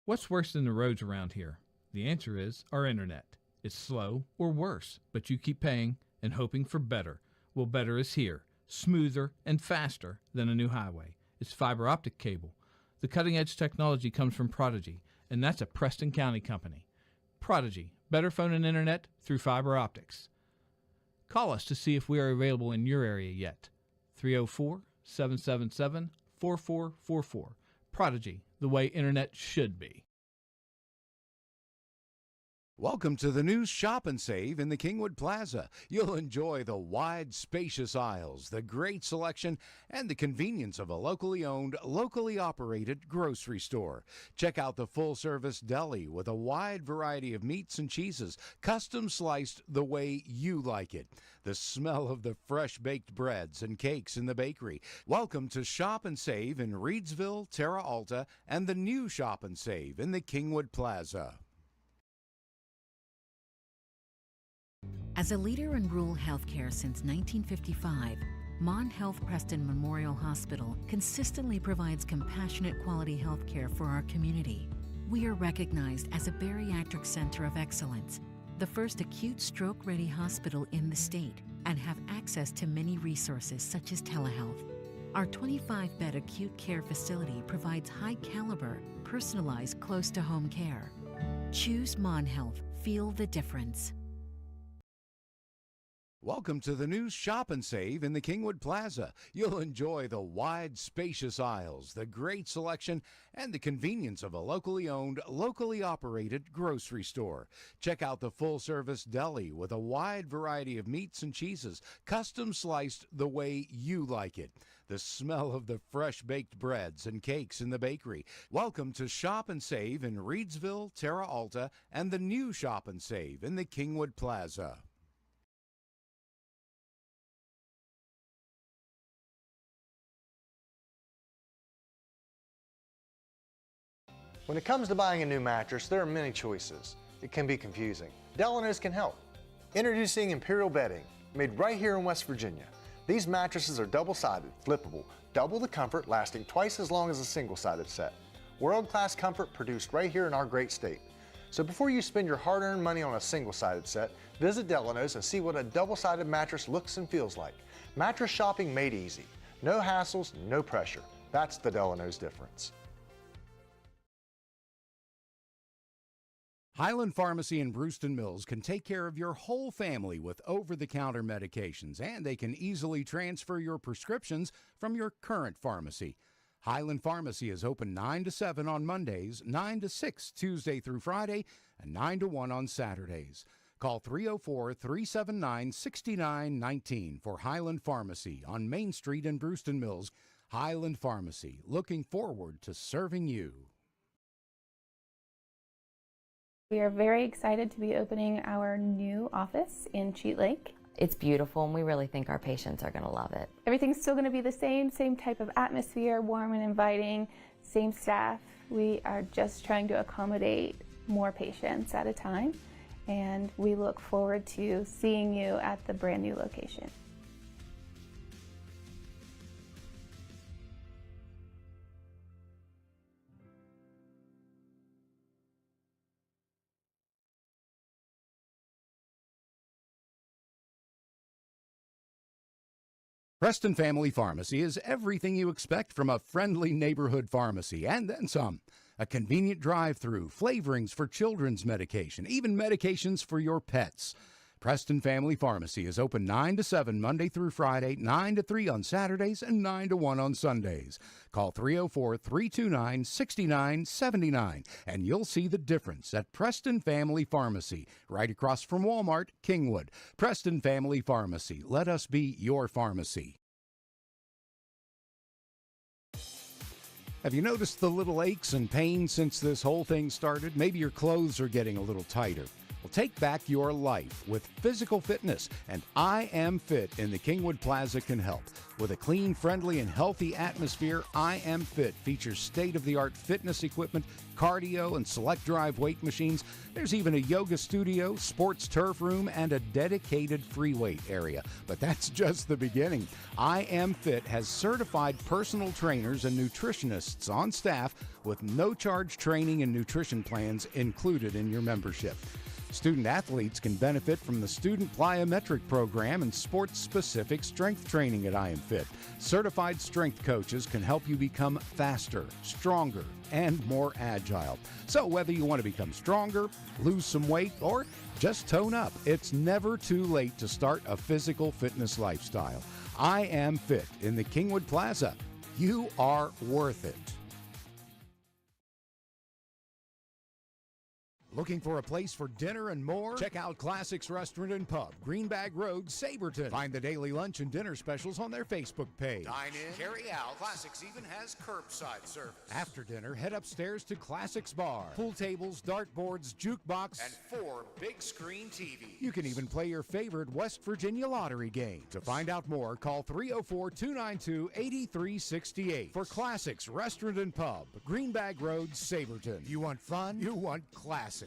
What's worse than the roads around here? The answer is our internet. It's slow or worse, but you keep paying and hoping for better. Well, better is here, smoother and faster than a new highway. It's fiber optic cable. The cutting edge technology comes from Prodigy, and that's a Preston County company. Prodigy, better phone and internet through fiber optics. Call us to see if we are available in your area yet. 304-777-4444. Prodigy, the way internet should be. Welcome to the new Shop and Save in the Kingwood Plaza. You'll enjoy the wide, spacious aisles, the great selection, and the convenience of a locally owned, locally operated grocery store. Check out the full-service deli with a wide variety of meats and cheeses, custom sliced the way you like it. The smell of the fresh-baked breads and cakes in the bakery. Welcome to Shop and Save in Reedsville, Terra Alta, and the new Shop and Save in the Kingwood Plaza. As a leader in rural healthcare since 1955, Mon Health Preston Memorial Hospital consistently provides compassionate quality healthcare for our community. We are recognized as a bariatric center of excellence, the first acute stroke-ready hospital in the state, and have access to many resources such as telehealth. Our 25-bed acute care facility provides high-caliber, personalized, close-to-home care. Choose Mon Health. Feel the difference. Welcome to the new Shop and Save in the Kingwood Plaza. You'll enjoy the wide, spacious aisles, the great selection, and the convenience of a locally owned, locally operated grocery store. Check out the full-service deli with a wide variety of meats and cheeses, custom sliced the way you like it. The smell of the fresh-baked breads and cakes in the bakery. Welcome to Shop and Save in Reedsville, Terra Alta, and the new Shop and Save in the Kingwood Plaza. When it comes to buying a new mattress, there are many choices. It can be confusing. Delano's can help. Introducing Imperial Bedding, made right here in West Virginia. These mattresses are double-sided, flippable, double the comfort, lasting twice as long as a single-sided set. World-class comfort produced right here in our great state. So before you spend your hard-earned money on a single-sided set, visit Delano's and see what a double-sided mattress looks and feels like. Mattress shopping made easy. No hassles, no pressure. That's the Delano's difference. Highland Pharmacy in Brewston Mills can take care of your whole family with over-the-counter medications, and they can easily transfer your prescriptions from your current pharmacy. Highland Pharmacy is open 9 to 7 on Mondays, 9 to 6 Tuesday through Friday, and 9 to 1 on Saturdays. Call 304-379-6919 for Highland Pharmacy on Main Street in Brewston Mills. Highland Pharmacy, looking forward to serving you. We are very excited to be opening our new office in Cheat Lake. It's beautiful, and we really think our patients are going to love it. Everything's still going to be the same type of atmosphere, warm and inviting, same staff. We are just trying to accommodate more patients at a time, and we look forward to seeing you at the brand new location. Preston Family Pharmacy is everything you expect from a friendly neighborhood pharmacy, and then some. A convenient drive-through, flavorings for children's medication, even medications for your pets. Preston Family Pharmacy is open 9 to 7 Monday through Friday, 9 to 3 on Saturdays, and 9 to 1 on Sundays. Call 304-329-6979, and you'll see the difference at Preston Family Pharmacy, right across from Walmart, Kingwood. Preston Family Pharmacy. Let us be your pharmacy. Have you noticed the little aches and pains since this whole thing started? Maybe your clothes are getting a little tighter. Well, take back your life with physical fitness, and I Am Fit in the Kingwood Plaza can help. With a clean, friendly, and healthy atmosphere, I Am Fit features state-of-the-art fitness equipment, cardio, and select drive weight machines. There's even a yoga studio, sports turf room, and a dedicated free weight area. But that's just the beginning. I Am Fit has certified personal trainers and nutritionists on staff with no-charge training and nutrition plans included in your membership. Student athletes can benefit from the Student Plyometric Program and sports-specific strength training at I Am Fit. Certified strength coaches can help you become faster, stronger, and more agile. So whether you want to become stronger, lose some weight, or just tone up, it's never too late to start a physical fitness lifestyle. I Am Fit in the Kingwood Plaza. You are worth it. Looking for a place for dinner and more? Check out Classics Restaurant and Pub, Greenbag Road, Saberton. Find the daily lunch and dinner specials on their Facebook page. Dine in, carry out. Classics even has curbside service. After dinner, head upstairs to Classics Bar. Pool tables, dartboards, jukebox, and 4 big screen TVs. You can even play your favorite West Virginia lottery game. To find out more, call 304-292-8368 for Classics Restaurant and Pub, Greenbag Road, Saberton. You want fun? You want classics.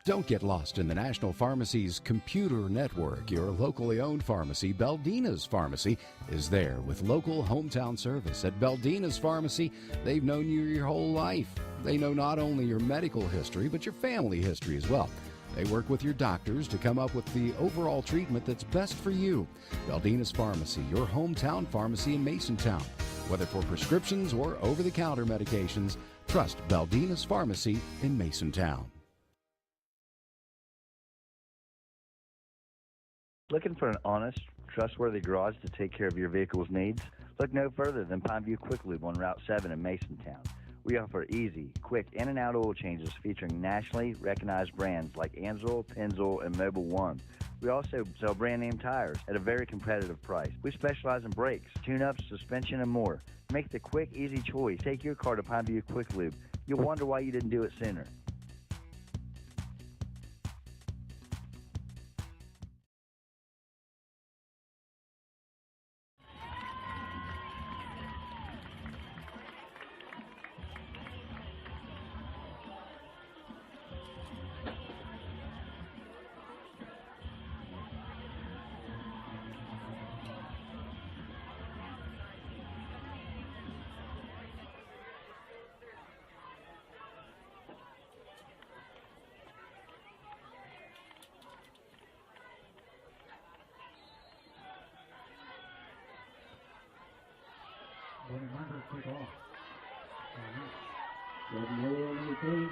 Don't get lost in the National Pharmacy's computer network. Your locally owned pharmacy, Beldina's Pharmacy, is there with local hometown service. At Beldina's Pharmacy, they've known you your whole life. They know not only your medical history, but your family history as well. They work with your doctors to come up with the overall treatment that's best for you. Beldina's Pharmacy, your hometown pharmacy in Masontown. Whether for prescriptions or over-the-counter medications, trust Beldina's Pharmacy in Masontown. Looking for an honest, trustworthy garage to take care of your vehicle's needs? Look no further than Pineview Quick Lube on Route 7 in Masontown. We offer easy, quick in and out oil changes featuring nationally recognized brands like Anzel, Pennzoil, and Mobil 1. We also sell brand name tires at a very competitive price. We specialize in brakes, tune-ups, suspension, and more. Make the quick, easy choice. Take your car to Pineview Quick Lube. You'll wonder why you didn't do it sooner. Remember, kick off. Jordan Miller on the team.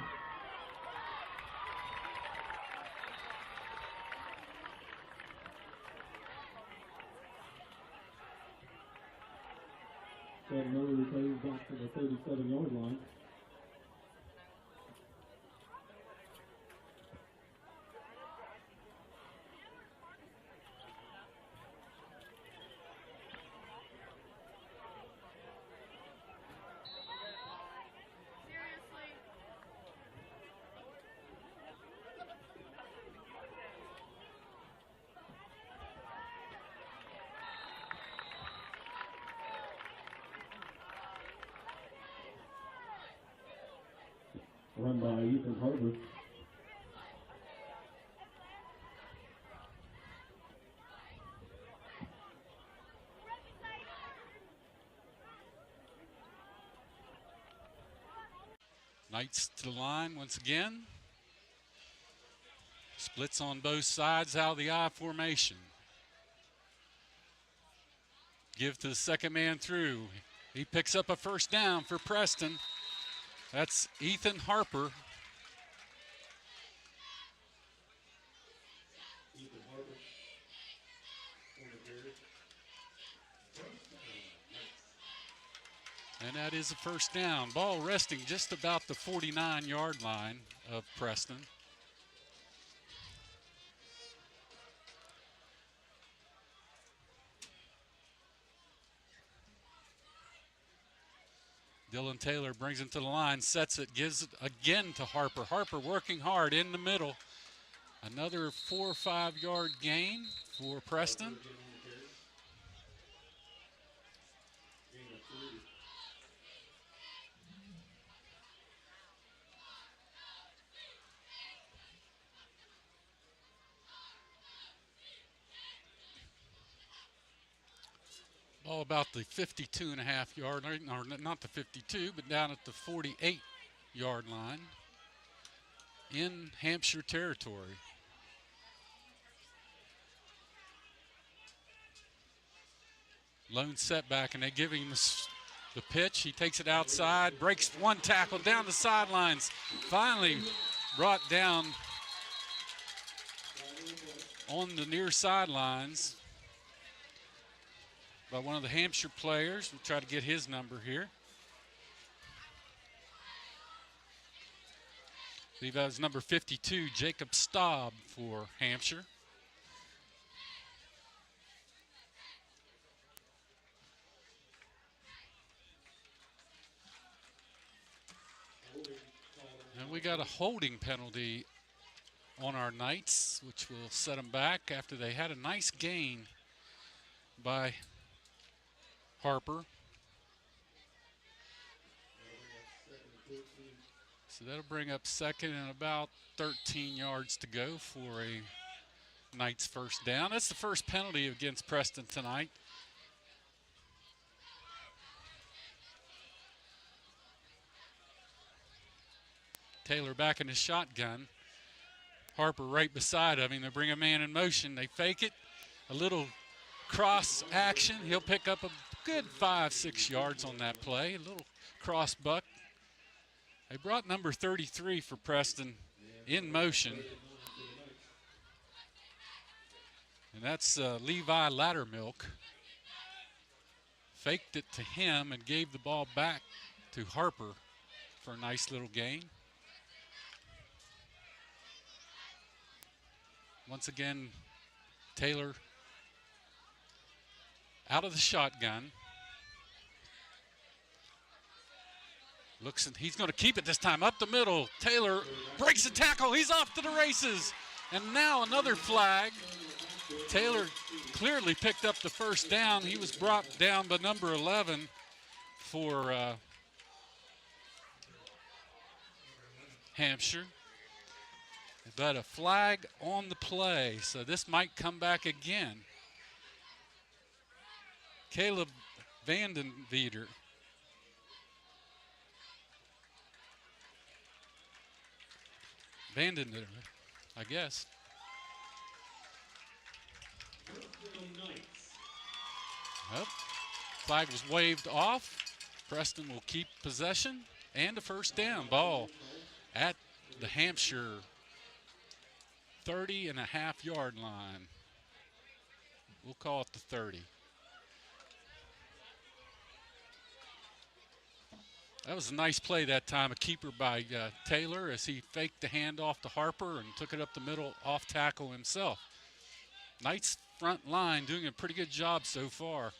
Jordan Miller retains back to the 37-yard line. Run by Ethan Harper. Knights to the line once again. Splits on both sides out of the I formation. Give to the second man through. He picks up a first down for Preston. That's Ethan Harper. And that is a first down. Ball resting just about the 49-yard line of Preston. Dylan Taylor brings it to the line, sets it, gives it again to Harper. Harper working hard in the middle. Another 4 or 5 yard gain for Preston. Ball about the 52.5 yard line, or not the 52, but down at the 48 yard line in Hampshire territory. Lone setback, and they give him the pitch. He takes it outside, breaks one tackle down the sidelines. Finally brought down on the near sidelines by one of the Hampshire players. We'll try to get his number here. I believe that was number 52, Jacob Staub for Hampshire. And we got a holding penalty on our Knights, which will set them back after they had a nice gain by Harper. So that'll bring up second and about 13 yards to go for a Knights first down. That's the first penalty against Preston tonight. Taylor back in his shotgun. Harper right beside him. They bring a man in motion. They fake it. A little cross action. He'll pick up a good 5-6 yards on that play. A little cross buck. They brought number 33 for Preston in motion. And that's Levi Lattermilk. Faked it to him and gave the ball back to Harper for a nice little gain. Once again, Taylor out of the shotgun. Looks, and he's going to keep it this time up the middle. Taylor breaks the tackle. He's off to the races. And now another flag. Taylor clearly picked up the first down. He was brought down by number 11 for Hampshire. But a flag on the play, so this might come back again. Caleb Vandenveder. Vandenveder, I guess. Well, flag was waved off. Preston will keep possession and a first down. Ball at the Hampshire 30.5 yard line. We'll call it the 30. That was a nice play that time, a keeper by Taylor as he faked the handoff to Harper and took it up the middle off tackle himself. Knights front line doing a pretty good job so far.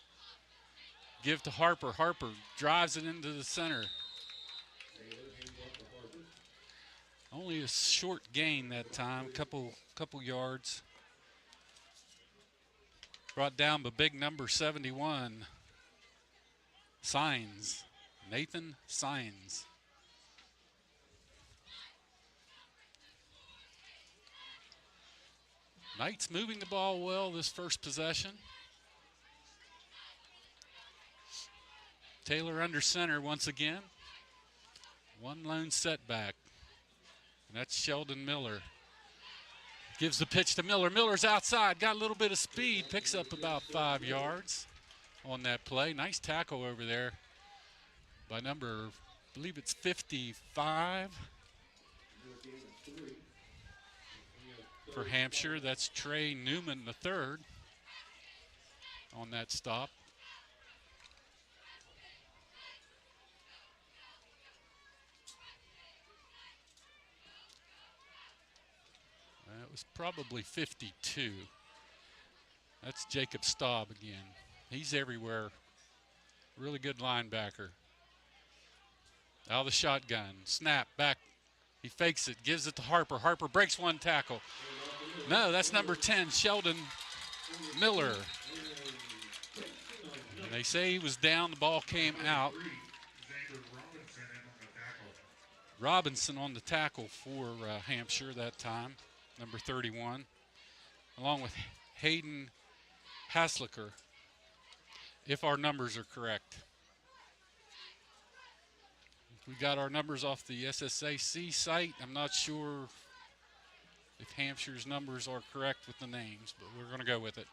Give to Harper. Harper drives it into the center. Only a short gain that time, couple yards. Brought down by big number 71, Signs, Nathan Signs. Knights moving the ball well this first possession. Taylor under center once again. One lone setback. And that's Sheldon Miller. Gives the pitch to Miller. Miller's outside, got a little bit of speed, picks up about 5 yards on that play. Nice tackle over there by number, I believe it's 55 for Hampshire. That's Trey Newman III on that stop. It was probably 52. That's Jacob Staub again. He's everywhere. Really good linebacker. Out of the shotgun. Snap back. He fakes it. Gives it to Harper. Harper breaks one tackle. No, that's number 10, Sheldon Miller. And they say he was down. The ball came out. Robinson on the tackle for Hampshire that time, number 31, along with Hayden Haslicker, if our numbers are correct. We got our numbers off the SSAC site. I'm not sure if Hampshire's numbers are correct with the names, but we're going to go with it.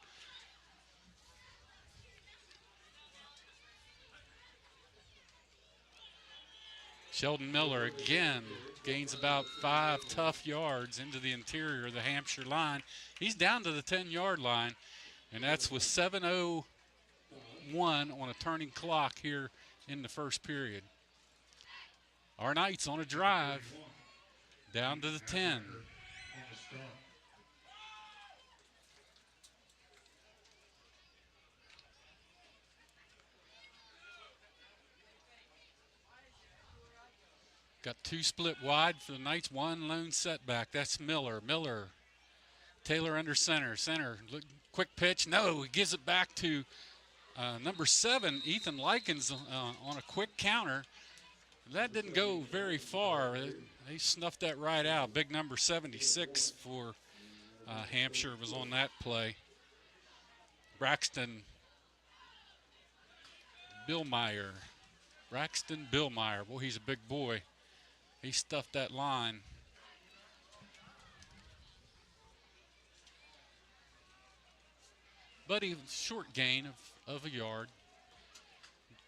Sheldon Miller again gains about 5 tough yards into the interior of the Hampshire line. He's down to the 10-yard line, and that's with 7:01 on a turning clock here in the first period. Our Knights on a drive down to the 10. Got 2 split wide for the Knights, 1 lone setback. That's Miller. Miller, Taylor under center. Center, quick pitch. No, he gives it back to number 7, Ethan Lykins, on a quick counter. That didn't go very far. They snuffed that right out. Big number 76 for Hampshire was on that play. Braxton Billmeyer. Braxton Billmeyer. Boy, he's a big boy. He stuffed that line. But he short gain of a yard.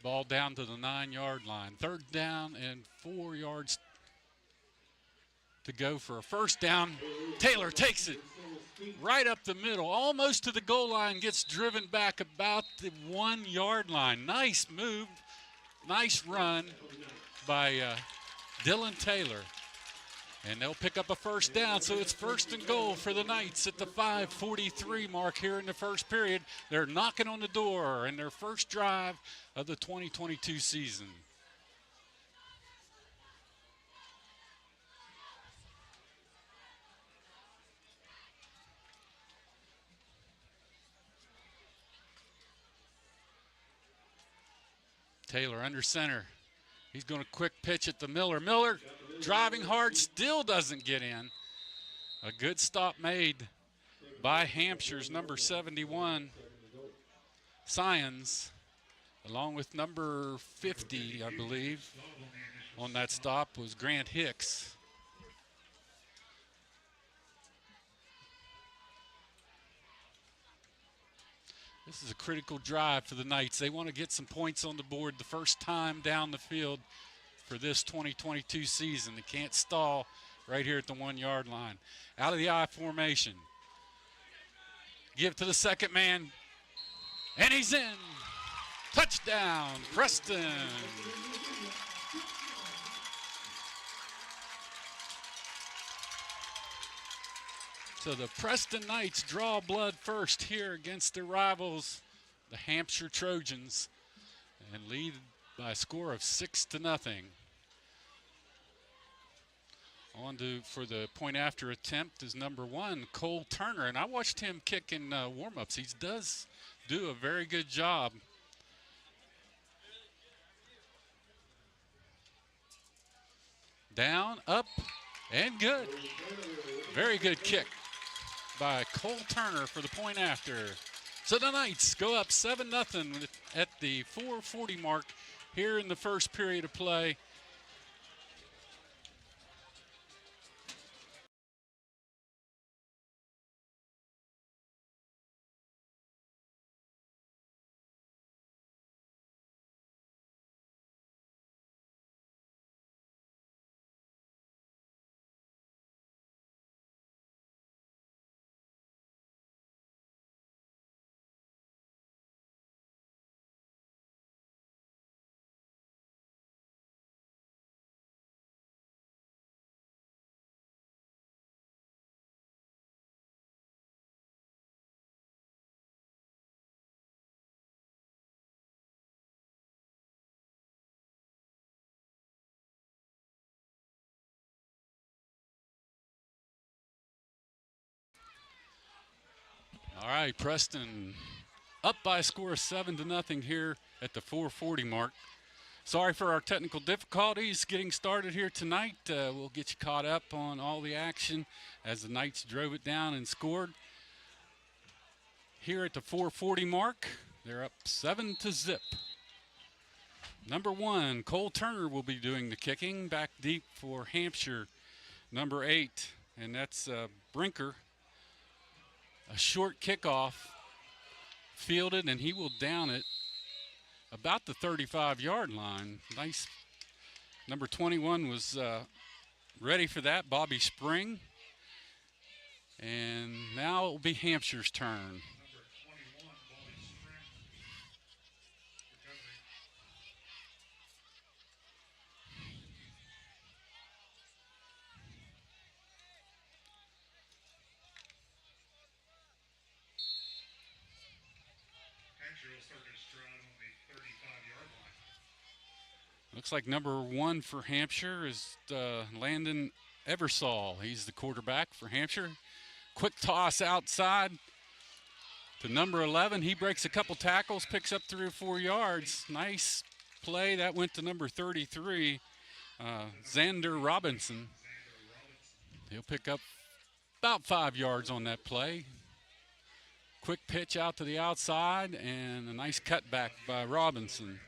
Ball down to the 9-yard line. 3rd down and 4 yards to go for a first down. Taylor takes it right up the middle, almost to the goal line, gets driven back about the 1-yard line. Nice move, nice run by Dylan Taylor. And they'll pick up a first down, so it's 1st and goal for the Knights at the 5:43 mark here in the first period. They're knocking on the door in their first drive of the 2022 season. Taylor under center. He's going to quick pitch at the Miller. Miller driving hard, still doesn't get in. A good stop made by Hampshire's number 71, Scions, along with number 50, I believe, on that stop was Grant Hicks. This is a critical drive for the Knights. They want to get some points on the board the first time down the field for this 2022 season. They can't stall right here at the 1-yard line. Out of the I formation. Give to the second man, and he's in. Touchdown, Preston. So the Preston Knights draw blood first here against their rivals, the Hampshire Trojans, and lead by a score of 6-0. On to for the point after attempt is number 1, Cole Turner, and I watched him kick in warm-ups. He does do a very good job. Down, up, and good. Very good kick by Cole Turner for the point after. So the Knights go up 7-0 at the 4:40 mark here in the first period of play. All right, Preston up by a score of 7-0 here at the 4:40 mark. Sorry for our technical difficulties getting started here tonight. We'll get you caught up on all the action as the Knights drove it down and scored. Here at the 4:40 mark, they're up 7-0. Number 1, Cole Turner will be doing the kicking. Back deep for Hampshire, number 8, and that's Brinker. A short kickoff, fielded, and he will down it about the 35-yard line. Nice. Number 21 was ready for that, Bobby Spring. And now it will be Hampshire's turn. Looks like number 1 for Hampshire is Landon Eversole. He's the quarterback for Hampshire. Quick toss outside to number 11. He breaks a couple tackles, picks up 3 or 4 yards. Nice play. That went to number 33, Xander Robinson. He'll pick up about 5 yards on that play. Quick pitch out to the outside and a nice cutback by Robinson.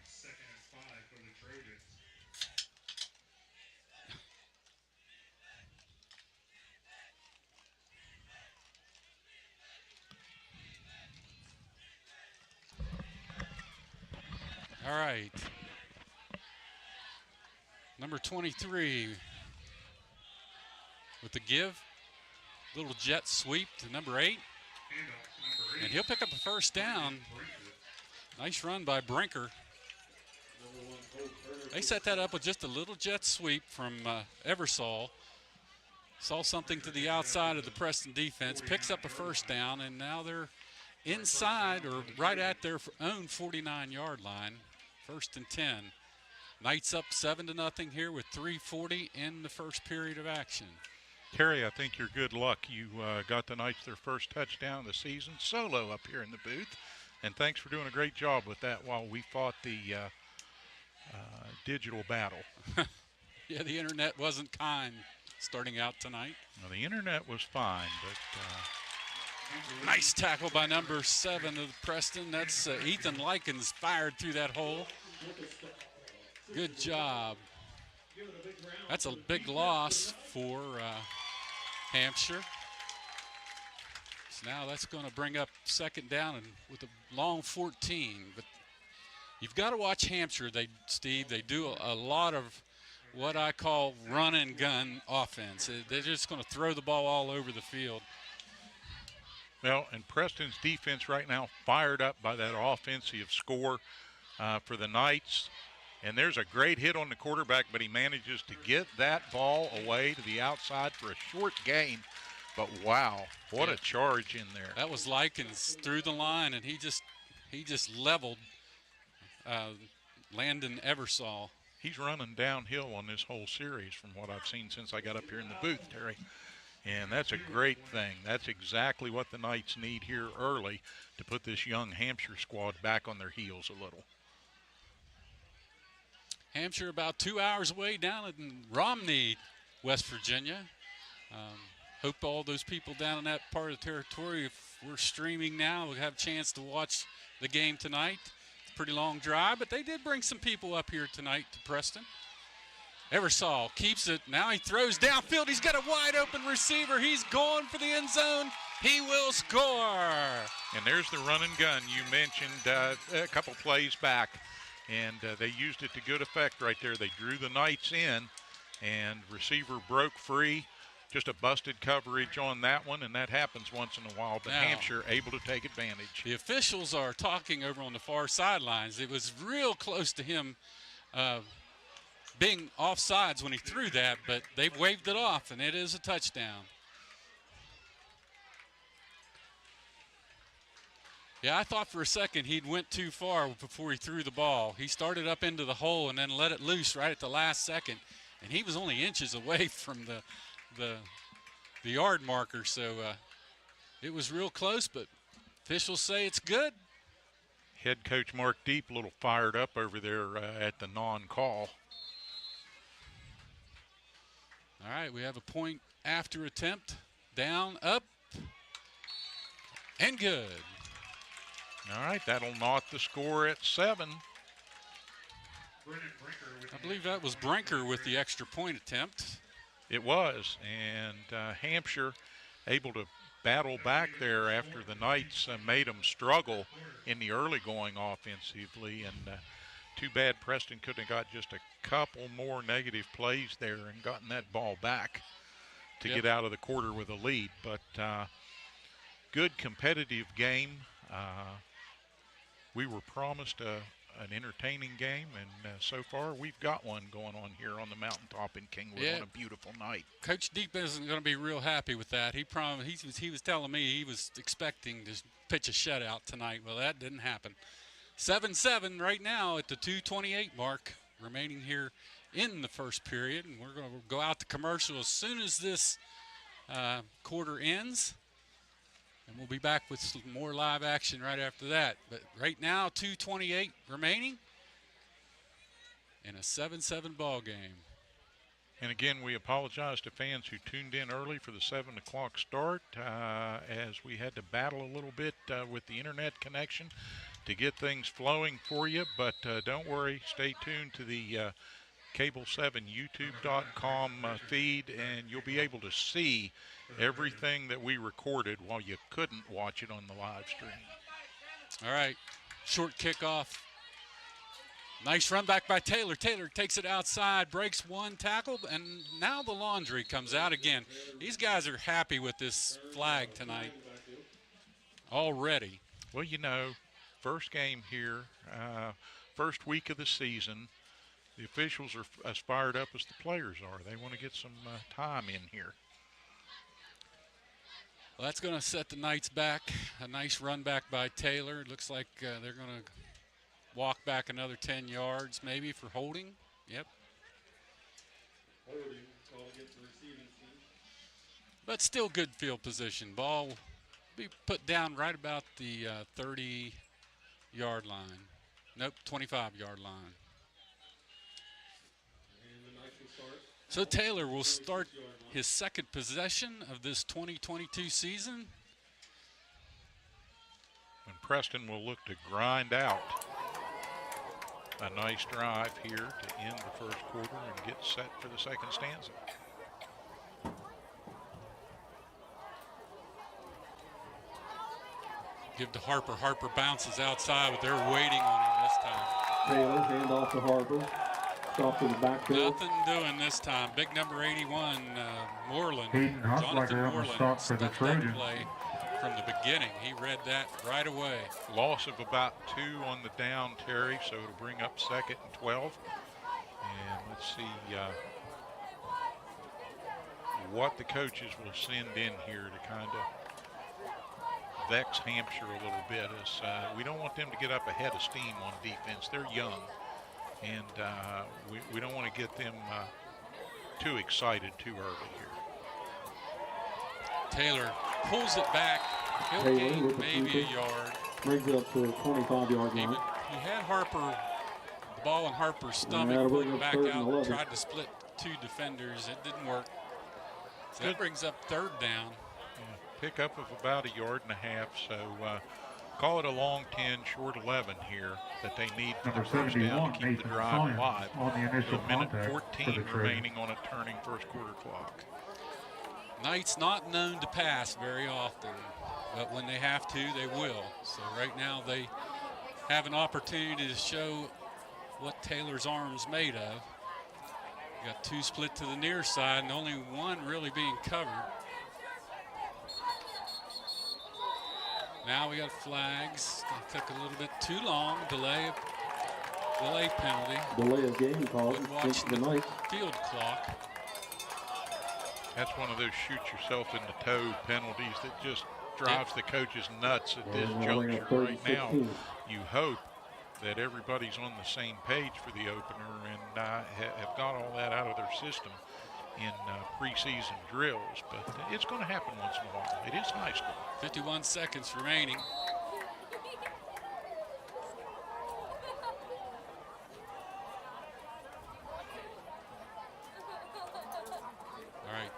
All right. Number 23 with the give. Little jet sweep to number 8. And he'll pick up a first down. Nice run by Brinker. They set that up with just a little jet sweep from Eversole. Saw something to the outside of the Preston defense. Picks up a first down, and now they're inside or right at their own 49-yard line. 1st and 10. Knights up 7-0 here with 3:40 in the first period of action. Terry, I think you're good luck. You got the Knights their first touchdown of the season solo up here in the booth. And thanks for doing a great job with that while we fought the digital battle. Yeah, the internet wasn't kind starting out tonight. Well, the internet was fine, but... nice tackle by number 7 of Preston. That's Ethan Lykins fired through that hole. Good job. That's a big loss for Hampshire. So now that's going to bring up 2nd down and with a long 14. But you've got to watch Hampshire, Steve. They do a lot of what I call run and gun offense. They're just going to throw the ball all over the field. Well, and Preston's defense right now fired up by that offensive score for the Knights. And there's a great hit on the quarterback, but he manages to get that ball away to the outside for a short gain. But wow, what a charge in there. That was Lykins through the line, and he just leveled Landon Eversole. He's running downhill on this whole series from what I've seen since I got up here in the booth, Terry. And that's a great thing. That's exactly what the Knights need here early to put this young Hampshire squad back on their heels a little. Hampshire about 2 hours away down in Romney, West Virginia. Hope all those people down in that part of the territory, if we're streaming now, will have a chance to watch the game tonight. It's a pretty long drive, but they did bring some people up here tonight to Preston. Eversole keeps it. Now he throws downfield. He's got a wide open receiver. He's going for the end zone. He will score. And there's the run and gun you mentioned a couple plays back. And they used it to good effect right there. They drew the Knights in, and receiver broke free. Just a busted coverage on that one, and that happens once in a while. But now, Hampshire able to take advantage. The officials are talking over on the far sidelines. It was real close to him being offsides when he threw that, but they've waved it off, and it is a touchdown. Yeah, I thought for a second he'd went too far before he threw the ball. He started up into the hole and then let it loose right at the last second, and he was only inches away from the yard marker, so it was real close, but Officials say it's good. Head coach Mark Deep a little fired up over there at the non-call. All right, we have a point after attempt. Down, up, and good. All right, that'll knot the score at 7. I believe that was Brinker with the extra point attempt. It was, and Hampshire able to battle back there after the Knights made them struggle in the early going offensively, and too bad Preston couldn't have got just a couple more negative plays there and gotten that ball back to get out of the quarter with a lead. But good competitive game. We were promised an entertaining game, and so far we've got one going on here on the mountaintop in Kingwood on a beautiful night. Coach Deep isn't going to be real happy with that. He promised. He was telling me he was expecting to pitch a shutout tonight. Well, that didn't happen. 7-7 right now at the 2:28 mark remaining here in the first period, and we're going to go out to commercial as soon as this quarter ends. And we'll be back with some more live action right after that. But right now, 2:28 remaining in a 7-7 ball game. And again, we apologize to fans who tuned in early for the 7 o'clock start as we had to battle a little bit with the internet connection to get things flowing for you. But don't worry, stay tuned to the Cable7YouTube.com feed, and you'll be able to see everything that we recorded while you couldn't watch it on the live stream. All right, short kickoff. Nice run back by Taylor. Taylor takes it outside, breaks one tackle, and now the laundry comes out again. These guys are happy with this flag tonight already. Well, you know, first game here, first week of the season, the officials are as fired up as the players are. They want to get some time in here. Well, that's going to set the Knights back. A nice run back by Taylor. Looks like they're going to walk back another 10 yards maybe for holding. Yep. Holding, call against the receiving team. But still good field position. Ball will be put down right about the 30-yard line. Nope, 25-yard line. So Taylor will start his second possession of this 2022 season. And Preston will look to grind out a nice drive here to end the first quarter and get set for the second stanza. Give to Harper. Harper bounces outside, but they're waiting on him this time. Taylor, hand off to Harper. Stop in the backfield. Nothing doing this time. Big number 81, Moreland. Jonathan Moreland stepped that play from the beginning. He read that right away. Loss of about 2 on the down, Terry, so it'll bring up 2nd and 12. And let's see what the coaches will send in here to kind of vex Hampshire a little bit. As we don't want them to get up ahead of steam on defense. They're young. And we don't want to get them too excited too early here. Taylor pulls it back. He'll gain maybe a yard. Brings it up to the 25-yard line. He had Harper, the ball in Harper's stomach, pulled it back out, tried to split 2 defenders. It didn't work. So that brings up 3rd down. Yeah, pickup of about 1.5 yards. So call it a long 10, short 11 here that they need for the first down to keep the drive alive. On the initial With a minute 14 remaining on a turning first quarter clock. Knights not known to pass very often, but when they have to, they will. So right now they have an opportunity to show what Taylor's arm's made of. You got 2 split to the near side and only 1 really being covered. Now we got flags. That took a little bit too long. Delay penalty. Delay of game call against the Knights. Field clock. That's one of those shoot yourself in the toe penalties that just drives the coaches nuts at this juncture right now. You hope that everybody's on the same page for the opener and have got all that out of their system in preseason drills, but it's going to happen once in a while. It is high school. 51 seconds remaining.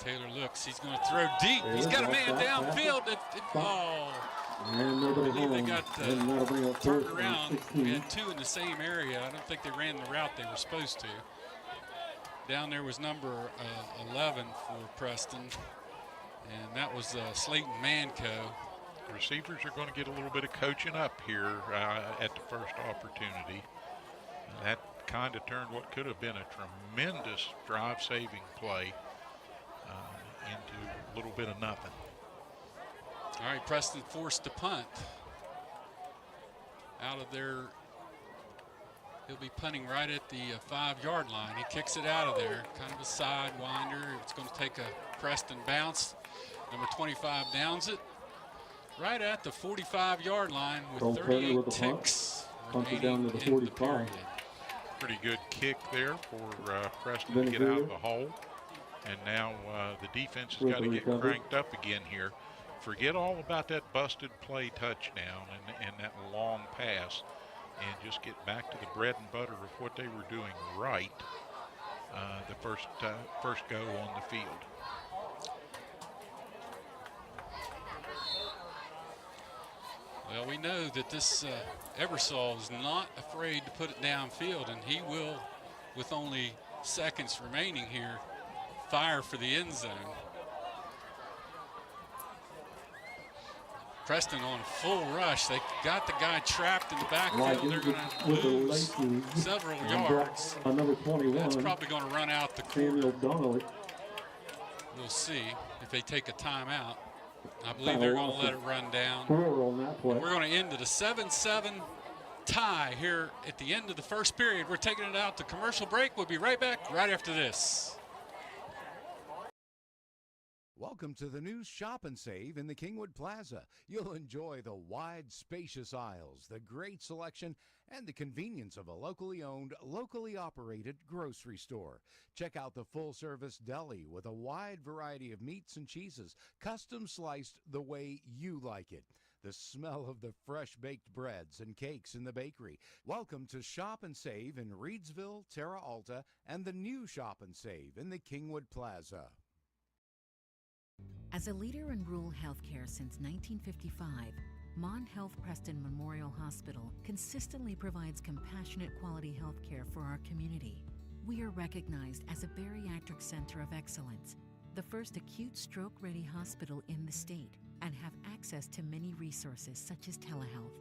Taylor looks. He's going to throw deep. He's got a man downfield. I believe they got turned around. We had two in the same area. I don't think they ran the route they were supposed to. Down there was number 11 for Preston, and that was Slayton Manco. Receivers are going to get a little bit of coaching up here at the first opportunity. That kind of turned what could have been a tremendous drive-saving play into a little bit of nothing. All right, Preston forced to punt. Out of there, he'll be punting right at the 5-yard line. He kicks it out of there, kind of a sidewinder. It's going to take a Preston bounce. Number 25 downs it right at the 45-yard line with 38 ticks remaining in the period. Pretty good kick there for Preston to get out of the hole. And now the defense has got to get cranked up again here. Forget all about that busted play touchdown and that long pass, and just get back to the bread and butter of what they were doing right the first go on the field. Well, we know that this Ebersol is not afraid to put it downfield, and he will, with only seconds remaining here, fire for the end zone. Preston on full rush. They got the guy trapped in the backfield. They're going to lose several yards. Number 21. That's probably going to run out the Samuel Donnelly. We'll see if they take a timeout. I believe they're going to let it run down. We're going to end at a 7-7 tie here at the end of the first period. We're taking it out to commercial break. We'll be right back right after this. Welcome to the new Shop and Save in the Kingwood Plaza. You'll enjoy the wide, spacious aisles, the great selection, and the convenience of a locally owned, locally operated grocery store. Check out the full-service deli with a wide variety of meats and cheeses, custom sliced the way you like it. The smell of the fresh baked breads and cakes in the bakery. Welcome to Shop and Save in Reedsville, Terra Alta, and the new Shop and Save in the Kingwood Plaza. As a leader in rural healthcare since 1955, Mon Health Preston Memorial Hospital consistently provides compassionate quality healthcare for our community. We are recognized as a bariatric center of excellence, the first acute stroke-ready hospital in the state, and have access to many resources such as telehealth.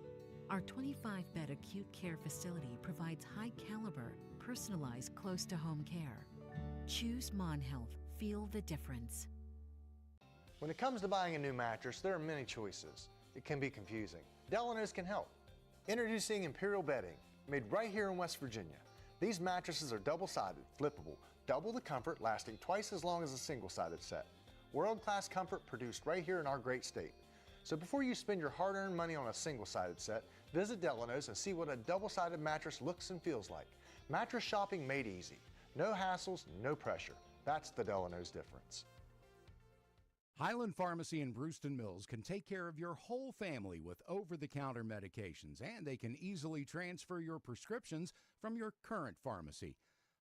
Our 25-bed acute care facility provides high-caliber, personalized, close-to-home care. Choose Mon Health. Feel the difference. When it comes to buying a new mattress, there are many choices. It can be confusing. Delano's can help. Introducing Imperial Bedding, made right here in West Virginia. These mattresses are double-sided, flippable, double the comfort, lasting twice as long as a single-sided set. World-class comfort produced right here in our great state. So before you spend your hard-earned money on a single-sided set, visit Delano's and see what a double-sided mattress looks and feels like. Mattress shopping made easy. No hassles, no pressure. That's the Delano's difference. Highland Pharmacy in Brewston Mills can take care of your whole family with over-the-counter medications, and they can easily transfer your prescriptions from your current pharmacy.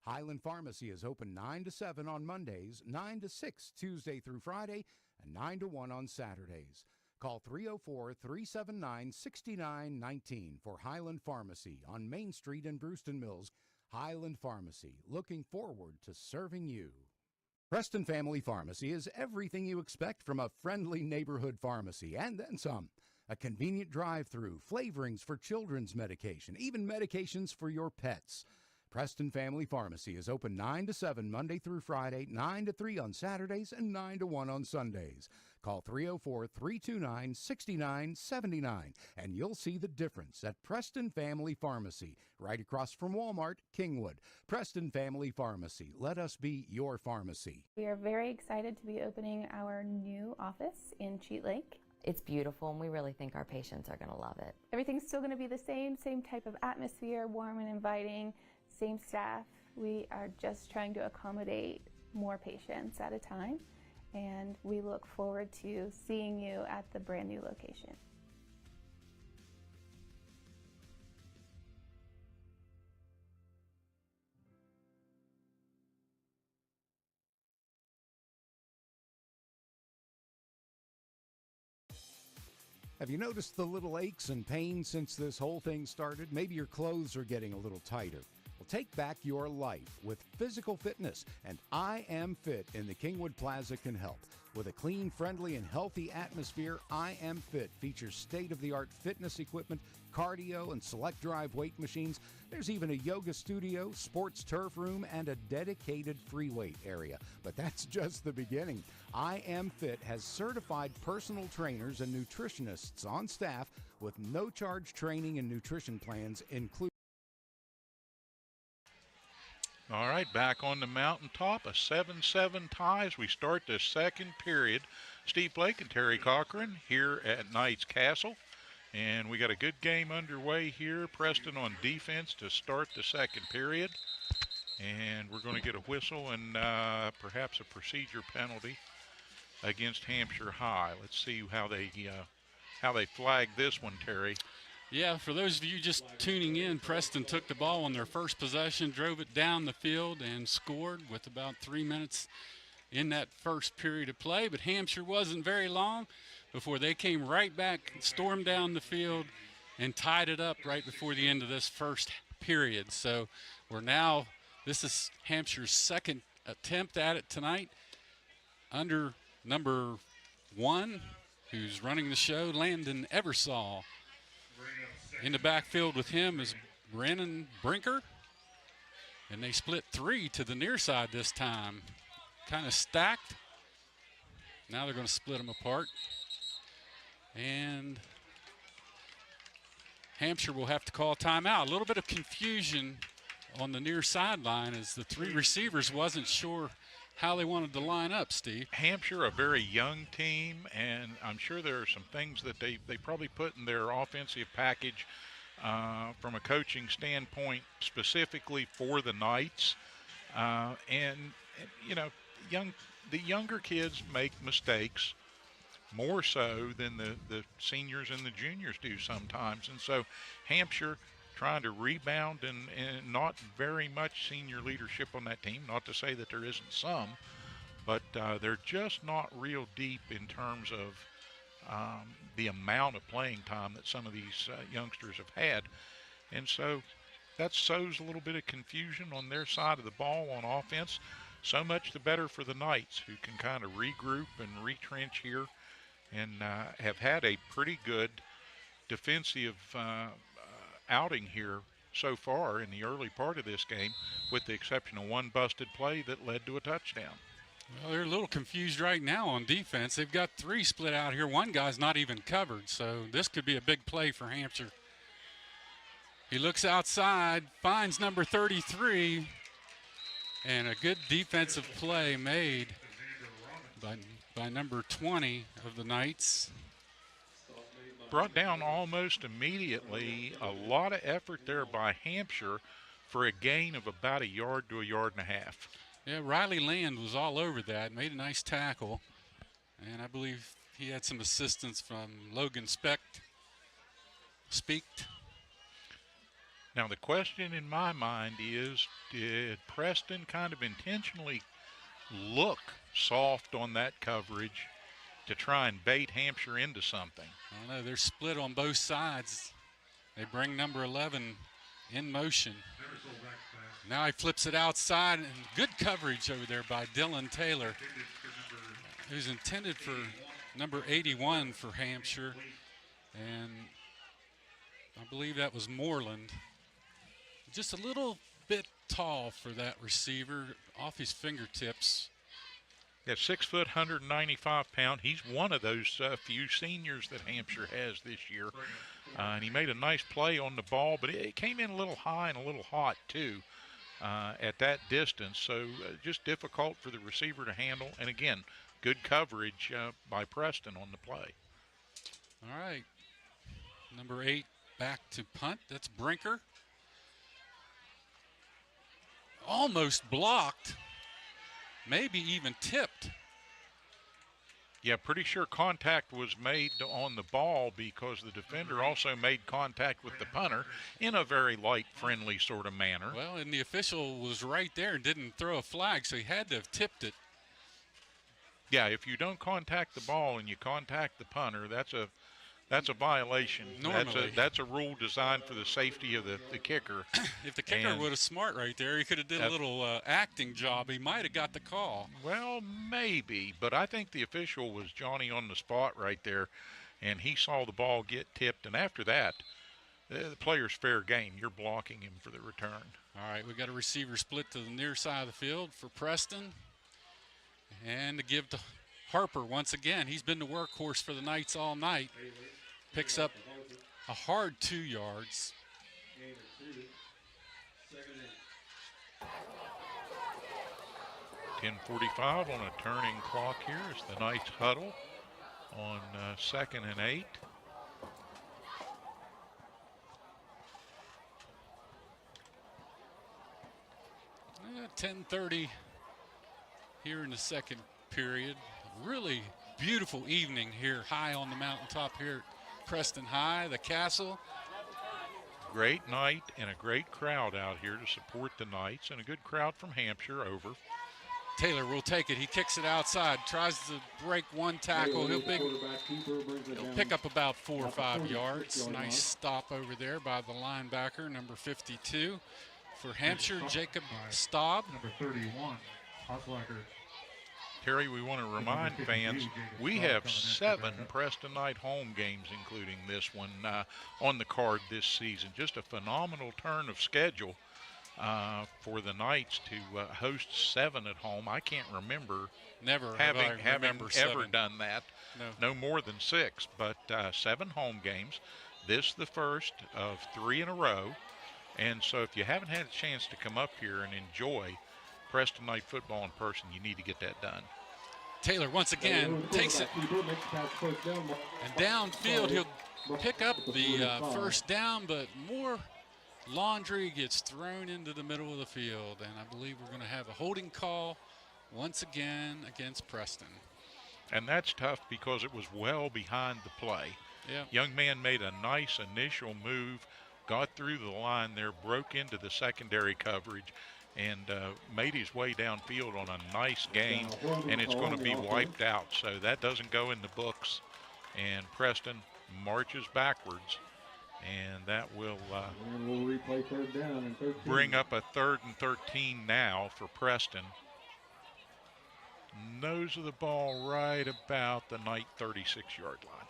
Highland Pharmacy is open 9 to 7 on Mondays, 9 to 6 Tuesday through Friday, and 9 to 1 on Saturdays. Call 304-379-6919 for Highland Pharmacy on Main Street in Brewston Mills. Highland Pharmacy, looking forward to serving you. Preston Family Pharmacy is everything you expect from a friendly neighborhood pharmacy, and then some. A convenient drive-through, flavorings for children's medication, even medications for your pets. Preston Family Pharmacy is open 9 to 7 Monday through Friday, 9 to 3 on Saturdays, and 9 to 1 on Sundays. Call 304-329-6979, and you'll see the difference at Preston Family Pharmacy, right across from Walmart, Kingwood. Preston Family Pharmacy. Let us be your pharmacy. We are very excited to be opening our new office in Cheat Lake. It's beautiful, and we really think our patients are going to love it. Everything's still going to be the same type of atmosphere, warm and inviting, same staff. We are just trying to accommodate more patients at a time, and we look forward to seeing you at the brand new location. Have you noticed the little aches and pains since this whole thing started? Maybe your clothes are getting a little tighter. Well, take back your life with physical fitness, and I Am Fit in the Kingwood Plaza can help. With a clean, friendly, and healthy atmosphere, I Am Fit features state-of-the-art fitness equipment, cardio, and select drive weight machines. There's even a yoga studio, sports turf room, and a dedicated free weight area. But that's just the beginning. I Am Fit has certified personal trainers and nutritionists on staff with no-charge training and nutrition plans included. All right, back on the mountaintop, a 7-7 tie as we start the second period. Steve Blake and Terry Cochran here at Knights Castle. And we got a good game underway here. Preston on defense to start the second period. And we're going to get a whistle and perhaps a procedure penalty against Hampshire High. Let's see how they flag this one, Terry. Yeah, for those of you just tuning in, Preston took the ball on their first possession, drove it down the field, and scored with about 3 minutes in that first period of play. But Hampshire wasn't very long before they came right back, stormed down the field, and tied it up right before the end of this first period. So this is Hampshire's second attempt at it tonight. Under number 1, who's running the show, Landon Eversall. In the backfield with him is Brennan Brinker. And they split 3 to the near side this time. Kind of stacked. Now they're going to split them apart. And Hampshire will have to call timeout. A little bit of confusion on the near sideline as the 3 receivers wasn't sure how they wanted to line up, Steve. Hampshire, a very young team, and I'm sure there are some things that they probably put in their offensive package from a coaching standpoint specifically for the Knights. And you know, the younger kids make mistakes more so than the seniors and the juniors do sometimes. And so Hampshire trying to rebound and not very much senior leadership on that team. Not to say that there isn't some, but they're just not real deep in terms of the amount of playing time that some of these youngsters have had. And so that sows a little bit of confusion on their side of the ball on offense. So much the better for the Knights, who can kind of regroup and retrench here and have had a pretty good defensive outing here so far in the early part of this game, with the exception of one busted play that led to a touchdown. Well, they're a little confused right now on defense. They've got 3 split out here. One guy's not even covered, so this could be a big play for Hampshire. He looks outside, finds number 33, and a good defensive play made by number 20 of the Knights. Brought down almost immediately. A lot of effort there by Hampshire for a gain of about 1 yard to 1.5 yards. Yeah, Riley Land was all over that, made a nice tackle. And I believe he had some assistance from Logan Specht. Now the question in my mind is, did Preston kind of intentionally look soft on that coverage to try and bait Hampshire into something? I don't know. They're split on both sides. They bring number 11 in motion. Now he flips it outside, and good coverage over there by Dylan Taylor, who's intended for number 81 for Hampshire. And I believe that was Moreland. Just a little bit tall for that receiver, off his fingertips. Yeah, 6 foot, 195 pound. He's one of those few seniors that Hampshire has this year. And he made a nice play on the ball, but it came in a little high and a little hot too at that distance. So just difficult for the receiver to handle. And again, good coverage by Preston on the play. All right, number 8 back to punt. That's Brinker. Almost blocked. Maybe even tipped. Yeah, pretty sure contact was made on the ball because the defender also made contact with the punter in a very light, friendly sort of manner. Well, and the official was right there and didn't throw a flag, so he had to have tipped it. Yeah, if you don't contact the ball and you contact the punter, that's a violation. Normally. That's a rule designed for the safety of the kicker. If the kicker would have smart right there, he could have did a little acting job. He might have got the call. Well, maybe, but I think the official was Johnny on the spot right there, and he saw the ball get tipped, and after that, the player's fair game. You're blocking him for the return. All right, we got a receiver split to the near side of the field for Preston. And to give to Harper once again. He's been the workhorse for the Knights all night. Picks up a hard 2 yards. 10:45 on a turning clock here as the Knights huddle on 2nd and 8. Uh, 10:30 here in the second period. Really beautiful evening here high on the mountaintop here at Preston High, the castle. Great night and a great crowd out here to support the Knights, and a good crowd from Hampshire over. Taylor will take it. He kicks it outside, tries to break one tackle. He'll pick up about 4 or 5 yards. Nice stop over there by the linebacker, number 52. For Hampshire, Jacob Staub. Number 31, Hoslacker. Terry, we want to remind fans, we have 7 Preston Knight home games, including this one, on the card this season. Just a phenomenal turn of schedule for the Knights to host 7 at home. I can't remember having ever done that. No more than 6, but 7 home games. This the first of 3 in a row. And so if you haven't had a chance to come up here and enjoy Preston Knight football in person, you need to get that done. Taylor once again takes it, and downfield he'll pick up the first down, but more laundry gets thrown into the middle of the field, and I believe we're going to have a holding call once again against Preston. And that's tough because it was well behind the play. Yeah. Young man made a nice initial move, got through the line there, broke into the secondary coverage, and made his way downfield on a nice gain, and it's going to be wiped out. So that doesn't go in the books, and Preston marches backwards, and that will bring up a 3rd and 13 now for Preston. Nose of the ball right about the Knight 36-yard line.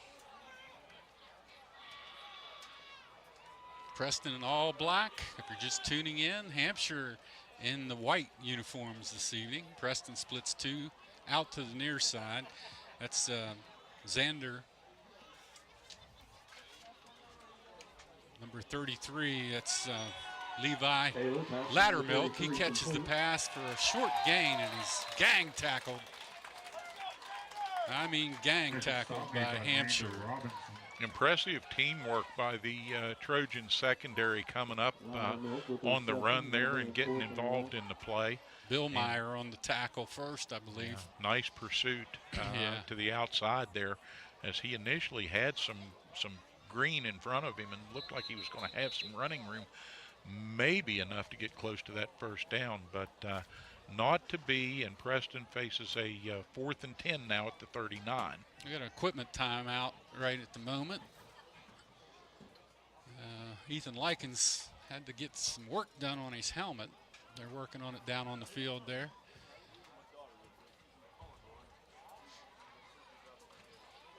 Preston in all black. If you're just tuning in, Hampshire in the white uniforms this evening. Preston splits 2 out to the near side. That's Xander, number 33. That's Levi Laddermilk. He catches the pass for a short gain, and he's gang tackled. I mean gang tackled by Hampshire. Impressive teamwork by the Trojan secondary coming up on the run there and getting involved in the play. Bill Meyer on the tackle first, I believe. Yeah, nice pursuit to the outside there, as he initially had some green in front of him and looked like he was going to have some running room, maybe enough to get close to that first down, but not to be, and Preston faces a 4th and 10 now at the 39. We got an equipment timeout right at the moment. Ethan Lykins had to get some work done on his helmet. They're working on it down on the field there.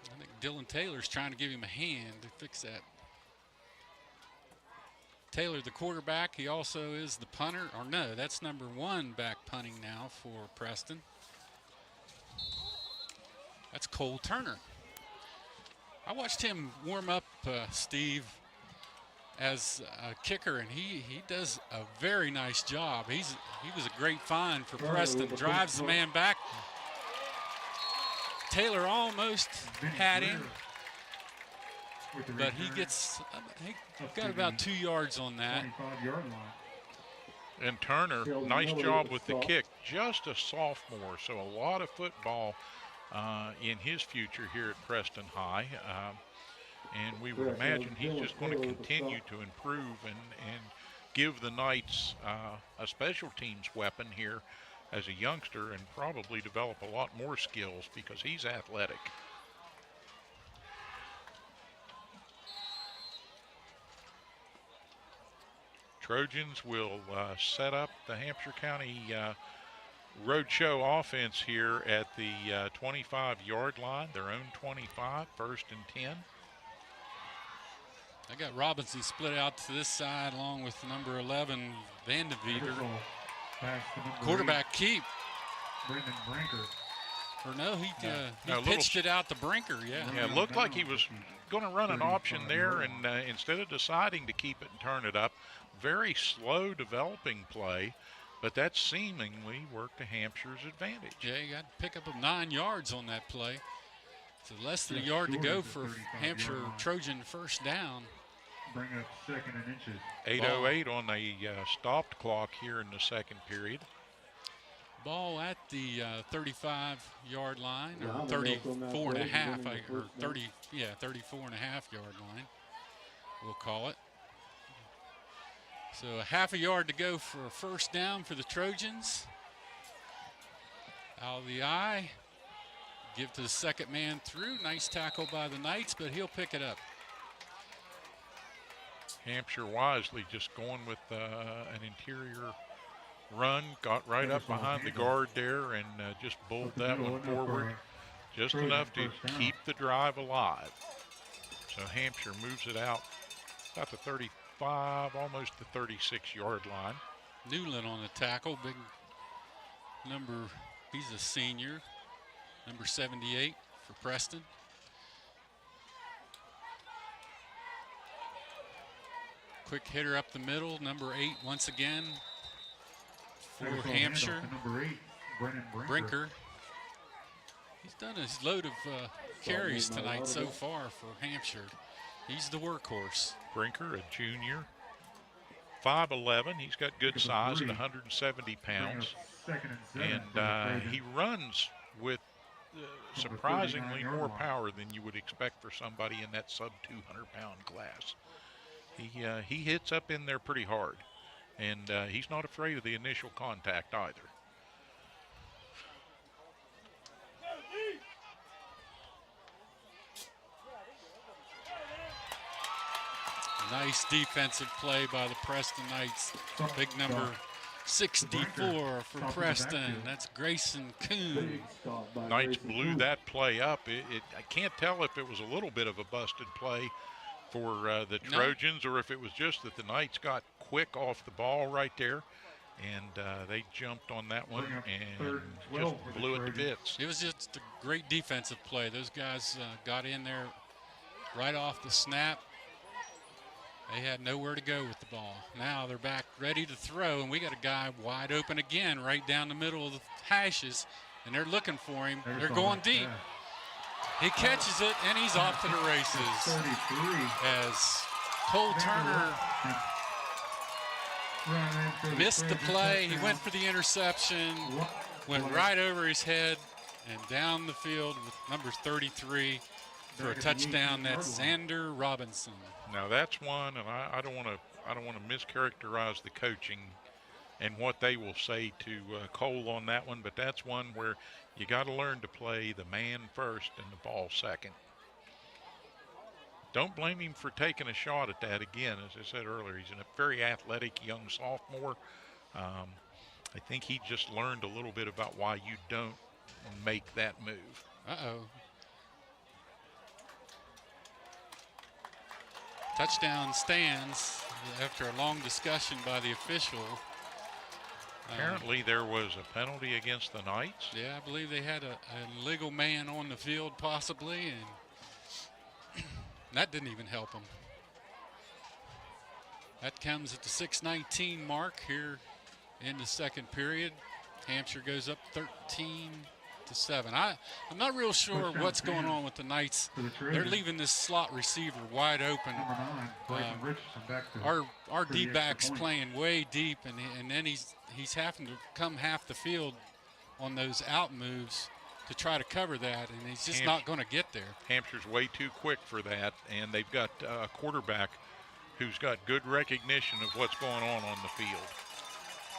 I think Dylan Taylor's trying to give him a hand to fix that. Taylor, the quarterback, he also is the punter. Or no, that's number 1 back punting now for Preston. That's Cole Turner. I watched him warm up, Steve, as a kicker, and he does a very nice job. He was a great find for Preston. Drives the man back. Taylor almost had him, but he got about 2 yards on that. And Turner, nice job with the kick. Just a sophomore, so a lot of football in his future here at Preston High. And we would imagine he's just going to continue to improve and give the Knights a special teams weapon here as a youngster, and probably develop a lot more skills because he's athletic. Trojans will set up the Hampshire County Roadshow offense here at the 25-yard line, their own 25, 1st and 10. I got Robinson split out to this side along with number 11, Vandeveeder. Quarterback keep. Brendan Brinker. Or no, he pitched it out to Brinker, yeah. Yeah, it looked like he was going to run an option there, and instead of deciding to keep it and turn it up, very slow developing play, but that seemingly worked to Hampshire's advantage. Yeah, you got to pick up 9 yards on that play. So less than a yard to go for Hampshire Trojan first down. Bring up 2nd and inches. 8:08 on the stopped clock here in the second period. Ball at the 35-yard line, or 34 and a half, or 34 and a half yard line, we'll call it. So a half a yard to go for a first down for the Trojans. Out of the eye, give to the second man through. Nice tackle by the Knights, but he'll pick it up. Hampshire wisely just going with an interior run, got right up behind the guard there and just bowled that one forward, just enough to keep the drive alive. So Hampshire moves it out about the 35, almost the 36-yard line. Newland on the tackle, big number, he's a senior, number 78 for Preston. Quick hitter up the middle, number 8 once again for Hampshire. Number 8, Brendan Brinker. He's done his load of carries tonight so far for Hampshire. He's the workhorse. Brinker, a junior, 5'11". He's got good size at 170 pounds. And he runs with surprisingly more power than you would expect for somebody in that sub-200-pound class. He hits up in there pretty hard, and he's not afraid of the initial contact either. Nice defensive play by the Preston Knights. Big number 64 for Preston. That's Grayson Kuhn. Knights blew that play up. I can't tell if it was a little bit of a busted play for the Trojans, or if it was just that the Knights got quick off the ball right there, and they jumped on that one and just blew it to bits. It was just a great defensive play. Those guys got in there right off the snap. They had nowhere to go with the ball. Now they're back ready to throw, and we got a guy wide open again right down the middle of the hashes, and they're looking for him. They're going deep. He catches it, and he's off to the races. As Cole Turner missed the play. He went for the interception, went right over his head and down the field with number 33 for a touchdown. That's Xander Robinson. Now that's one, and I don't want to mischaracterize the coaching and what they will say to Cole on that one, but that's one where you got to learn to play the man first and the ball second. Don't blame him for taking a shot at that again. As I said earlier, he's a very athletic young sophomore. I think he just learned a little bit about why you don't make that move. Uh-oh. Touchdown stands after a long discussion by the official. Apparently there was a penalty against the Knights. Yeah, I believe they had a legal man on the field possibly, and that didn't even help them. That comes at the 6:19 mark here in the second period. Hampshire goes up 13-7. I'm not real sure what's going on with the Knights. They're leaving this slot receiver wide open. Our D-back's playing way deep, and then he's having to come half the field on those out moves to try to cover that, and he's just not going to get there. Hampshire's way too quick for that, and they've got a quarterback who's got good recognition of what's going on the field.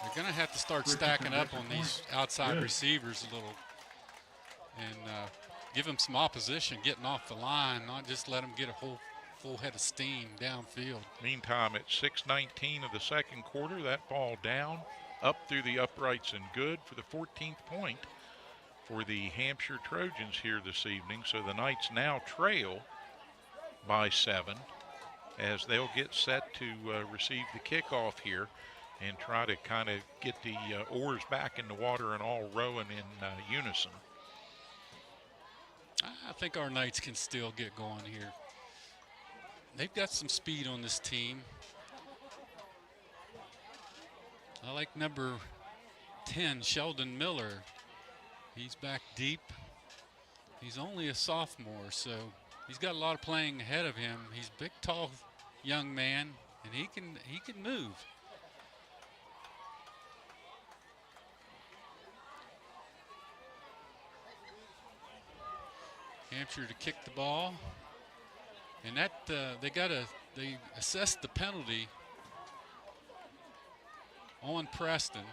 They're going to have to start stacking up on these outside receivers a little and give them some opposition getting off the line, not just let them get a whole full head of steam downfield. Meantime, at 6:19 of the second quarter, that ball down, up through the uprights and good for the 14th point for the Hampshire Trojans here this evening. So the Knights now trail by 7 as they'll get set to receive the kickoff here and try to kind of get the oars back in the water and all rowing in unison. I think our Knights can still get going here. They've got some speed on this team. I like number 10, Sheldon Miller. He's back deep. He's only a sophomore, so he's got a lot of playing ahead of him. He's a big, tall young man, and he can move. Hampshire to kick the ball, and that they assessed the penalty on Preston.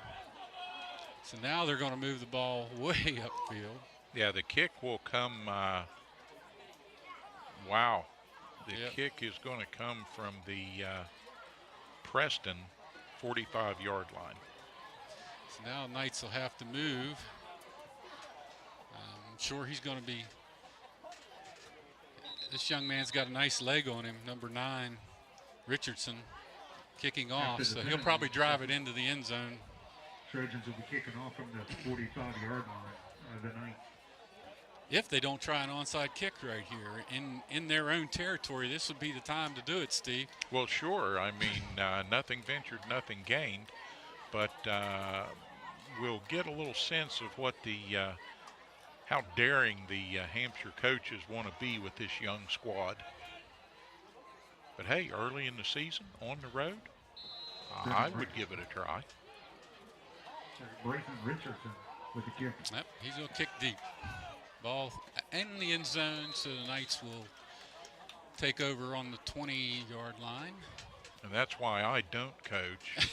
So now they're going to move the ball way upfield. Yeah, the kick will come. Wow, the kick is going to come from the Preston 45-yard line. So now Knights will have to move. I'm sure he's going to be. This young man's got a nice leg on him, number 9, Richardson, kicking off. So he'll probably drive it into the end zone. Trojans will be kicking off from the 45-yard line of the Knights. If they don't try an onside kick right here in their own territory, this would be the time to do it, Steve. Well, sure. I mean, nothing ventured, nothing gained. But we'll get a little sense of what the how daring the Hampshire coaches want to be with this young squad. But hey, early in the season, on the road, I would give it a try. Bryson Richardson with the kick. Yep, he's going to kick deep. Ball in the end zone, so the Knights will take over on the 20-yard line. And that's why I don't coach.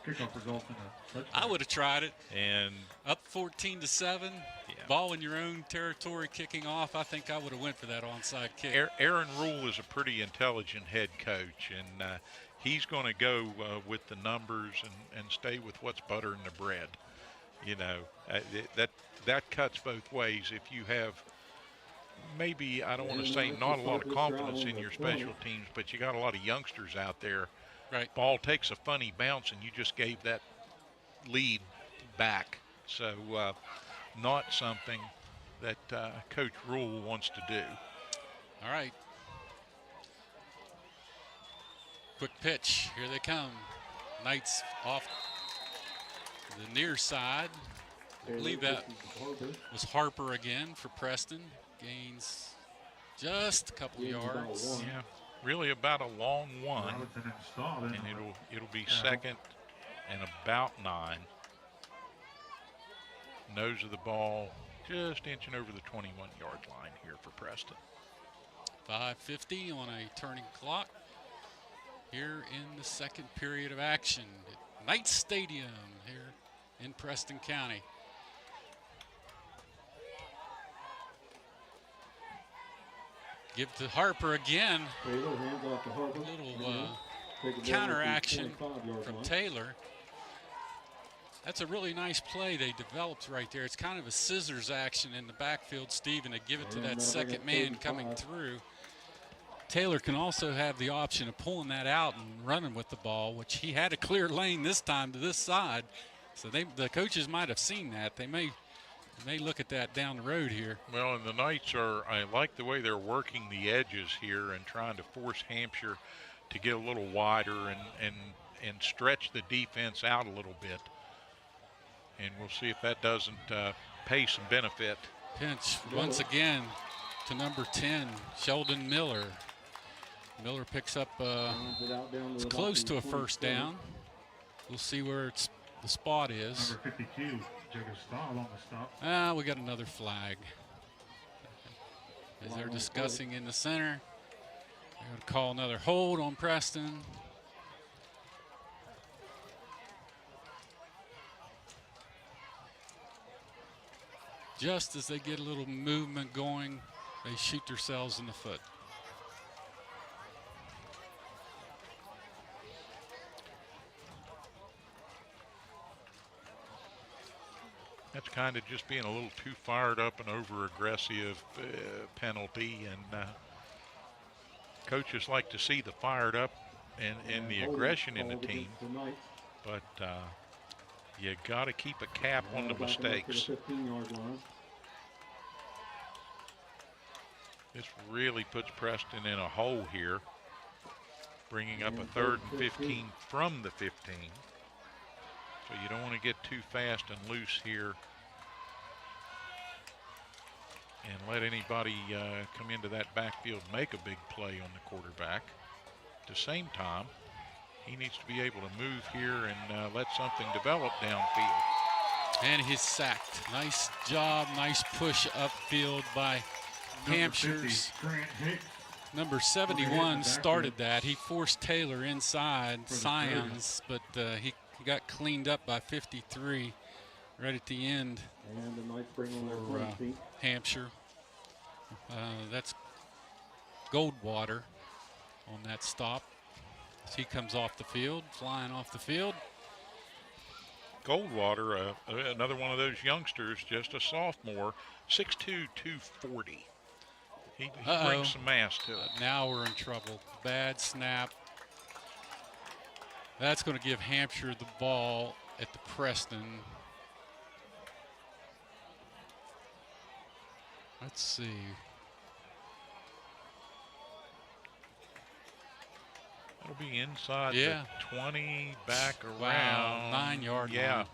Kickoff results in a touchdown. I would have tried it. And up 14-7, ball in your own territory, kicking off. I think I would have went for that onside kick. Aaron Rule is a pretty intelligent head coach, and he's going to go with the numbers and stay with what's buttering the bread. You know, that cuts both ways. If you have maybe, I don't want to say not a lot of confidence in your special teams, but you got a lot of youngsters out there. Right. Ball takes a funny bounce, and you just gave that lead back. So not something that Coach Rule wants to do. All right. Quick pitch. Here they come. Knights off the near side. I believe that was Harper again for Preston. Gains just a couple yards. Yeah, really about a long one. And it'll be second and about 9. Nose of the ball just inching over the 21-yard line here for Preston. 5:50 on a turning clock here in the second period of action at Knights Stadium here in Preston County. Give to Harper again. A little counter action from Taylor. That's a really nice play they developed right there. It's kind of a scissors action in the backfield, Stephen, to give it to that second man coming through. Taylor can also have the option of pulling that out and running with the ball, which he had a clear lane this time to this side. So the coaches might have seen that. They may look at that down the road here. Well, and the Knights I like the way they're working the edges here and trying to force Hampshire to get a little wider and stretch the defense out a little bit. And we'll see if that doesn't pay some benefit. Pinch once again to number 10, Sheldon Miller. Miller picks up, it's close to a first down. We'll see where the spot is. Number 52, Jacob Stahl on the stop. We got another flag. As they're discussing in the center, they're going to call another hold on Preston. Just as they get a little movement going, they shoot themselves in the foot. That's kind of just being a little too fired up and over-aggressive penalty, and coaches like to see the fired up and the aggression in the team, but you got to keep a cap on the mistakes. This really puts Preston in a hole here, bringing up a 3rd and 15 from the 15. So you don't want to get too fast and loose here and let anybody come into that backfield, make a big play on the quarterback. At the same time, he needs to be able to move here and let something develop downfield. And he's sacked. Nice job, nice push upfield by Hampshire's. Number 71 started that. He forced Taylor inside Scions, but he got cleaned up by 53 right at the end for Hampshire. That's Goldwater on that stop as he comes off the field, flying off the field. Goldwater, another one of those youngsters, just a sophomore, 6'2", 240. He brings some mass to it. Now we're in trouble. Bad snap. That's going to give Hampshire the ball at the Preston. Let's see. It'll be inside the 20, back around. Wow, 9-yard line.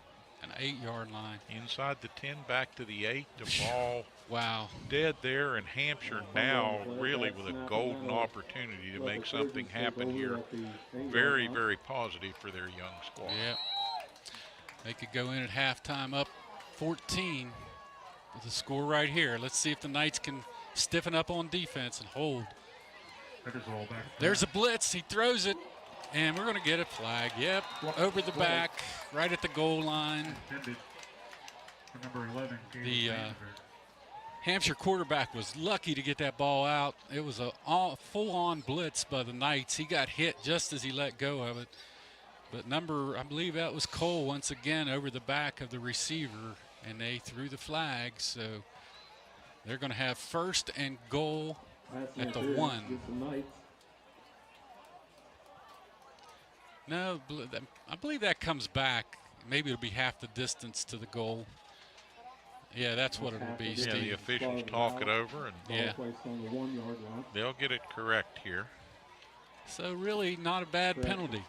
An 8-yard line. Inside the 10, back to the 8. The ball dead there, and Hampshire now really with a golden opportunity to make something happen here. Very, very positive for their young squad. Yeah. They could go in at halftime up 14 with a score right here. Let's see if the Knights can stiffen up on defense and hold. There's a blitz. He throws it, and we're going to get a flag. Yep, over the back, right at the goal line. The Hampshire quarterback was lucky to get that ball out. It was a full-on blitz by the Knights. He got hit just as he let go of it. But I believe that was Cole once again over the back of the receiver, and they threw the flag. So they're going to have 1st and goal at the 1. No, I believe that comes back. Maybe it'll be half the distance to the goal. Yeah, that's what it'll be, Steve. Yeah, the officials talk it over, and they'll get it correct here. So really not a bad penalty.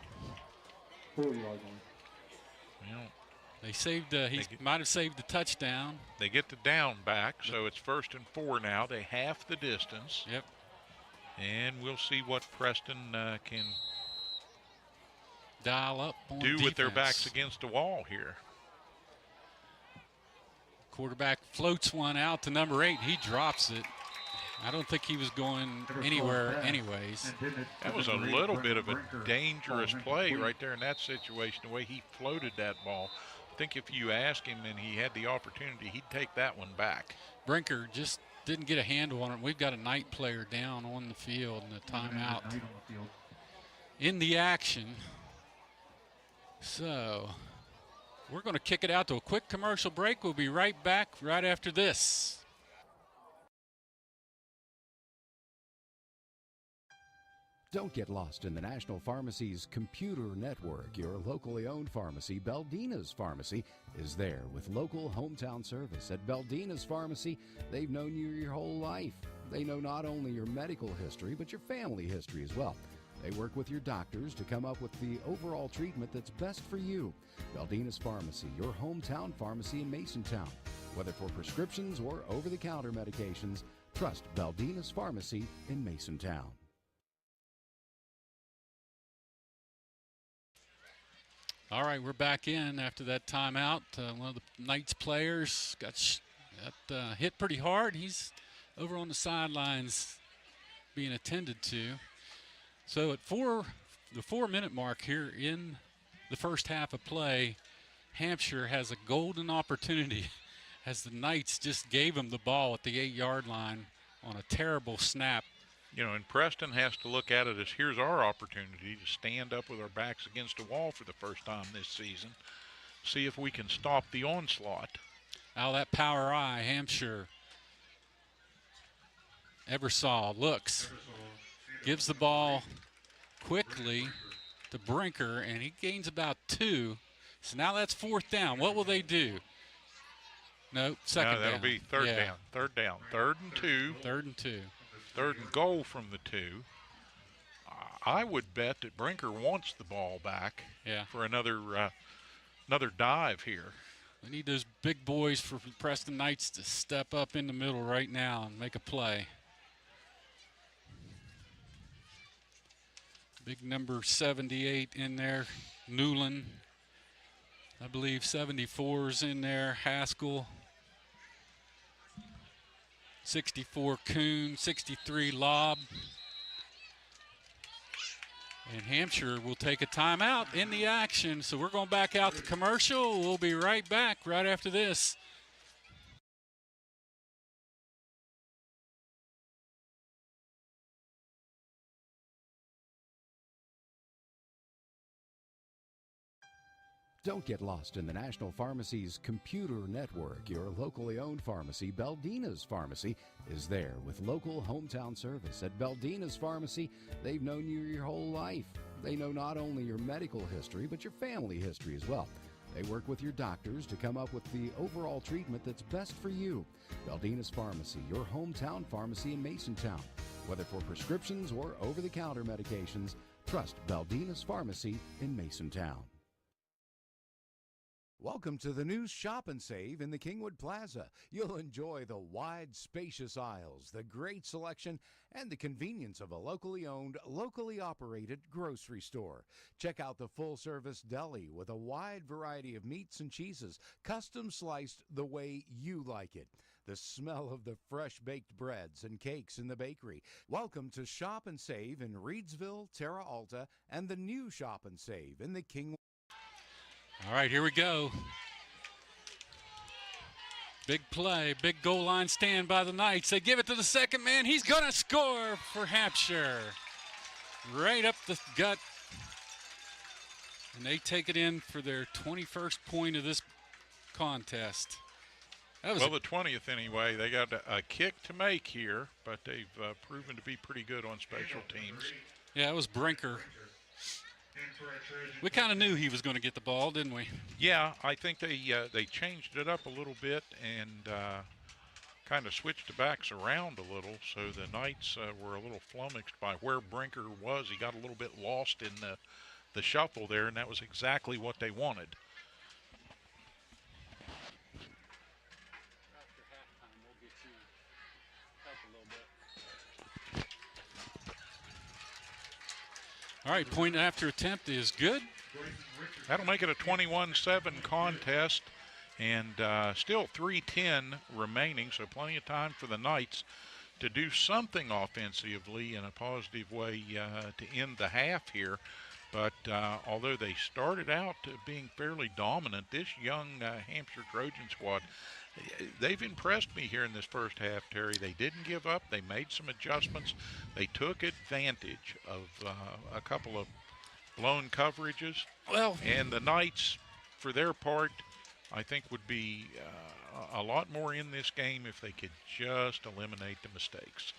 Well, they saved. He might have saved the touchdown. They get the down back, so it's 1st and 4 now. They half the distance. Yep. And we'll see what Preston can dial up on do defense. With their backs against the wall here. Quarterback floats one out to number 8. He drops it. I don't think he was going anywhere anyways. That was a little bit of a dangerous play right there in that situation, the way he floated that ball. I think if you ask him and he had the opportunity, he'd take that one back. Brinker just didn't get a handle on it. We've got a Knight player down on the field and a timeout in the action. So we're going to kick it out to a quick commercial break. We'll be right back right after this. Don't get lost in the National Pharmacy's computer network. Your locally owned pharmacy, Baldina's Pharmacy, is there with local hometown service. At Baldina's Pharmacy, they've known you your whole life. They know not only your medical history, but your family history as well. They work with your doctors to come up with the overall treatment that's best for you. Baldina's Pharmacy, your hometown pharmacy in Masontown. Whether for prescriptions or over-the-counter medications, trust Baldina's Pharmacy in Masontown. All right, we're back in after that timeout. One of the Knights players got hit pretty hard. He's over on the sidelines being attended to. So at the 4-minute mark here in the first half of play, Hampshire has a golden opportunity as the Knights just gave him the ball at the 8-yard line on a terrible snap. You know, and Preston has to look at it as here's our opportunity to stand up with our backs against a wall for the first time this season. See if we can stop the onslaught. Out of that power eye, Hampshire. Eversole looks, gives the ball quickly to Brinker, and he gains about 2. So now that's 4th down. What will they do? No, second down. That'll be third down. Third down. 3rd and 2. 3rd and 2. 3rd and goal from the 2. I would bet that Brinker wants the ball back for another dive here. We need those big boys for Preston Knights to step up in the middle right now and make a play. Big number 78 in there, Newland. I believe 74 is in there, Haskell. 64 Kuhn, 63 Lobb. And Hampshire will take a timeout in the action. So we're going back out to commercial. We'll be right back right after this. Don't get lost in the National Pharmacy's computer network. Your locally owned pharmacy, Baldina's Pharmacy, is there with local hometown service. At Baldina's Pharmacy, they've known you your whole life. They know not only your medical history, but your family history as well. They work with your doctors to come up with the overall treatment that's best for you. Baldina's Pharmacy, your hometown pharmacy in Masontown. Whether for prescriptions or over-the-counter medications, trust Baldina's Pharmacy in Masontown. Welcome to the new Shop and Save in the Kingwood Plaza. You'll enjoy the wide, spacious aisles, the great selection, and the convenience of a locally owned, locally operated grocery store. Check out the full-service deli with a wide variety of meats and cheeses, custom sliced the way you like it. The smell of the fresh-baked breads and cakes in the bakery. Welcome to Shop and Save in Reedsville, Terra Alta, and the new Shop and Save in the Kingwood. All right, here we go. Big play, big goal line stand by the Knights. They give it to the second man. He's going to score for Hampshire. Right up the gut. And they take it in for their 21st point of this contest. That was the 20th anyway. They got a kick to make here, but they've proven to be pretty good on special teams. Yeah, it was Brinker. We kind of knew he was going to get the ball, didn't we? Yeah, I think they changed it up a little bit and kind of switched the backs around a little, so the Knights were a little flummoxed by where Brinker was. He got a little bit lost in the shuffle there, and that was exactly what they wanted. All right, point after attempt is good. That'll make it a 21-7 contest, and still 3:10 remaining, so plenty of time for the Knights to do something offensively in a positive way to end the half here. But although they started out being fairly dominant, this young Hampshire Trojan squad, they've impressed me here in this first half, Terry. They didn't give up. They made some adjustments. They took advantage of a couple of blown coverages. And the Knights, for their part, I think would be a lot more in this game if they could just eliminate the mistakes.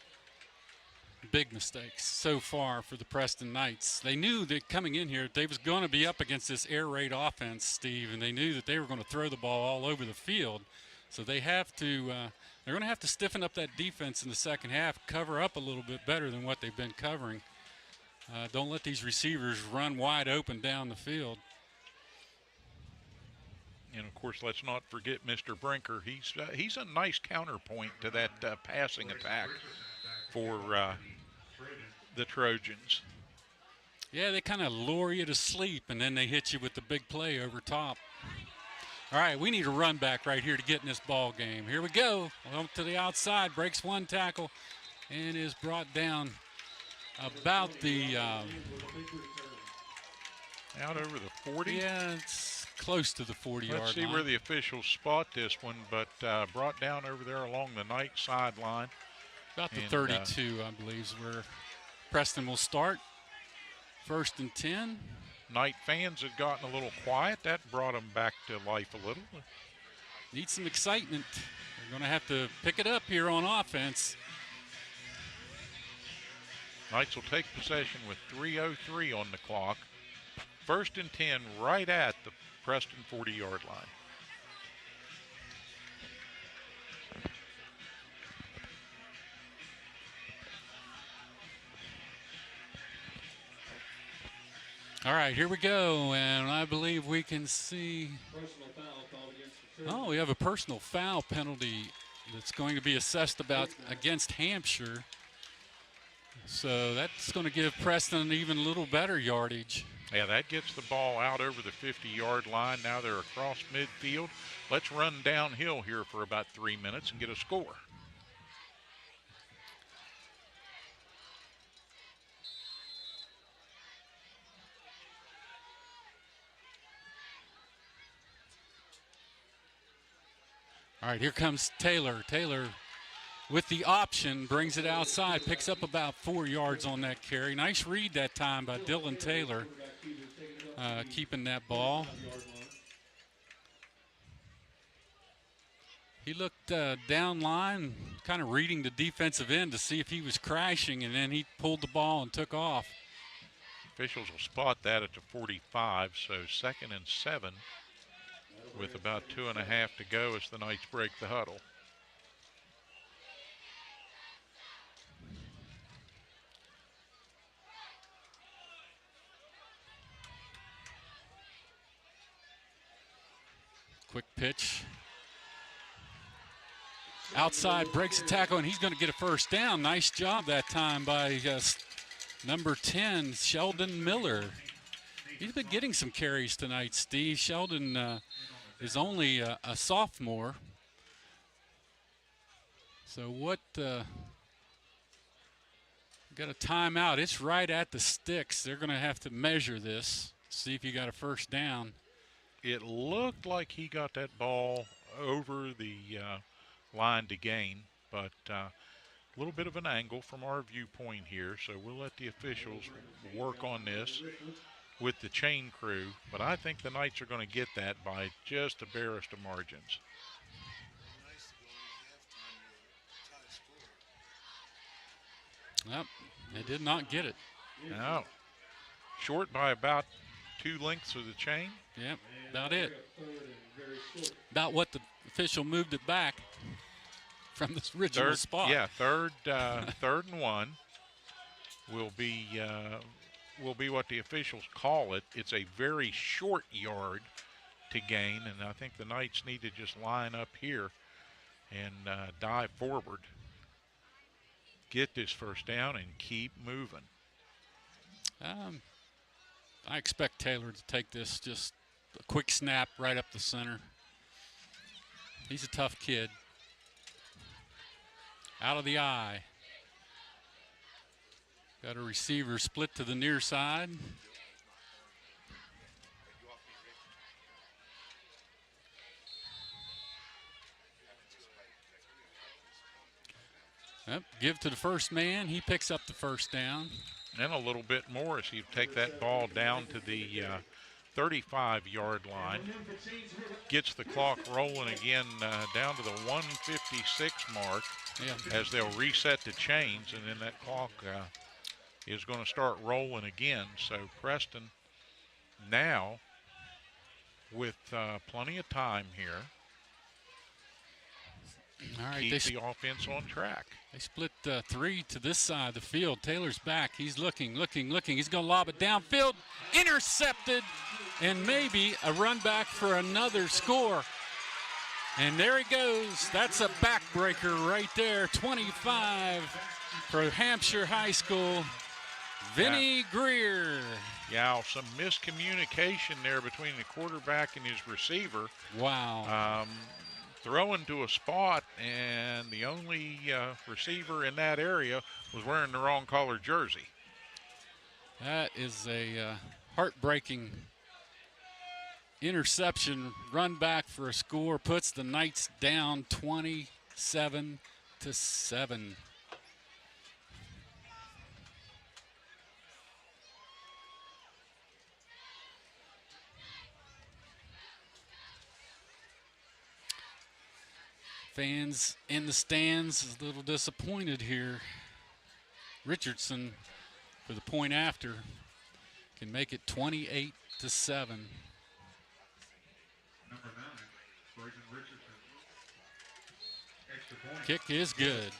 Big mistakes so far for the Preston Knights. They knew that coming in here, they was going to be up against this air raid offense, Steve, and they knew that they were going to throw the ball all over the field. So they have to, they're going to have to stiffen up that defense in the second half, cover up a little bit better than what they've been covering. Don't let these receivers run wide open down the field. And, of course, let's not forget Mr. Brinker. He's a nice counterpoint to that passing attack for the Trojans. Yeah, they kind of lure you to sleep, and then they hit you with the big play over top. All right, we need a run back right here to get in this ball game. Here we go. Up to the outside, breaks one tackle, and is brought down about the out over the 40. Yeah, it's close to the 40-yard line. Let's see where the officials spot this one, but brought down over there along the Knight sideline. About the 32, I believe, is where Preston will start. 1st and 10. Knight fans had gotten a little quiet. That brought them back to life a little. need some excitement. They're going to have to pick it up here on offense. Knights will take possession with 3:03 on the clock. 1st and 10 right at the Preston 40-yard line. All right, here we go, and I believe we can see. Oh, we have a personal foul penalty that's going to be assessed against Hampshire. So that's going to give Preston an even little better yardage. Yeah, that gets the ball out over the 50-yard line. Now they're across midfield. Let's run downhill here for about 3 minutes and get a score. All right, here comes Taylor. Taylor with the option, brings it outside, picks up about 4 yards on that carry. Nice read that time by Dylan Taylor, keeping that ball. He looked down line, kind of reading the defensive end to see if he was crashing, and then he pulled the ball and took off. Officials will spot that at the 45, so 2nd and 7 with about 2.5 to go as the Knights break the huddle. Quick pitch. Outside, breaks the tackle, and he's going to get a first down. Nice job that time by number 10, Sheldon Miller. He's been getting some carries tonight, Steve. Sheldon is only a sophomore. So what, got a timeout. It's right at the sticks. They're going to have to measure this, see if you got a first down. It looked like he got that ball over the line to gain, but a little bit of an angle from our viewpoint here, so we'll let the officials work on this with the chain crew, but I think the Knights are going to get that by just the barest of margins. Yep, they did not get it. No. Short by about 2 lengths of the chain. Yep, about it. About what the official moved it back from this original spot. Yeah, third and 1 will be what the officials call it. It's a very short yard to gain, and I think the Knights need to just line up here and dive forward, get this first down, and keep moving. I expect Taylor to take this, just a quick snap right up the center. He's a tough kid. Out of the eye. Got a receiver split to the near side. Yep, give to the first man. He picks up the first down. And a little bit more as you take that ball down to the 35-yard line. Gets the clock rolling again down to the 156 mark as they'll reset the chains, and then that clock is going to start rolling again. So Preston now with plenty of time here. All right, keep the offense on track. They split 3 to this side of the field. Taylor's back. He's looking. He's going to lob it downfield. Intercepted, and maybe a run back for another score. And there he goes. That's a backbreaker right there. 25 for Hampshire High School. Vinny Greer. Yeah, some miscommunication there between the quarterback and his receiver. Wow. Throwing to a spot, and the only receiver in that area was wearing the wrong color jersey. That is a heartbreaking interception. Run back for a score, puts the Knights down 27-7. Fans in the stands a little disappointed here. Richardson for the point after can make it 28-7. Number 9, Braden Richardson. Extra point. Kick is good.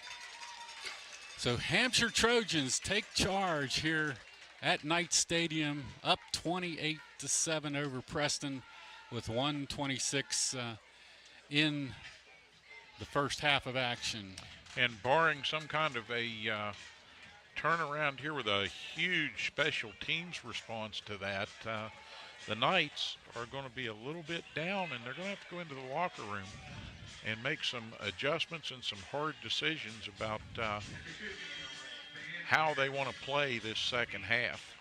So Hampshire Trojans take charge here at Knights Stadium, up 28-7 over Preston with 1:26 in the first half of action. And barring some kind of a turnaround here with a huge special teams response to that, the Knights are going to be a little bit down, and they're going to have to go into the locker room and make some adjustments and some hard decisions about how they want to play this second half.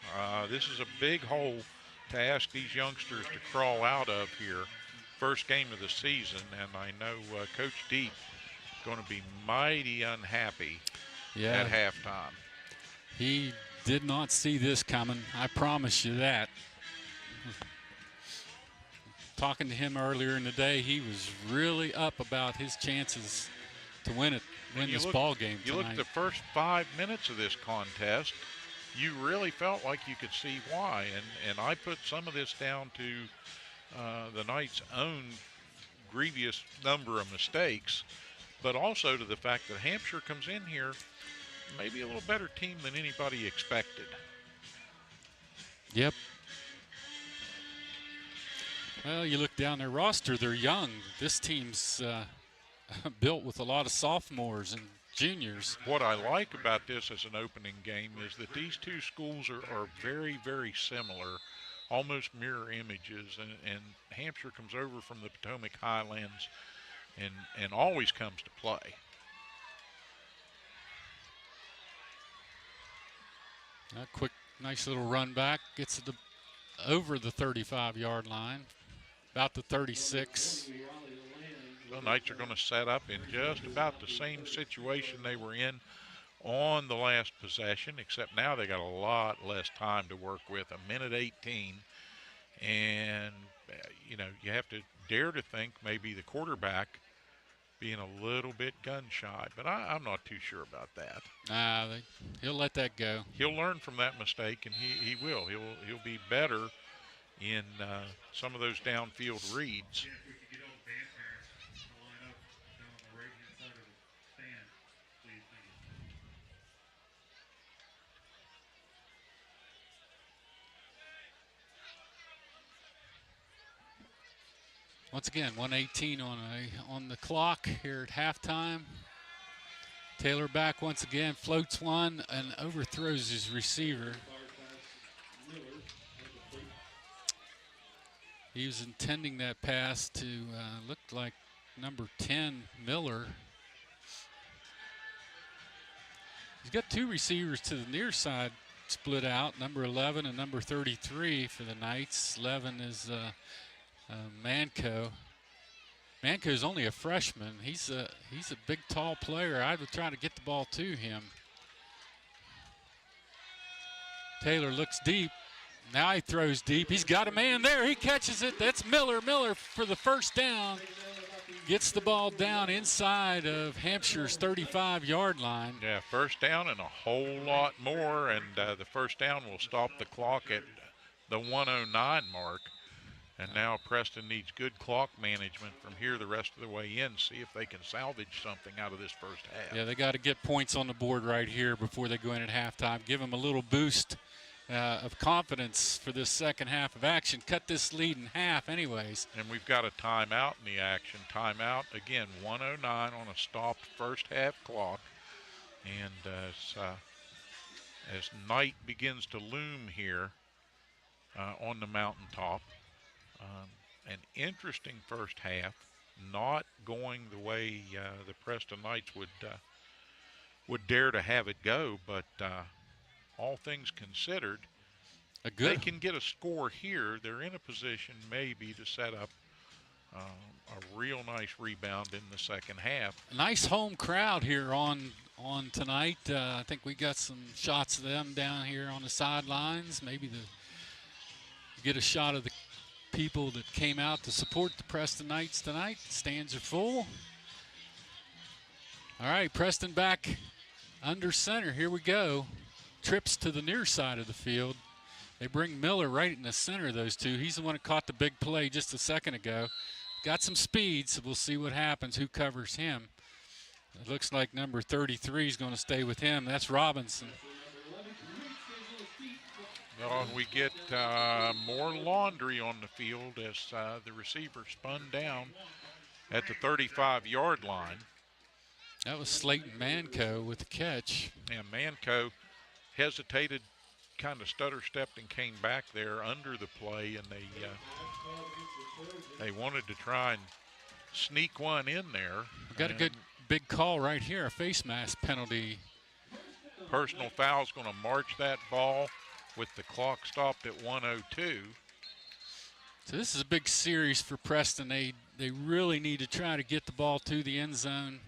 This is a big hole to ask these youngsters to crawl out of here. First game of the season, and I know Coach Deep is going to be mighty unhappy at halftime. He did not see this coming, I promise you that. Talking to him earlier in the day, he was really up about his chances to win this ball game tonight. You look at the first 5 minutes of this contest, you really felt like you could see why, and I put some of this down to the Knights' own grievous number of mistakes, but also to the fact that Hampshire comes in here maybe a little better team than anybody expected. Yep. Well, you look down their roster, they're young. This team's built with a lot of sophomores and juniors. What I like about this as an opening game is that these two schools are very, very similar, almost mirror images, and Hampshire comes over from the Potomac Highlands and always comes to play. A quick, nice little run back, gets it over the 35-yard line, about the 36. The Knights are going to set up in just about the same situation they were in on the last possession, except now they got a lot less time to work with, 1:18. And, you know, you have to dare to think maybe the quarterback being a little bit gun shy, but I'm not too sure about that. He'll let that go. He'll learn from that mistake, and he will. He'll be better in some of those downfield reads. Once again, 1:18 on the clock here at halftime. Taylor back once again, floats one and overthrows his receiver. He was intending that pass to look like number 10, Miller. He's got two receivers to the near side split out, number 11 and number 33 for the Knights. 11 is Manco. Manco's only a freshman. He's a big, tall player. I would try to get the ball to him. Taylor looks deep. Now he throws deep. He's got a man there. He catches it. That's Miller. Miller for the first down. Gets the ball down inside of Hampshire's 35-yard line. Yeah, first down and a whole lot more, and the first down will stop the clock at the 1:09 mark. And now Preston needs good clock management from here the rest of the way in, see if they can salvage something out of this first half. Yeah, they got to get points on the board right here before they go in at halftime. Give them a little boost of confidence for this second half of action. Cut this lead in half anyways. And we've got a timeout in the action. Timeout, again, 1:09 on a stopped first half clock. And as night begins to loom here on the mountaintop, an interesting first half, not going the way the Preston Knights would dare to have it go, but all things considered, they can get a score here. They're in a position maybe to set up a real nice rebound in the second half. Nice home crowd here on tonight. I think we got some shots of them down here on the sidelines. Maybe get a shot of the people that came out to support the Preston Knights tonight. Stands are full. All right, Preston back under center. Here we go. Trips to the near side of the field. They bring Miller right in the center of those two. He's the one who caught the big play just a second ago. Got some speed, so we'll see what happens, who covers him. It looks like number 33 is going to stay with him. That's Robinson. Well, we get more laundry on the field as the receiver spun down at the 35-yard line. That was Slayton Manco with the catch. And Manco hesitated, kind of stutter-stepped and came back there under the play, and they wanted to try and sneak one in there. We got a good big call right here, a face mask penalty. Personal foul is going to march that ball with the clock stopped at 1:02. So this is a big series for Preston. They really need to try to get the ball to the end zone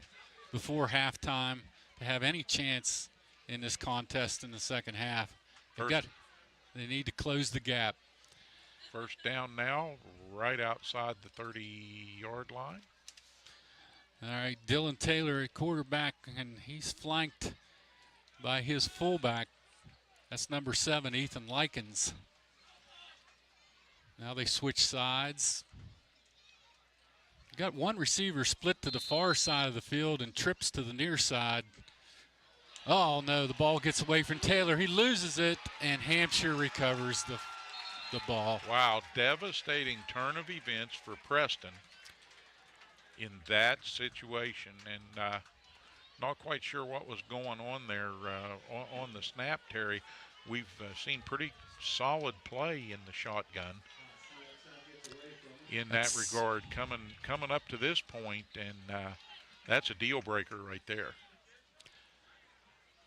before halftime to have any chance in this contest in the second half. They need to close the gap. First down now, right outside the 30-yard line. All right, Dylan Taylor at quarterback, and he's flanked by his fullback. That's number 7, Ethan Lykins. Now they switch sides. Got one receiver split to the far side of the field and trips to the near side. Oh, no, the ball gets away from Taylor. He loses it, and Hampshire recovers the ball. Wow, devastating turn of events for Preston in that situation. And not quite sure what was going on there on the snap, Terry. We've seen pretty solid play in the shotgun in that regard coming up to this point, and that's a deal breaker right there.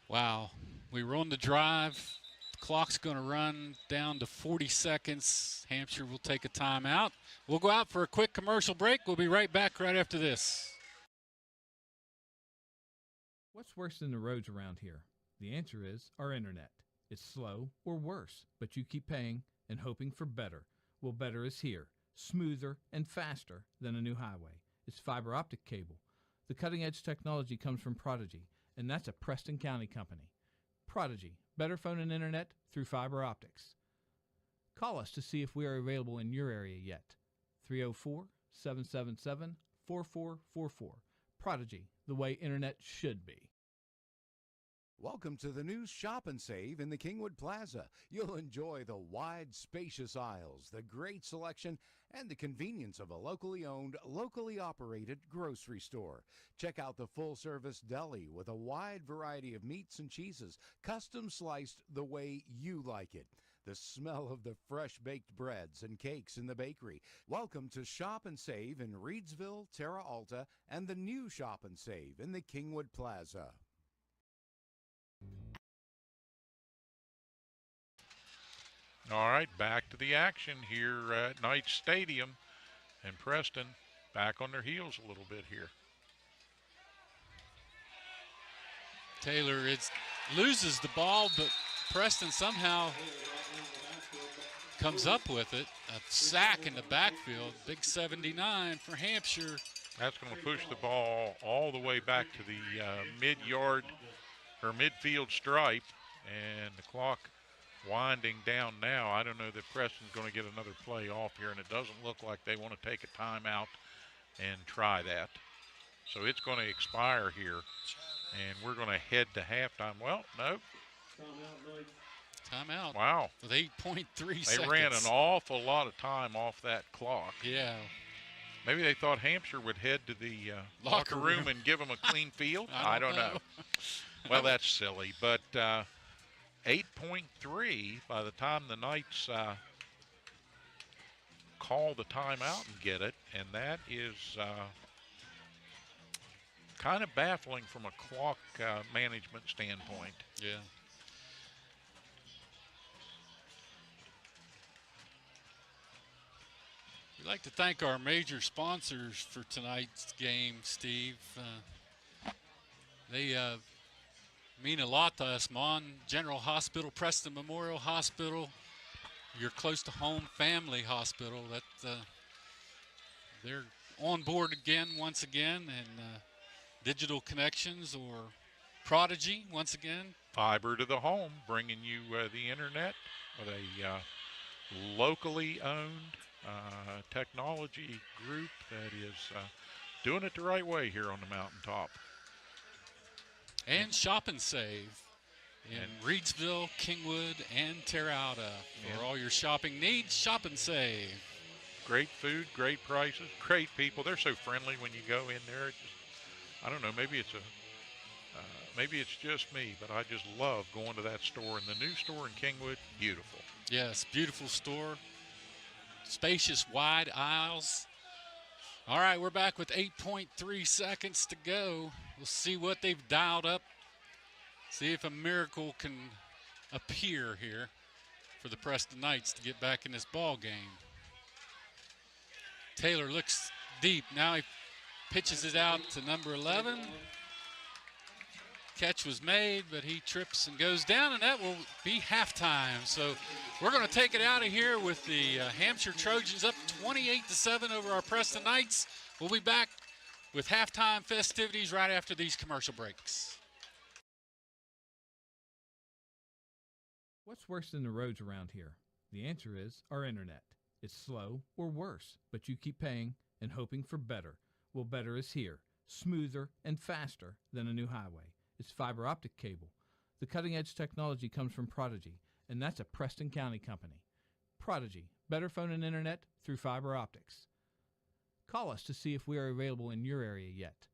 Wow, we were on the drive. The clock's going to run down to 40 seconds. Hampshire will take a timeout. We'll go out for a quick commercial break. We'll be right back right after this. What's worse than the roads around here? The answer is our internet. It's slow or worse, but you keep paying and hoping for better. Well, better is here. Smoother and faster than a new highway. It's fiber optic cable. The cutting-edge technology comes from Prodigy, and that's a Preston County company. Prodigy, better phone and internet through fiber optics. Call us to see if we are available in your area yet. 304-777-4444. Prodigy, the way internet should be. Welcome to the new Shop and Save in the Kingwood Plaza. You'll enjoy the wide, spacious aisles, the great selection, and the convenience of a locally owned, locally operated grocery store. Check out the full-service deli with a wide variety of meats and cheeses, custom sliced the way you like it. The smell of the fresh-baked breads and cakes in the bakery. Welcome to Shop and Save in Reedsville, Terra Alta, and the new Shop and Save in the Kingwood Plaza. All right, back to the action here at Knights Stadium, and Preston back on their heels a little bit here. Taylor loses the ball, but Preston somehow comes up with it. A sack in the backfield. Big 79 for Hampshire. That's going to push the ball all the way back to the mid-yard or midfield stripe, and the clock winding down now. I don't know that Preston's going to get another play off here, and it doesn't look like they want to take a timeout and try that. So it's going to expire here, and we're going to head to halftime. Well, no. Timeout. Wow. With 8.3 seconds. They ran an awful lot of time off that clock. Yeah. Maybe they thought Hampshire would head to the locker room and give them a clean field. I don't know. Well, that's silly, but 8.3 by the time the Knights call the timeout and get it, and that is kind of baffling from a clock management standpoint. Yeah. We'd like to thank our major sponsors for tonight's game, Steve. They mean a lot to us. Mon General Hospital, Preston Memorial Hospital, your close to home family hospital. That they're on board again once again, and digital connections, or Prodigy once again. Fiber to the home, bringing you the internet with a locally owned technology group that is doing it the right way here on the mountaintop. And Shop and Save in Reedsville, Kingwood, and Terra Alta. For all your shopping needs, Shop and Save. Great food, great prices, great people. They're so friendly when you go in there. I don't know, maybe it's just me, but I just love going to that store. And the new store in Kingwood, beautiful. Yes, beautiful store. Spacious, wide aisles. All right, we're back with 8.3 seconds to go. We'll see what they've dialed up. See if a miracle can appear here for the Preston Knights to get back in this ball game. Taylor looks deep. Now he pitches it out to number 11. Catch was made, but he trips and goes down, and that will be halftime. So we're going to take it out of here with the Hampshire Trojans up 28-7 over our Preston Knights. We'll be back with halftime festivities right after these commercial breaks. What's worse than the roads around here? The answer is our internet. It's slow or worse, but you keep paying and hoping for better. Well, better is here, smoother and faster than a new highway. It's fiber optic cable. The cutting-edge technology comes from Prodigy, and that's a Preston County company. Prodigy, better phone and internet through fiber optics. Call us to see if we are available in your area yet.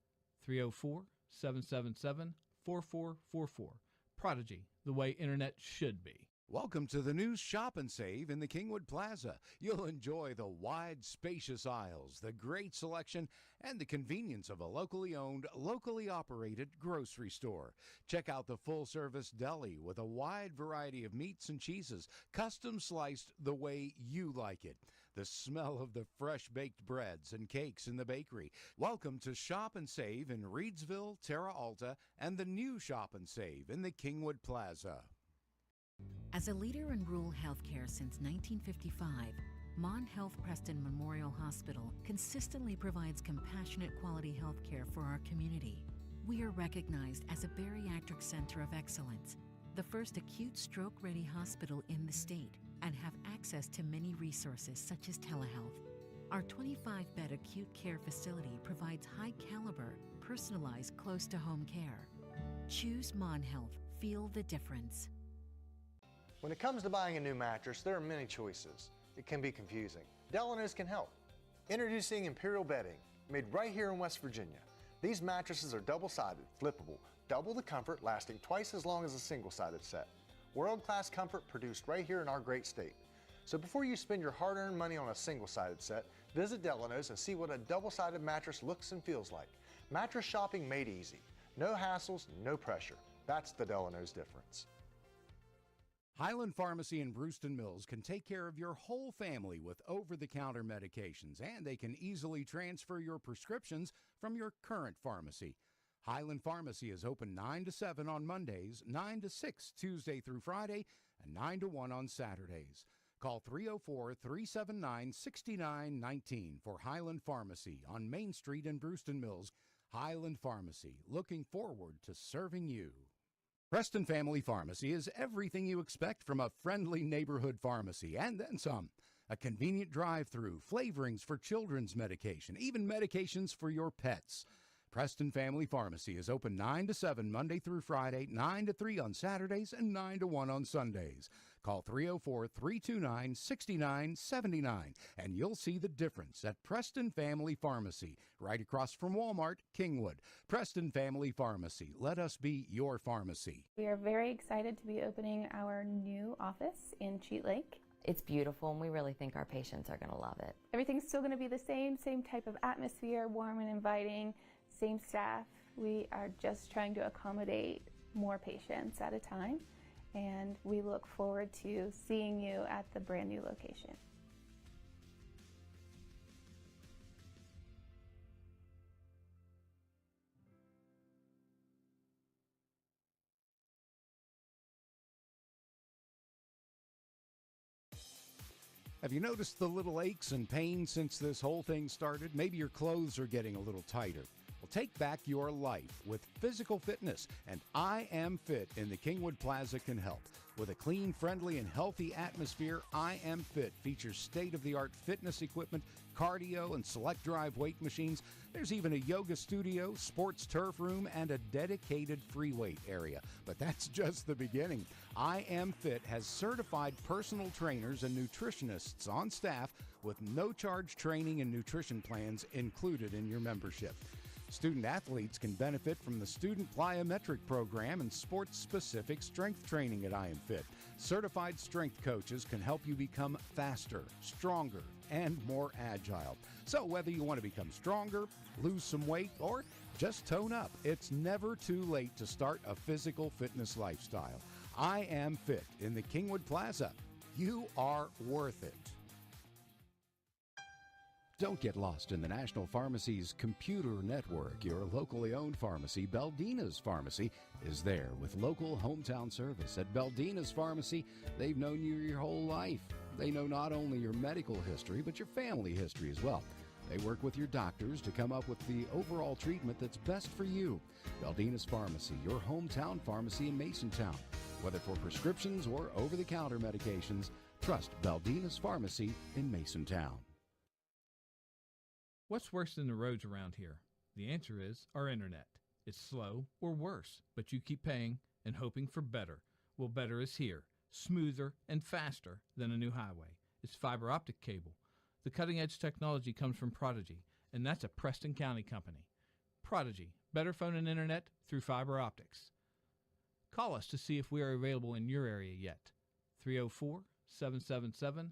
304-777-4444. Prodigy, the way internet should be. Welcome to the new Shop and Save in the Kingwood Plaza. You'll enjoy the wide, spacious aisles, the great selection, and the convenience of a locally owned, locally operated grocery store. Check out the full-service deli with a wide variety of meats and cheeses, custom sliced the way you like it. The smell of the fresh-baked breads and cakes in the bakery. Welcome to Shop and Save in Reedsville, Terra Alta, and the new Shop and Save in the Kingwood Plaza. As a leader in rural healthcare since 1955, Mon Health Preston Memorial Hospital consistently provides compassionate quality healthcare for our community. We are recognized as a bariatric center of excellence, the first acute stroke-ready hospital in the state, and have access to many resources such as telehealth. Our 25-bed acute care facility provides high-caliber, personalized, close-to-home care. Choose Mon Health. Feel the difference. When it comes to buying a new mattress, there are many choices. It can be confusing. Delano's can help. Introducing Imperial Bedding, made right here in West Virginia. These mattresses are double-sided, flippable, double the comfort, lasting twice as long as a single-sided set. World-class comfort produced right here in our great state. So before you spend your hard-earned money on a single-sided set, visit Delano's and see what a double-sided mattress looks and feels like. Mattress shopping made easy. No hassles, no pressure. That's the Delano's difference. Highland Pharmacy in Brewston Mills can take care of your whole family with over-the-counter medications, and they can easily transfer your prescriptions from your current pharmacy. Highland Pharmacy is open 9 to 7 on Mondays, 9 to 6 Tuesday through Friday, and 9 to 1 on Saturdays. Call 304-379-6919 for Highland Pharmacy on Main Street in Brewston Mills. Highland Pharmacy, looking forward to serving you. Preston Family Pharmacy is everything you expect from a friendly neighborhood pharmacy, and then some. A convenient drive-through, flavorings for children's medication, even medications for your pets. Preston Family Pharmacy is open 9 to 7 Monday through Friday, 9 to 3 on Saturdays, and 9 to 1 on Sundays. Call 304-329-6979, and you'll see the difference at Preston Family Pharmacy, right across from Walmart, Kingwood. Preston Family Pharmacy. Let us be your pharmacy. We are very excited to be opening our new office in Cheat Lake. It's beautiful, and we really think our patients are going to love it. Everything's still going to be the same type of atmosphere, warm and inviting, same staff. We are just trying to accommodate more patients at a time, and we look forward to seeing you at the brand new location. Have you noticed the little aches and pains since this whole thing started? Maybe your clothes are getting a little tighter. Well, take back your life with physical fitness, and I Am Fit in the Kingwood Plaza can help. With a clean, friendly, and healthy atmosphere, I Am Fit features state-of-the-art fitness equipment, cardio, and select drive weight machines. There's even a yoga studio, sports turf room, and a dedicated free weight area. But that's just the beginning. I Am Fit has certified personal trainers and nutritionists on staff with no-charge training and nutrition plans included in your membership. Student athletes can benefit from the Student Plyometric Program and sports-specific strength training at I Am Fit. Certified strength coaches can help you become faster, stronger, and more agile. So whether you want to become stronger, lose some weight, or just tone up, it's never too late to start a physical fitness lifestyle. I Am Fit in the Kingwood Plaza. You are worth it. Don't get lost in the National Pharmacy's computer network. Your locally owned pharmacy, Beldina's Pharmacy, is there with local hometown service. At Beldina's Pharmacy, they've known you your whole life. They know not only your medical history, but your family history as well. They work with your doctors to come up with the overall treatment that's best for you. Beldina's Pharmacy, your hometown pharmacy in Masontown. Whether for prescriptions or over-the-counter medications, trust Beldina's Pharmacy in Masontown. What's worse than the roads around here? The answer is our internet. It's slow or worse, but you keep paying and hoping for better. Well, better is here, smoother and faster than a new highway. It's fiber optic cable. The cutting-edge technology comes from Prodigy, and that's a Preston County company. Prodigy, better phone and internet through fiber optics. Call us to see if we are available in your area yet. 304-777-4444.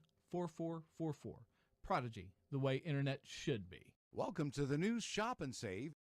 Prodigy, the way internet should be. Welcome to the News Shop and Save.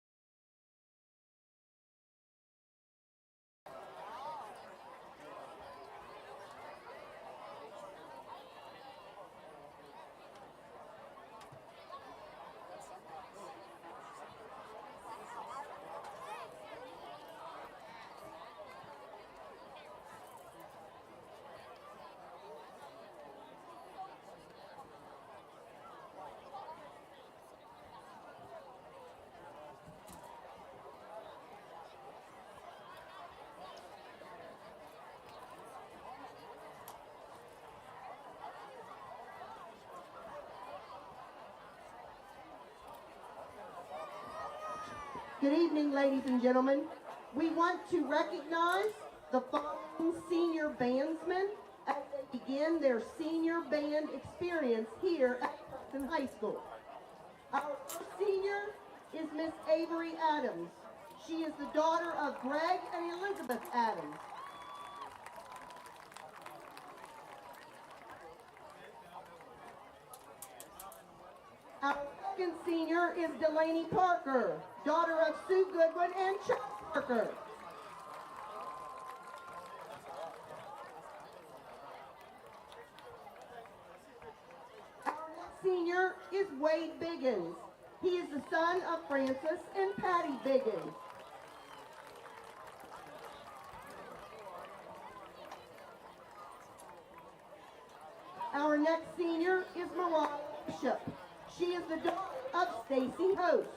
Good evening, ladies and gentlemen. We want to recognize the following senior bandsmen as they begin their senior band experience here at Preston High School. Our first senior is Miss Avery Adams. She is the daughter of Greg and Elizabeth Adams. Our second senior is Delaney Parker, daughter of Sue Goodwin and Chuck Parker. Our next senior is Wade Biggins. He is the son of Francis and Patty Biggins. Our next senior is Mariah Bishop. She is the daughter of Stacy Host.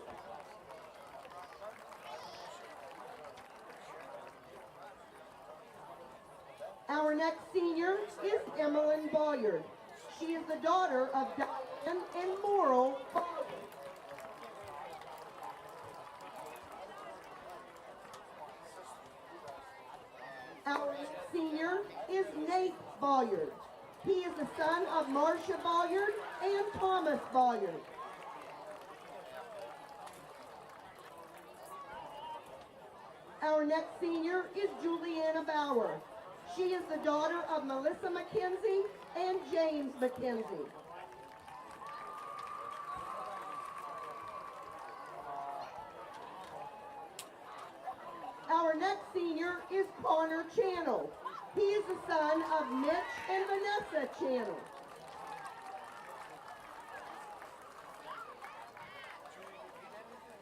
Our next senior is Emmeline Boyard. She is the daughter of Diane and Morrill Boyard. Our next senior is Nate Boyard. He is the son of Marcia Boyard and Thomas Boyard. Our next senior is Juliana Bauer. She is the daughter of Melissa McKenzie and James McKenzie. Our next senior is Connor Channel. He is the son of Mitch and Vanessa Channel.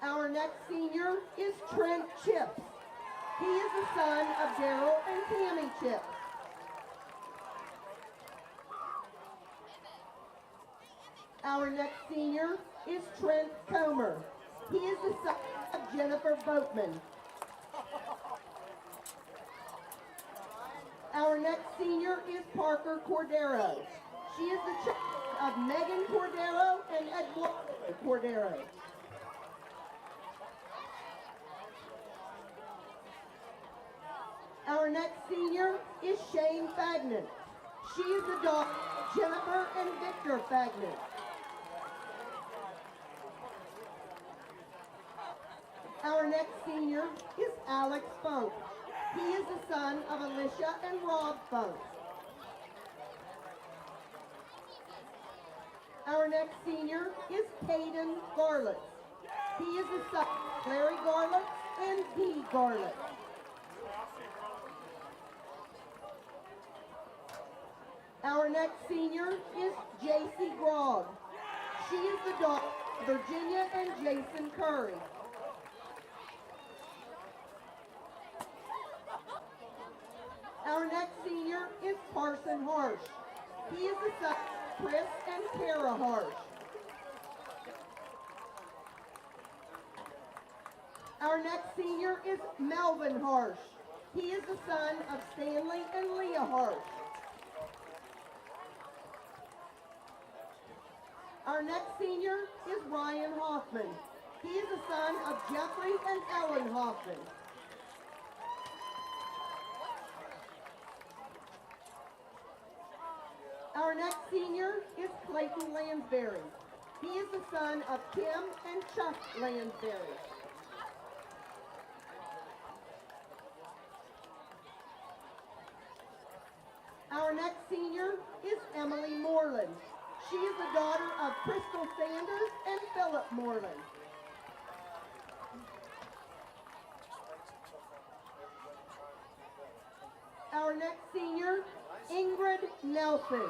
Our next senior is Trent Chips. He is the son of Daryl and Tammy Chips. Our next senior is Trent Comer. He is the son of Jennifer Boatman. Our next senior is Parker Cordero. She is the child of Megan Cordero and Eduardo Cordero. Our next senior is Shane Fagnan. She is the daughter of Jennifer and Victor Fagnan. Our next senior is Alex Funk. He is the son of Alicia and Rob Funk. Our next senior is Caden Garlitz. He is the son of Larry Garlitz and Dee Garlitz. Our next senior is JC Grogg. She is the daughter of Virginia and Jason Curry. Our next senior is Carson Harsh. He is the son of Chris and Kara Harsh. Our next senior is Melvin Harsh. He is the son of Stanley and Leah Harsh. Our next senior is Ryan Hoffman. He is the son of Jeffrey and Ellen Hoffman. Our next senior is Clayton Lansbury. He is the son of Kim and Chuck Lansbury. Our next senior is Emily Moreland. She is the daughter of Crystal Sanders and Philip Moreland. Our next senior, Ingrid Nelson.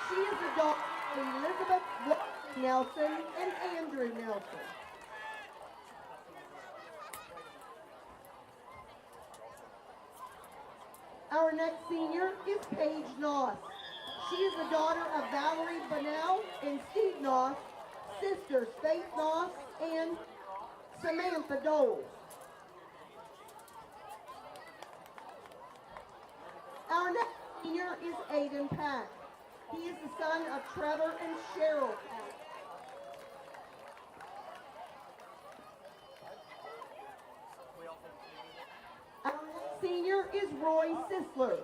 She is the daughter of Elizabeth Nelson and Andrew Nelson. Our next senior is Paige Noss. She is the daughter of Valerie Bunnell and Steve Noss, sisters Faith Noss and Samantha Doles. Our next senior is Aiden Pack. He is the son of Trevor and Cheryl Pack. Our next senior is Roy Sisler.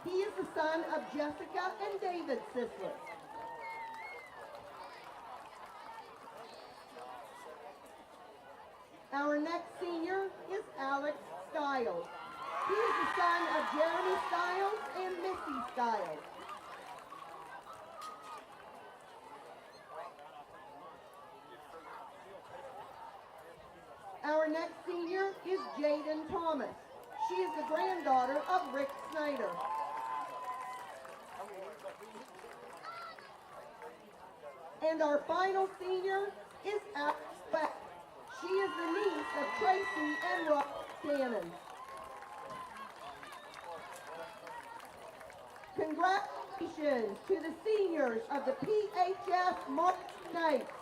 He is the son of Jessica and David Sisler. Our next senior is Alex Stiles. He is the son of Jeremy Stiles and Missy Stiles. Our next senior is Jaden Thomas. She is the granddaughter of Rick Snyder. And our final senior is Alex Beck. She is the niece of Tracy and Rob Cannon. Congratulations to the seniors of the PHS Marching Knights.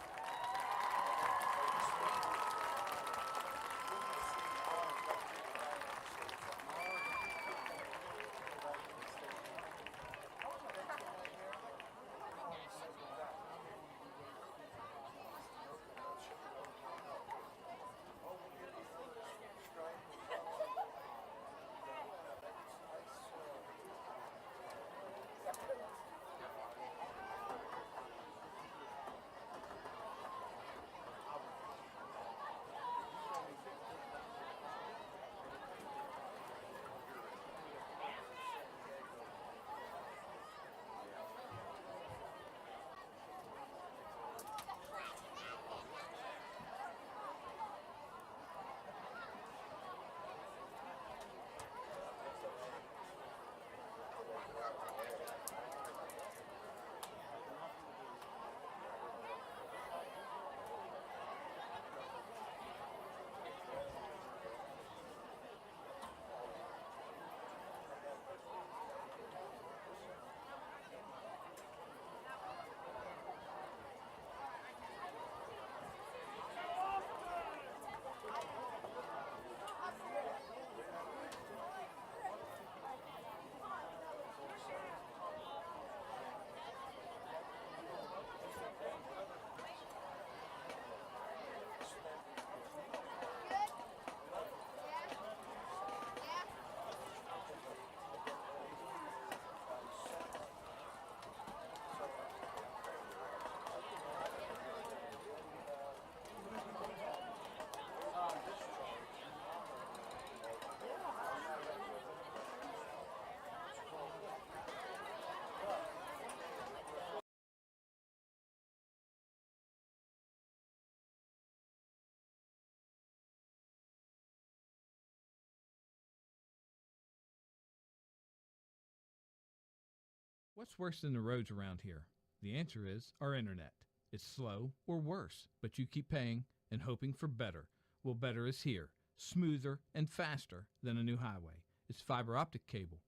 What's worse than the roads around here? The answer is our internet. It's slow or worse, but you keep paying and hoping for better. Well, better is here, smoother and faster than a new highway. It's fiber optic cable.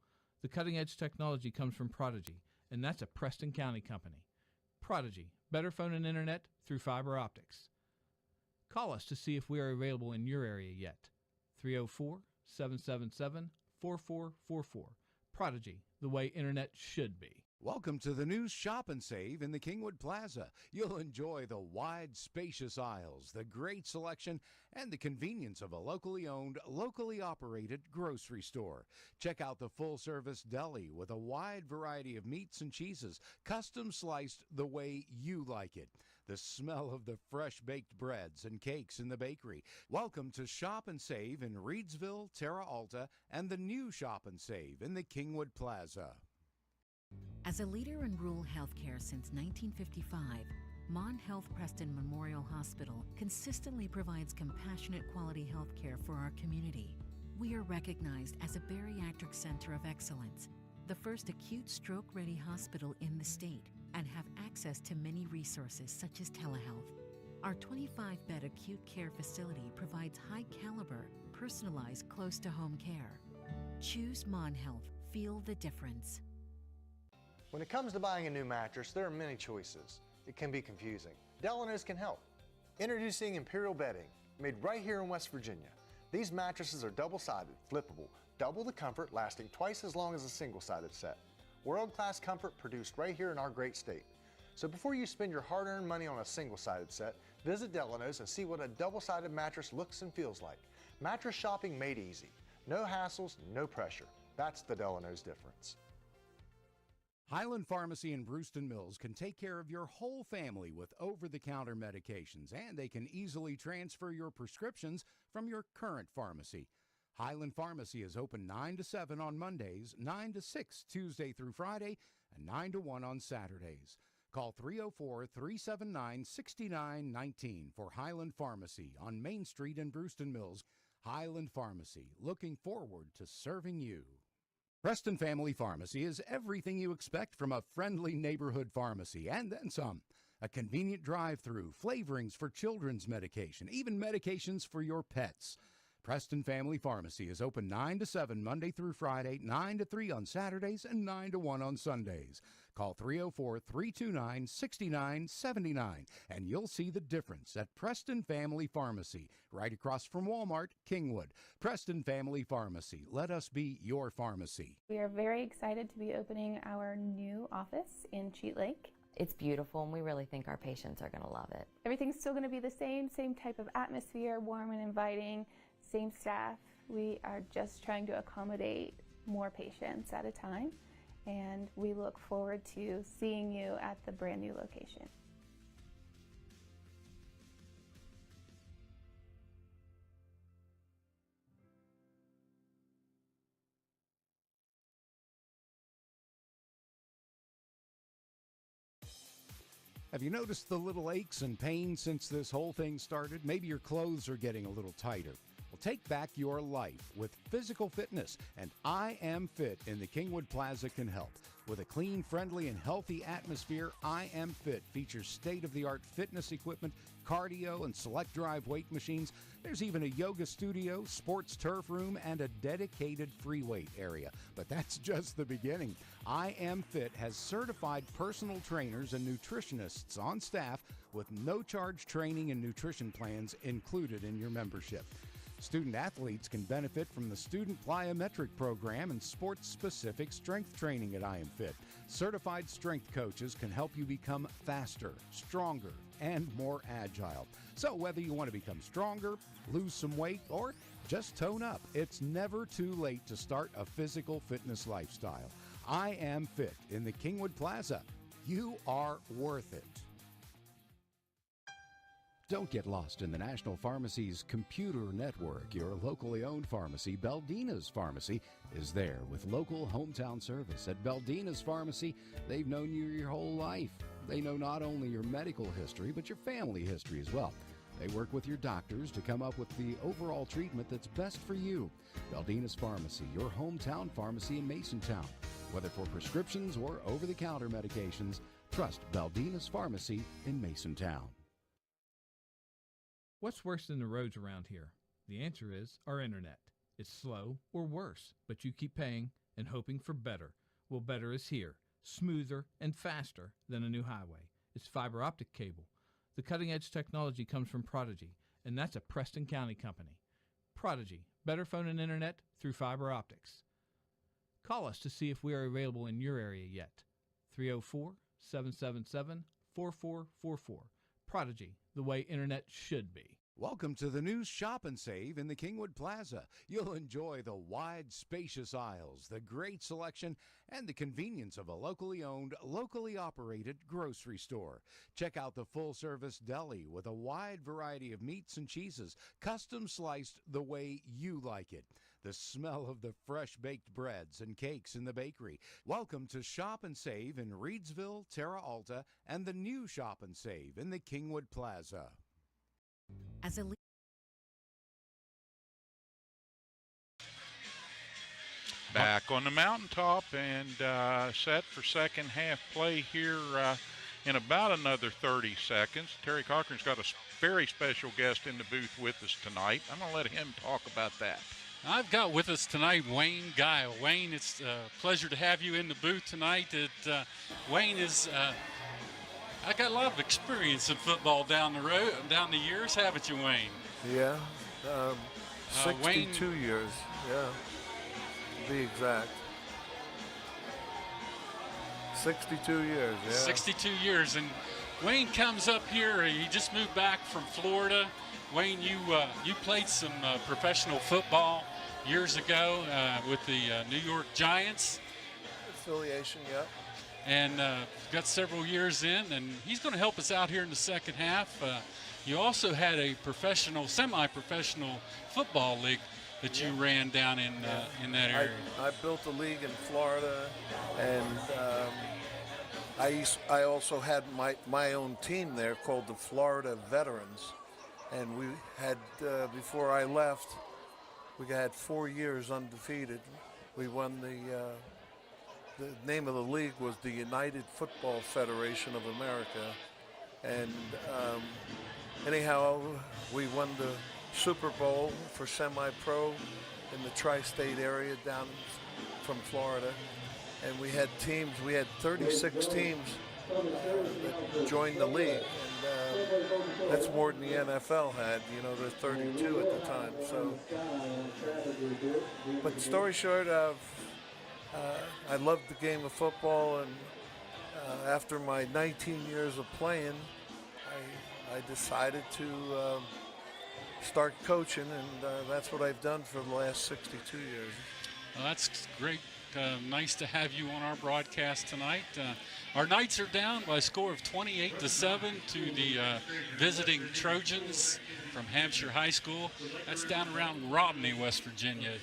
The cutting-edge technology comes from Prodigy, and that's a Preston County company. Prodigy, better phone and internet through fiber optics. Call us to see if we are available in your area yet. 304-777-4444. Prodigy, the way internet should be. Welcome to the new Shop and Save in the Kingwood Plaza. You'll enjoy the wide, spacious aisles, the great selection, and the convenience of a locally owned, locally operated grocery store. Check out the full-service deli with a wide variety of meats and cheeses, custom sliced the way you like it. The smell of the fresh-baked breads and cakes in the bakery. Welcome to Shop and Save in Reedsville, Terra Alta, and the new Shop and Save in the Kingwood Plaza. As a leader in rural healthcare since 1955, Mon Health Preston Memorial Hospital consistently provides compassionate quality healthcare for our community. We are recognized as a bariatric center of excellence, the first acute stroke-ready hospital in the state, and have access to many resources such as telehealth. Our 25-bed acute care facility provides high-caliber, personalized, close-to-home care. Choose Mon Health. Feel the difference. When it comes to buying a new mattress, there are many choices. It can be confusing. Delano's can help. Introducing Imperial Bedding, made right here in West Virginia. These mattresses are double-sided, flippable, double the comfort, lasting twice as long as a single-sided set. World-class comfort produced right here in our great state. So before you spend your hard-earned money on a single-sided set, visit Delano's and see what a double-sided mattress looks and feels like. Mattress shopping made easy. No hassles, no pressure. That's the Delano's difference. Highland Pharmacy in Brewston Mills can take care of your whole family with over-the-counter medications, and they can easily transfer your prescriptions from your current pharmacy. Highland Pharmacy is open 9 to 7 on Mondays, 9 to 6 Tuesday through Friday, and 9 to 1 on Saturdays. Call 304-379-6919 for Highland Pharmacy on Main Street in Brewston Mills. Highland Pharmacy, looking forward to serving you. Preston Family Pharmacy is everything you expect from a friendly neighborhood pharmacy, and then some. A convenient drive-through, flavorings for children's medication, even medications for your pets. Preston Family Pharmacy is open 9 to 7 Monday through Friday, 9 to 3 on Saturdays, and 9 to 1 on Sundays. Call 304-329-6979, and you'll see the difference at Preston Family Pharmacy, right across from Walmart, Kingwood. Preston Family Pharmacy, let us be your pharmacy. We are very excited to be opening our new office in Cheat Lake. It's beautiful, and we really think our patients are going to love it. Everything's still going to be the same type of atmosphere, warm and inviting, same staff. We are just trying to accommodate more patients at a time, and we look forward to seeing you at the brand new location. Have you noticed the little aches and pains since this whole thing started? Maybe your clothes are getting a little tighter. Well, take back your life with physical fitness, and I Am Fit in the Kingwood Plaza can help. With a clean, friendly, and healthy atmosphere, I Am Fit features state-of-the-art fitness equipment, cardio, and select drive weight machines. There's even a yoga studio, sports turf room, and a dedicated free weight area. But that's just the beginning. I Am Fit has certified personal trainers and nutritionists on staff with no-charge training and nutrition plans included in your membership. Student athletes can benefit from the Student Plyometric Program and sports-specific strength training at I Am Fit. Certified strength coaches can help you become faster, stronger, and more agile. So whether you want to become stronger, lose some weight, or just tone up, it's never too late to start a physical fitness lifestyle. I Am Fit in the Kingwood Plaza. You are worth it. Don't get lost in the National Pharmacy's computer network. Your locally owned pharmacy, Beldina's Pharmacy, is there with local hometown service. At Beldina's Pharmacy, they've known you your whole life. They know not only your medical history, but your family history as well. They work with your doctors to come up with the overall treatment that's best for you. Beldina's Pharmacy, your hometown pharmacy in Masontown. Whether for prescriptions or over-the-counter medications, trust Baldina's Pharmacy in Masontown. What's worse than the roads around here? The answer is our internet. It's slow or worse, but you keep paying and hoping for better. Well, better is here, smoother and faster than a new highway. It's fiber optic cable. The cutting-edge technology comes from Prodigy, and that's a Preston County company. Prodigy, better phone and internet through fiber optics. Call us to see if we are available in your area yet. 304-777-4444. Prodigy, the way internet should be. Welcome to the new Shop and Save in the Kingwood Plaza. You'll enjoy the wide, spacious aisles, the great selection, and the convenience of a locally owned, locally operated grocery store. Check out the full-service deli with a wide variety of meats and cheeses, custom sliced the way you like it. The smell of the fresh-baked breads and cakes in the bakery. Welcome to Shop and Save in Reedsville, Terra Alta, and the new Shop and Save in the Kingwood Plaza. As a Back on the mountaintop and set for second half play here in about another 30 seconds. Terry Cochran's got a very special guest in the booth with us tonight. I'm going to let him talk about that. I've got with us tonight Wayne Guile. Wayne, it's a pleasure to have you in the booth tonight. Wayne is, I got a lot of experience in football down the years, haven't you, Wayne? Yeah, 62 years, yeah, to be exact. 62 years, yeah. 62 years, and Wayne comes up here, he just moved back from Florida. Wayne, you played some professional football years ago with the New York Giants. Affiliation, yeah. And got several years in, and he's going to help us out here in the second half. You also had a semi-professional football league that you ran down in that area. I built a league in Florida, and I also had my own team there called the Florida Veterans. And we had, before I left, we had 4 years undefeated. We won the name of the league was the United Football Federation of America. And anyhow, we won the Super Bowl for semi-pro in the tri-state area down from Florida. And we had 36 teams that joined the league. And that's more than the NFL had, there's 32 at the time. So, but story short, I loved the game of football, and after my 19 years of playing, I decided to start coaching, and that's what I've done for the last 62 years. Well, that's great. Nice to have you on our broadcast tonight. Our Knights are down by a score of 28-7 to the visiting Trojans from Hampshire High School. That's down around Romney, West Virginia.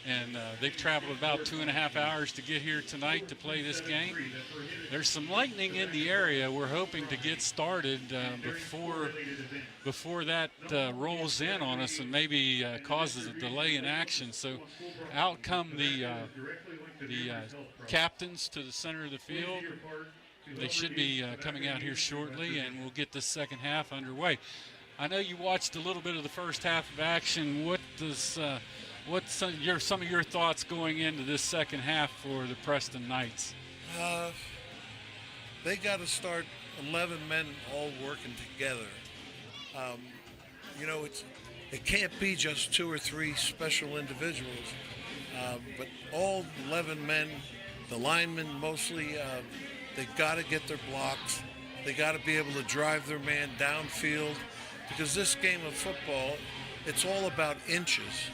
And they've traveled about 2.5 hours to get here tonight to play this game. There's some lightning in the area. We're hoping to get started before that rolls in on us and maybe causes a delay in action. So out come the captains to the center of the field. They should be coming out here shortly, and we'll get the second half underway. I know you watched a little bit of the first half of action. What's some of your thoughts going into this second half for the Preston Knights? They got to start 11 men all working together. It can't be just 2 or 3 special individuals, but all 11 men, the linemen mostly, they got to get their blocks. They got to be able to drive their man downfield, because this game of football, it's all about inches.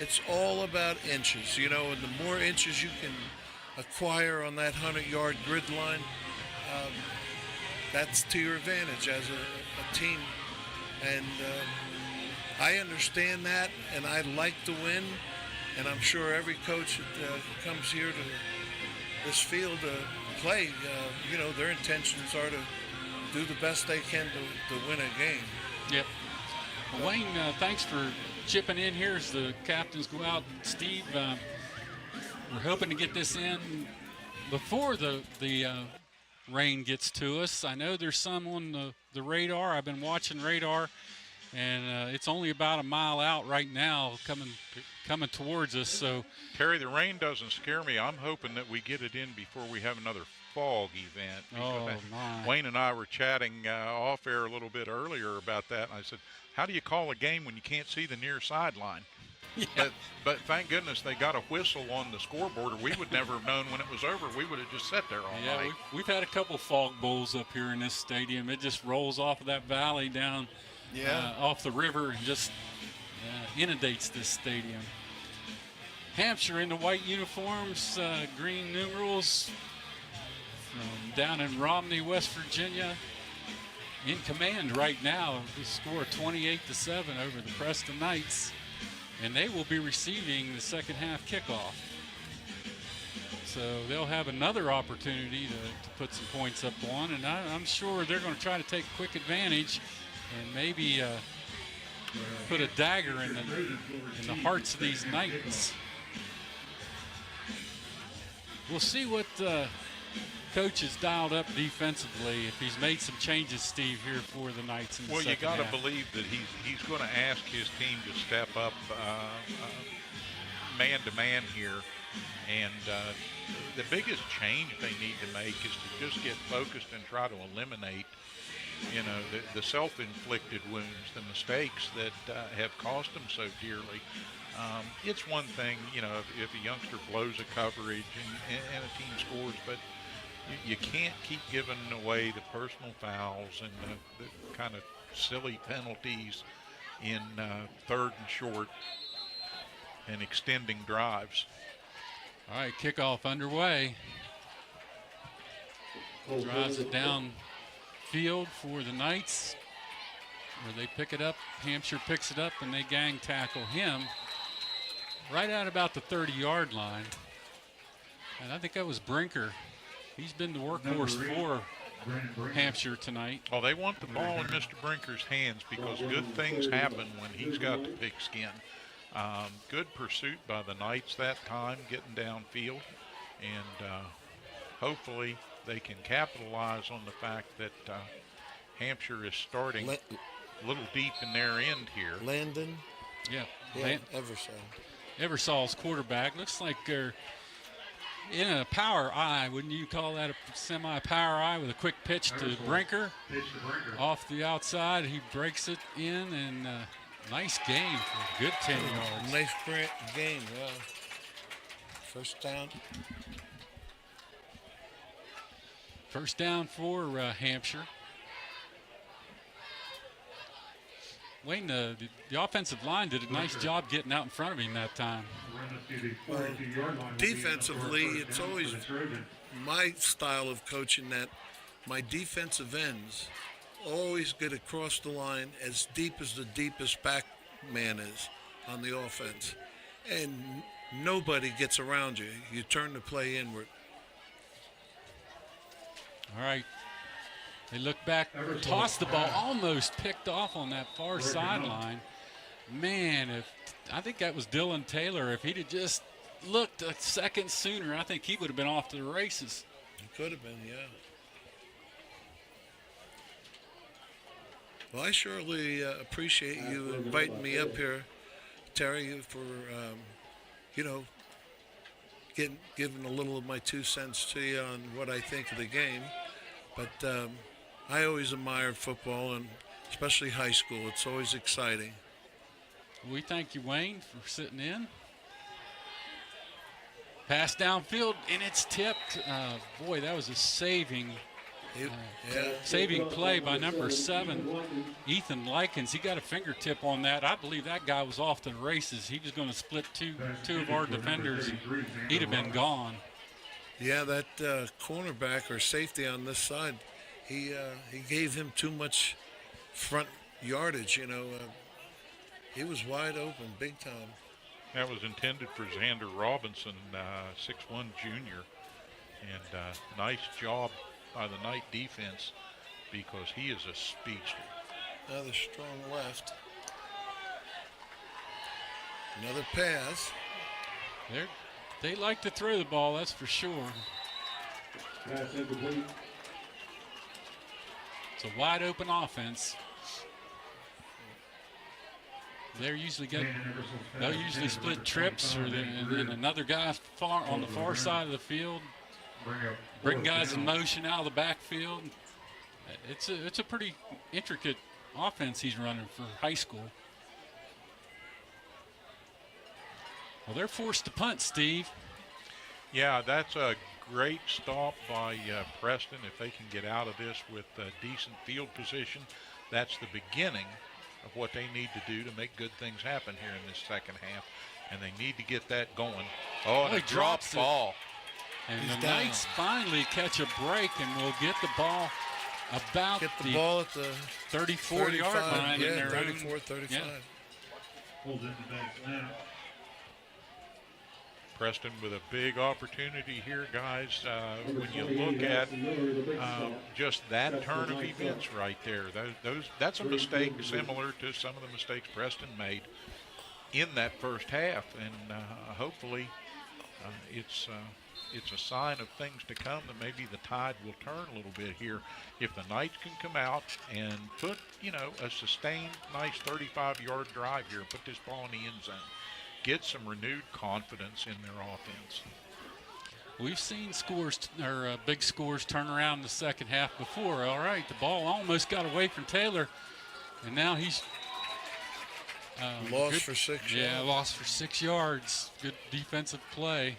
It's all about inches, and the more inches you can acquire on that 100-yard grid line, that's to your advantage as a team. And I understand that, and I like to win, and I'm sure every coach that comes here to this field to play, their intentions are to do the best they can to win a game. Yep. Well, Wayne, thanks for chipping in here as the captains go out. Steve, we're hoping to get this in before the rain gets to us. I know there's some on the radar. I've been watching radar, and it's only about a mile out right now coming towards us. So, Terry, the rain doesn't scare me. I'm hoping that we get it in before we have another fog event. Oh, my. Wayne and I were chatting off air a little bit earlier about that, and I said, how do you call a game when you can't see the near sideline? Yeah. But thank goodness they got a whistle on the scoreboard, or we would never have known when it was over. We would have just sat there all night. We've had a couple fog bowls up here in this stadium. It just rolls off of that valley down off the river and just inundates this stadium. Hampshire in the white uniforms, green numerals, from down in Romney, West Virginia, in command right now. The score 28-7 over the Preston Knights, and they will be receiving the second half kickoff. So they'll have another opportunity to put some points up on, and I'm sure they're going to try to take quick advantage and maybe put a dagger in the hearts of these Knights. We'll see what coach has dialed up defensively, if he's made some changes, Steve, here for the Knights in the second half. Well, you got to believe that he's going to ask his team to step up man-to-man here. And the biggest change they need to make is to just get focused and try to eliminate, the self-inflicted wounds, the mistakes that have cost them so dearly. It's one thing, if a youngster blows a coverage and a team scores, but you can't keep giving away the personal fouls and the kind of silly penalties in third and short and extending drives. All right, kickoff underway. Drives it down field for the Knights, where they pick it up. Hampshire picks it up, and they gang tackle him right at about the 30-yard line. And I think that was Brinker. He's been the workhorse for Hampshire tonight. Oh, they want the ball in Mr. Brinker's hands because good things happen when he's got the pigskin. Good pursuit by the Knights that time, getting downfield. And hopefully they can capitalize on the fact that Hampshire is starting a little deep in their end here. Landon? Yeah. Eversall's quarterback. Looks like they're in a power eye. Wouldn't you call that a semi-power eye with a quick pitch to Brinker? Off the outside, he breaks it in, and nice game for a good 10 yards. Nice game, yeah. First down. First down for Hampshire. Wayne, the offensive line did a nice job getting out in front of him that time. Well, defensively, it's always my style of coaching that my defensive ends always get across the line as deep as the deepest back man is on the offense. And nobody gets around you. You turn the play inward. All right. They look back, toss the ball, almost picked off on that far sideline. Man, I think that was Dylan Taylor. If he'd have just looked a second sooner, I think he would have been off to the races. He could have been, yeah. Well, I surely appreciate you inviting me up here, Terry, for, giving a little of my 2 cents to you on what I think of the game. But I always admired football, and especially high school. It's always exciting. We thank you, Wayne, for sitting in. Pass downfield, and it's tipped. Boy, that was a saving play by number 7, Ethan Lykins. He got a fingertip on that. I believe that guy was off to the races. He was going to split two of our defenders, and he'd have been gone. Yeah, that cornerback or safety on this side, he gave him too much front yardage, He was wide open, big time. That was intended for Xander Robinson, 6'1" junior. And nice job by the Knight defense because he is a speedster. Another strong left. Another pass. They like to throw the ball, that's for sure. Pass incomplete. It's a wide open offense. They'll usually split trips, and then another guy on the far side of the field, bring guys in motion out of the backfield. It's a pretty intricate offense he's running for high school. Well, they're forced to punt, Steve. Yeah, that's a great stop by Preston. If they can get out of this with decent field position, that's the beginning of what they need to do to make good things happen here in this second half. And they need to get that going. Oh, and he a drop ball. And the Knights finally catch a break and will get the ball about the ball at the 34-yard line. Yeah, 34, 35. Yeah. Hold in the back snap. Preston with a big opportunity here, guys. When you look at just that turn of events right there, that's a mistake similar to some of the mistakes Preston made in that first half, and hopefully it's a sign of things to come that maybe the tide will turn a little bit here if the Knights can come out and put, a sustained, nice 35-yard drive here, put this ball in the end zone. Get some renewed confidence in their offense. We've seen big scores turn around in the second half before. All right, the ball almost got away from Taylor, and now he's lost for 6 yards. Yeah, lost for 6 yards. Good defensive play.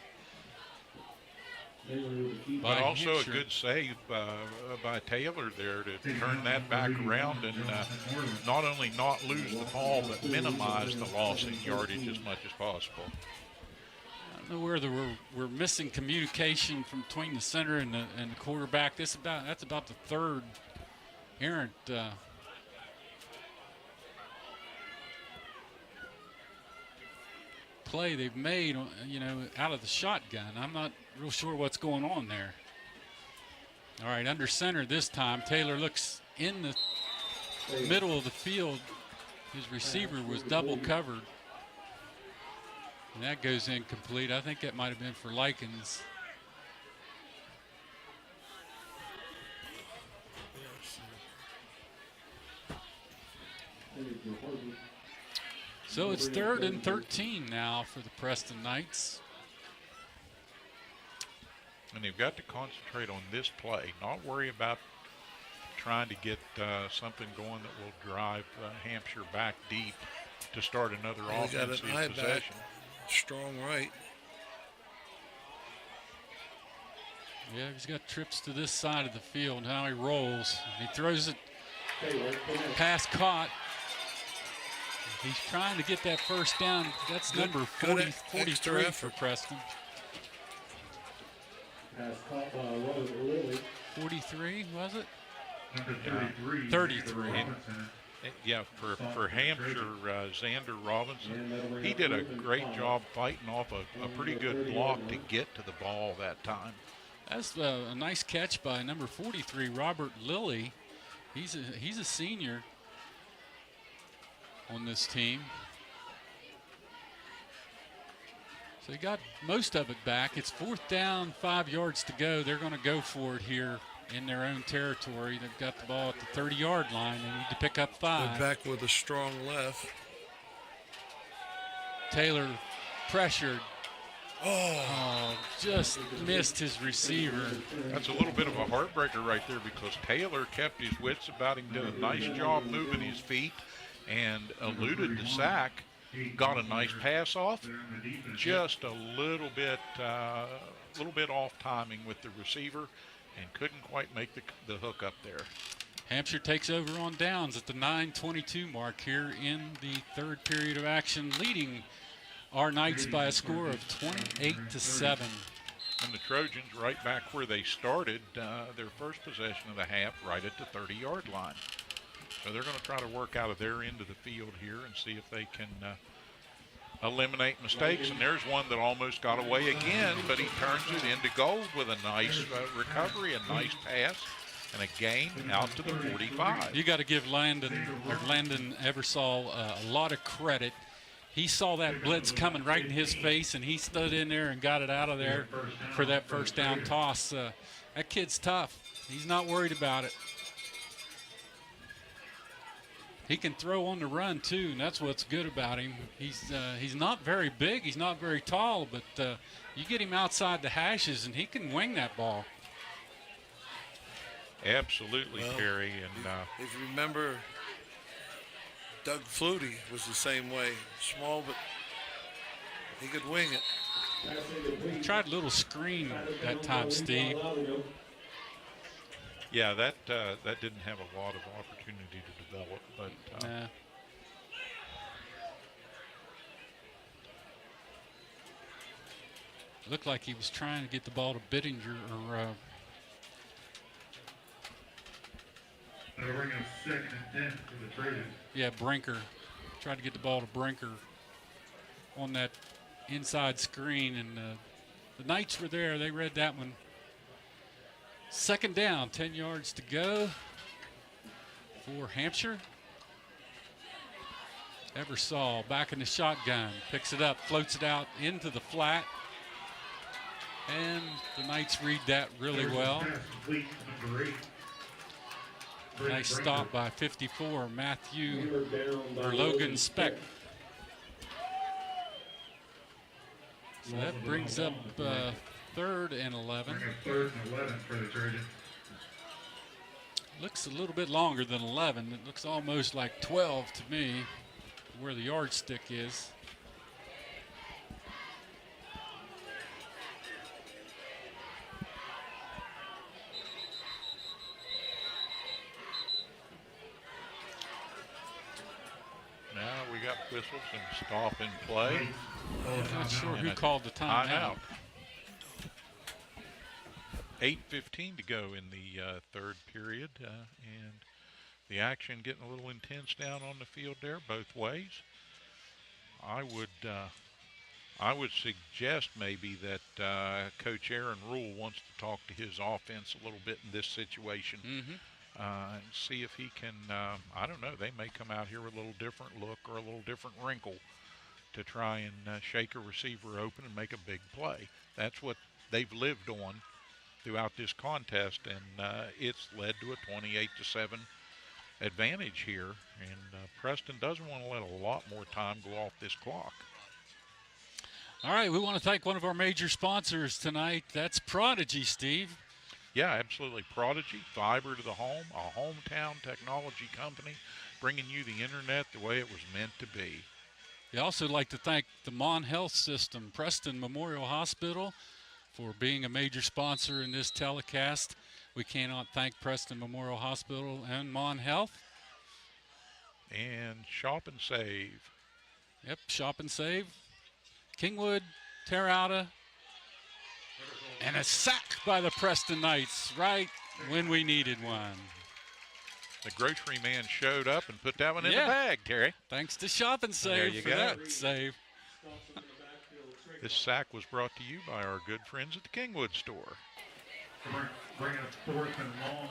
But also a good save by Taylor there to turn that back around and not only not lose the ball, but minimize the loss in yardage as much as possible. I don't know whether we're missing communication from between the center and the quarterback. That's about the third errant play they've made, out of the shotgun. I'm not real sure what's going on there. All right, under center this time. Taylor looks in the middle of the field. His receiver was double covered. And that goes incomplete. I think that might have been for Lykins. So it's 3rd and 13 now for the Preston Knights. And they've got to concentrate on this play, not worry about trying to get something going that will drive Hampshire back deep to start another offensive possession. Strong right. Yeah, he's got trips to this side of the field. Now he rolls. He throws it. Pass caught. He's trying to get that first down. That's number 43 for Preston. Pass caught by Robert Lilly. 43, was it? Number 33. 33. Yeah, for Hampshire, Xander Robinson, he did a great job fighting off a pretty good block to get to the ball that time. That's a nice catch by number 43, Robert Lilly. He's a senior on this team. So he got most of it back. It's 4th down, 5 yards to go. They're going to go for it here in their own territory. They've got the ball at the 30-yard line. They need to pick up 5. They're back with a strong left. Taylor pressured. Oh, just missed his receiver. That's a little bit of a heartbreaker right there because Taylor kept his wits about him, did a nice job moving his feet, and eluded the sack. Got a nice pass off. Just a little bit off timing with the receiver, and couldn't quite make the hook up there. Hampshire takes over on downs at the 9:22 mark here in the 3rd period of action, leading our Knights by a score of 28-7. And the Trojans right back where they started their first possession of the half, right at the 30-yard line. So they're going to try to work out of their end of the field here and see if they can eliminate mistakes. And there's one that almost got away again, but he turns it into gold with a nice recovery, a nice pass, and a gain out to the 45. You got to give Landon Eversole a lot of credit. He saw that blitz coming right in his face, and he stood in there and got it out of there for that first down toss. That kid's tough. He's not worried about it. He can throw on the run too, and that's what's good about him. He's not very big, he's not very tall, but you get him outside the hashes and he can wing that ball. Absolutely, Terry. And if you remember, Doug Flutie was the same way. Small, but he could wing it. He tried a little screen that time, Steve. Yeah, that didn't have a lot of opportunity to develop, but looked like he was trying to get the ball to Bittinger or They'll bring up 2nd and 10 for the Trojans. yeah, Brinker. Tried to get the ball to Brinker on that inside screen, and the Knights were there. They read that one. 2nd down, 10 yards to go for Hampshire. Eversole back in the shotgun, picks it up, floats it out into the flat, and the Knights read that really well. Nice stop by 54, Logan Speck. So that brings up 3rd and 11. 3rd and 11 for the Trojans. Looks a little bit longer than 11. It looks almost like 12 to me, where the yardstick is. now we got whistles and stop and play. I'm not sure who called the timeout. 8:15 to go in the 3rd period, and the action getting a little intense down on the field there both ways. I would suggest maybe that Coach Aaron Rule wants to talk to his offense a little bit in this situation, and see if he can, I don't know, they may come out here with a little different look or a little different wrinkle to try and shake a receiver open and make a big play. That's what they've lived on throughout this contest, and it's led to a 28-7 advantage here, and Preston doesn't want to let a lot more time go off this clock. All right, we want to thank one of our major sponsors tonight. That's Prodigy, Steve. Yeah, absolutely. Prodigy, fiber to the home, a hometown technology company, bringing you the internet the way it was meant to be. We also like to thank the Mon Health System, Preston Memorial Hospital, for being a major sponsor in this telecast. We cannot thank Preston Memorial Hospital and Mon Health. And Shop and Save. Yep, Shop and Save. Kingwood, Terrata, and a sack by the Preston Knights right when we needed one. The grocery man showed up and put that one in the bag, Terry. Thanks to Shop and Save for that save. This sack was brought to you by our good friends at the Kingwood store. Bring it 4th and long.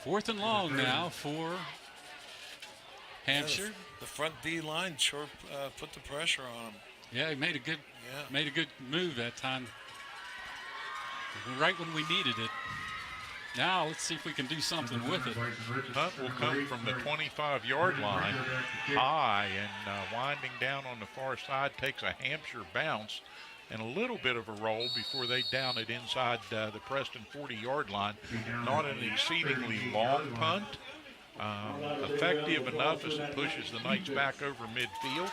4th and long now for Hampshire. The front D line sure put the pressure on him. Yeah, he made a good move that time. Right when we needed it. Now let's see if we can do something with it. Hunt will come from the 25-yard line, high and winding down on the far side, takes a Hampshire bounce and a little bit of a roll before they down it inside the Preston 40-yard line. Not an exceedingly long punt. Effective enough as it pushes the Knights back over midfield,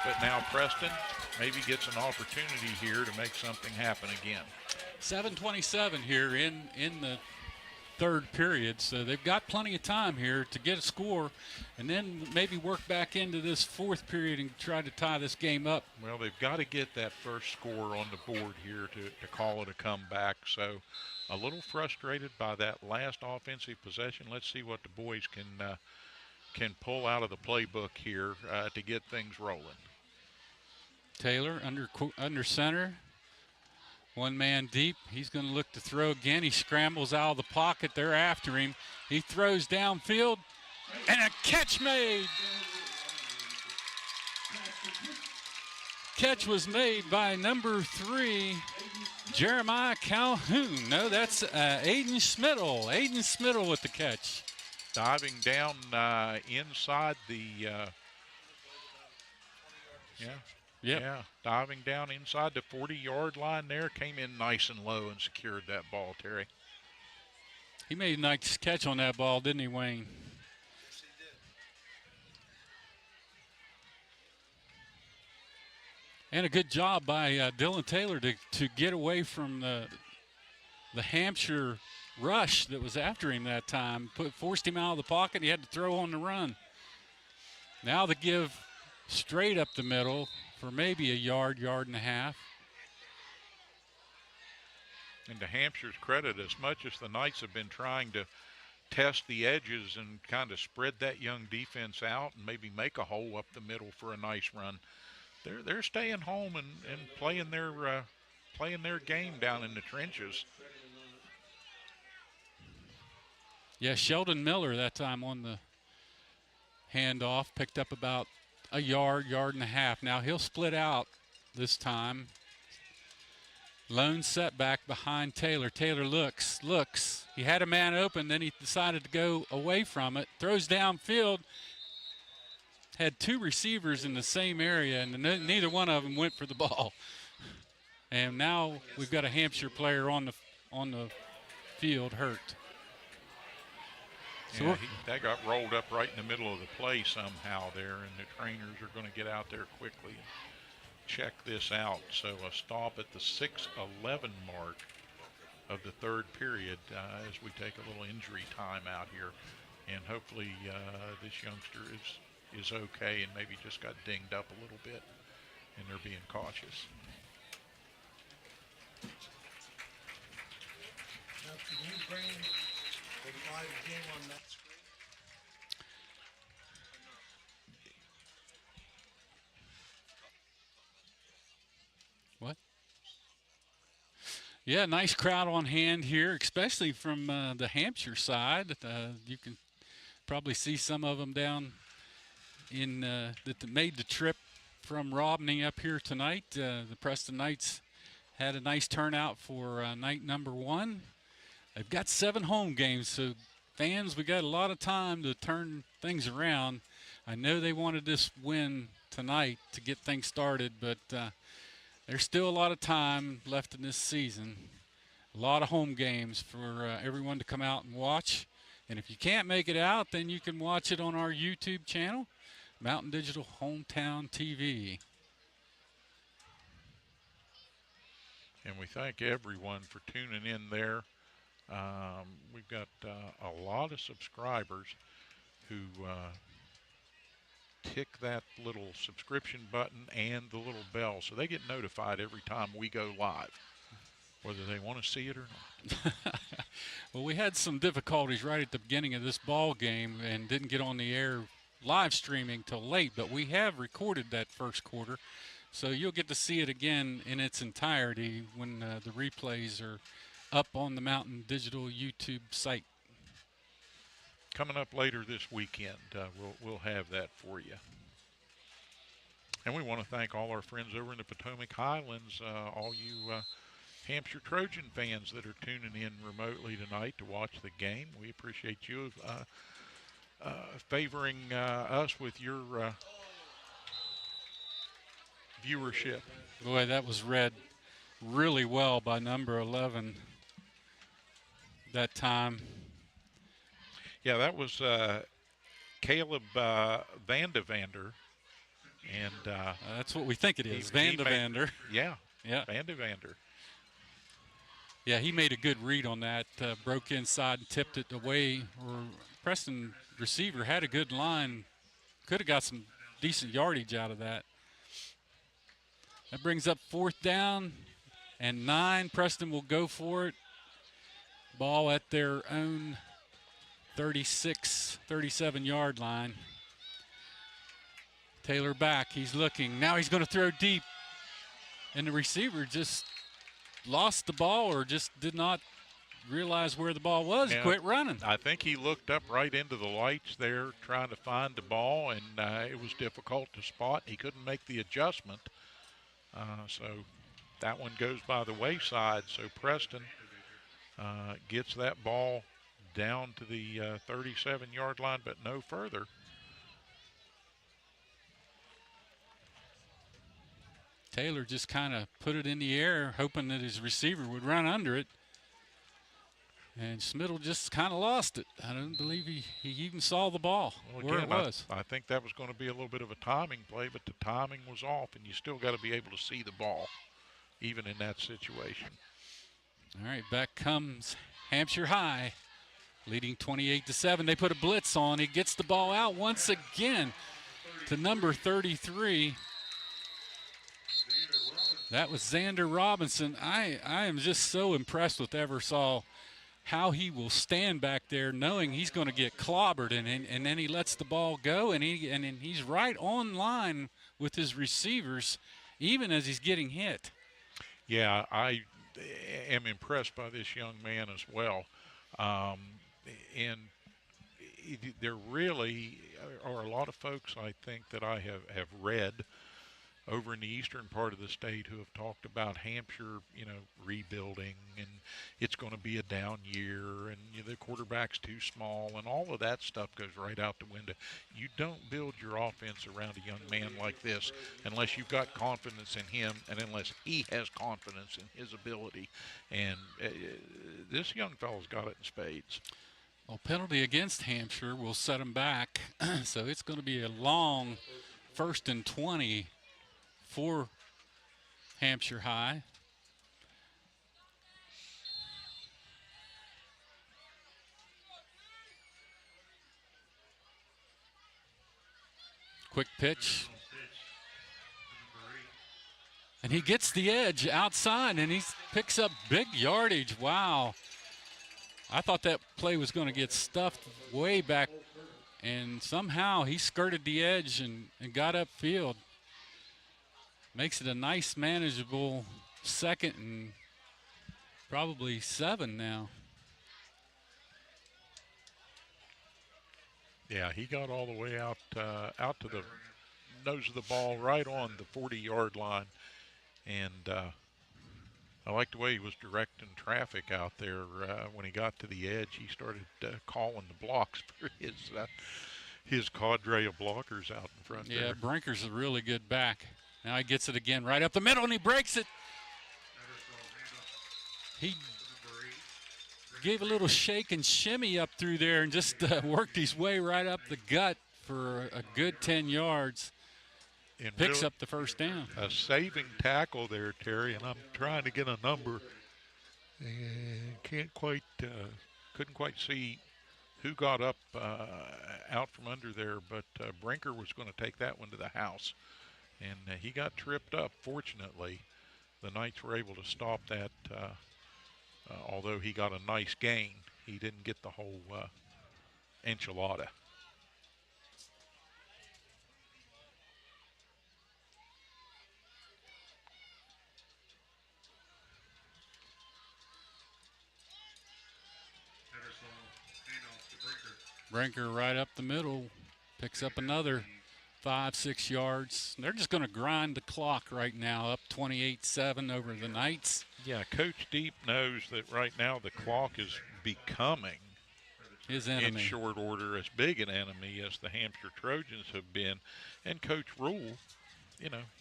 but now Preston maybe gets an opportunity here to make something happen again. 7:27 here in the 3rd period, so they've got plenty of time here to get a score and then maybe work back into this 4th period and try to tie this game up. Well, they've got to get that first score on the board here to call it a comeback, so a little frustrated by that last offensive possession. Let's see what the boys can pull out of the playbook here to get things rolling. Taylor under center. One man deep. He's going to look to throw again. He scrambles out of the pocket. They're after him. He throws downfield, and a catch made. Catch was made by number 3, Jeremiah Calhoun. No, that's Aiden Schmidl. Aiden Schmidl with the catch. Diving down inside the, diving down inside the 40-yard line there. Came in nice and low and secured that ball, Terry. He made a nice catch on that ball, didn't he, Wayne? Yes, he did. And a good job by Dylan Taylor to get away from the Hampshire rush that was after him that time. Forced him out of the pocket. He had to throw on the run. Now the give straight up the middle for maybe a yard, yard and a half. And to Hampshire's credit, as much as the Knights have been trying to test the edges and kind of spread that young defense out and maybe make a hole up the middle for a nice run, they're staying home and playing their game down in the trenches. Yeah, Sheldon Miller that time on the handoff picked up about a yard, yard and a half. Now he'll split out this time. Lone setback behind Taylor. Taylor looks. He had a man open, then he decided to go away from it. Throws downfield. Had two receivers in the same area, and neither one of them went for the ball. And now we've got a Hampshire player on the field hurt. Yeah, that got rolled up right in the middle of the play somehow there, and the trainers are going to get out there quickly and check this out. So a stop at the 6:11 mark of the third period as we take a little injury time out here, and hopefully this youngster is okay and maybe just got dinged up a little bit, and they're being cautious. Now, can you bring the live game on that screen? What? Yeah, nice crowd on hand here, especially from the Hampshire side. You can probably see some of them down in that made the trip from Robney up here tonight. The Preston Knights had a nice turnout for night number 1. They've got 7 home games, so fans, we got a lot of time to turn things around. I know they wanted this win tonight to get things started, but there's still a lot of time left in this season. A lot of home games for everyone to come out and watch. And if you can't make it out, then you can watch it on our YouTube channel, Mountain Digital Hometown TV. And we thank everyone for tuning in there. We've got a lot of subscribers who tick that little subscription button and the little bell, so they get notified every time we go live, whether they want to see it or not. Well, we had some difficulties right at the beginning of this ball game and didn't get on the air live streaming till late, but we have recorded that first quarter, so you'll get to see it again in its entirety when the replays are up on the Mountain Digital YouTube site. Coming up later this weekend, we'll have that for you. And we want to thank all our friends over in the Potomac Highlands, all you Hampshire Trojan fans that are tuning in remotely tonight to watch the game. We appreciate you favoring us with your viewership. Boy, that was read really well by number 11 that time. Yeah, that was Caleb Vandavander. And that's what we think it is, Vandavander. Yeah, yeah, Vandavander. Yeah, he made a good read on that, broke inside and tipped it away. Or Preston receiver had a good line, could have got some decent yardage out of that. That brings up 4th down and 9. Preston will go for it. Ball at their own 36, 37-yard line. Taylor back, he's looking. Now he's going to throw deep. And the receiver just lost the ball or just did not realize where the ball was, quit running. I think he looked up right into the lights there trying to find the ball, and it was difficult to spot. He couldn't make the adjustment. So that one goes by the wayside. So Preston gets that ball down to the 37-yard line, but no further. Taylor just kind of put it in the air, hoping that his receiver would run under it. And Smittle just kind of lost it. I don't believe he even saw the ball where it was. I think that was going to be a little bit of a timing play, but the timing was off, and you still got to be able to see the ball, even in that situation. All right, back comes Hampshire High, leading 28-7. They put a blitz on. He gets the ball out once again to number 33. That was Xander Robinson. I am just so impressed with Eversole, how he will stand back there knowing he's going to get clobbered, and then he lets the ball go, and he's right on line with his receivers, even as he's getting hit. Yeah, I am impressed by this young man as well. And there really are a lot of folks, I think, that I have read over in the eastern part of the state who have talked about Hampshire, rebuilding, and it's going to be a down year, and the quarterback's too small, and all of that stuff goes right out the window. You don't build your offense around a young man like this unless you've got confidence in him and unless he has confidence in his ability. And this young fellow's got it in spades. Well, penalty against Hampshire will set him back. So it's going to be a long 1st and 20 for Hampshire High. Quick pitch. And he gets the edge outside, and he picks up big yardage. Wow. I thought that play was going to get stuffed way back, and somehow he skirted the edge and got upfield. Makes it a nice, manageable 2nd and probably 7 now. Yeah, he got all the way out to the nose of the ball, right on the 40-yard line. And I like the way he was directing traffic out there. When he got to the edge, he started calling the blocks for his cadre of blockers out in front there. Yeah, Brinker's a really good back. Now he gets it again right up the middle, and he breaks it. He gave a little shake and shimmy up through there and just worked his way right up the gut for a good 10 yards. And picks really up the first down. A saving tackle there, Terry, and I'm trying to get a number. And couldn't quite see who got up out from under there, but Brinker was going to take that one to the house. And he got tripped up. Fortunately, the Knights were able to stop that. Although he got a nice gain, he didn't get the whole enchilada. Brinker right up the middle, picks up another 5-6 yards. They're just going to grind the clock right now, up 28-7 over the Knights. Yeah, Coach Deep knows that right now the clock is becoming his enemy. In short order, as big an enemy as the Hampshire Trojans have been. And Coach Rule,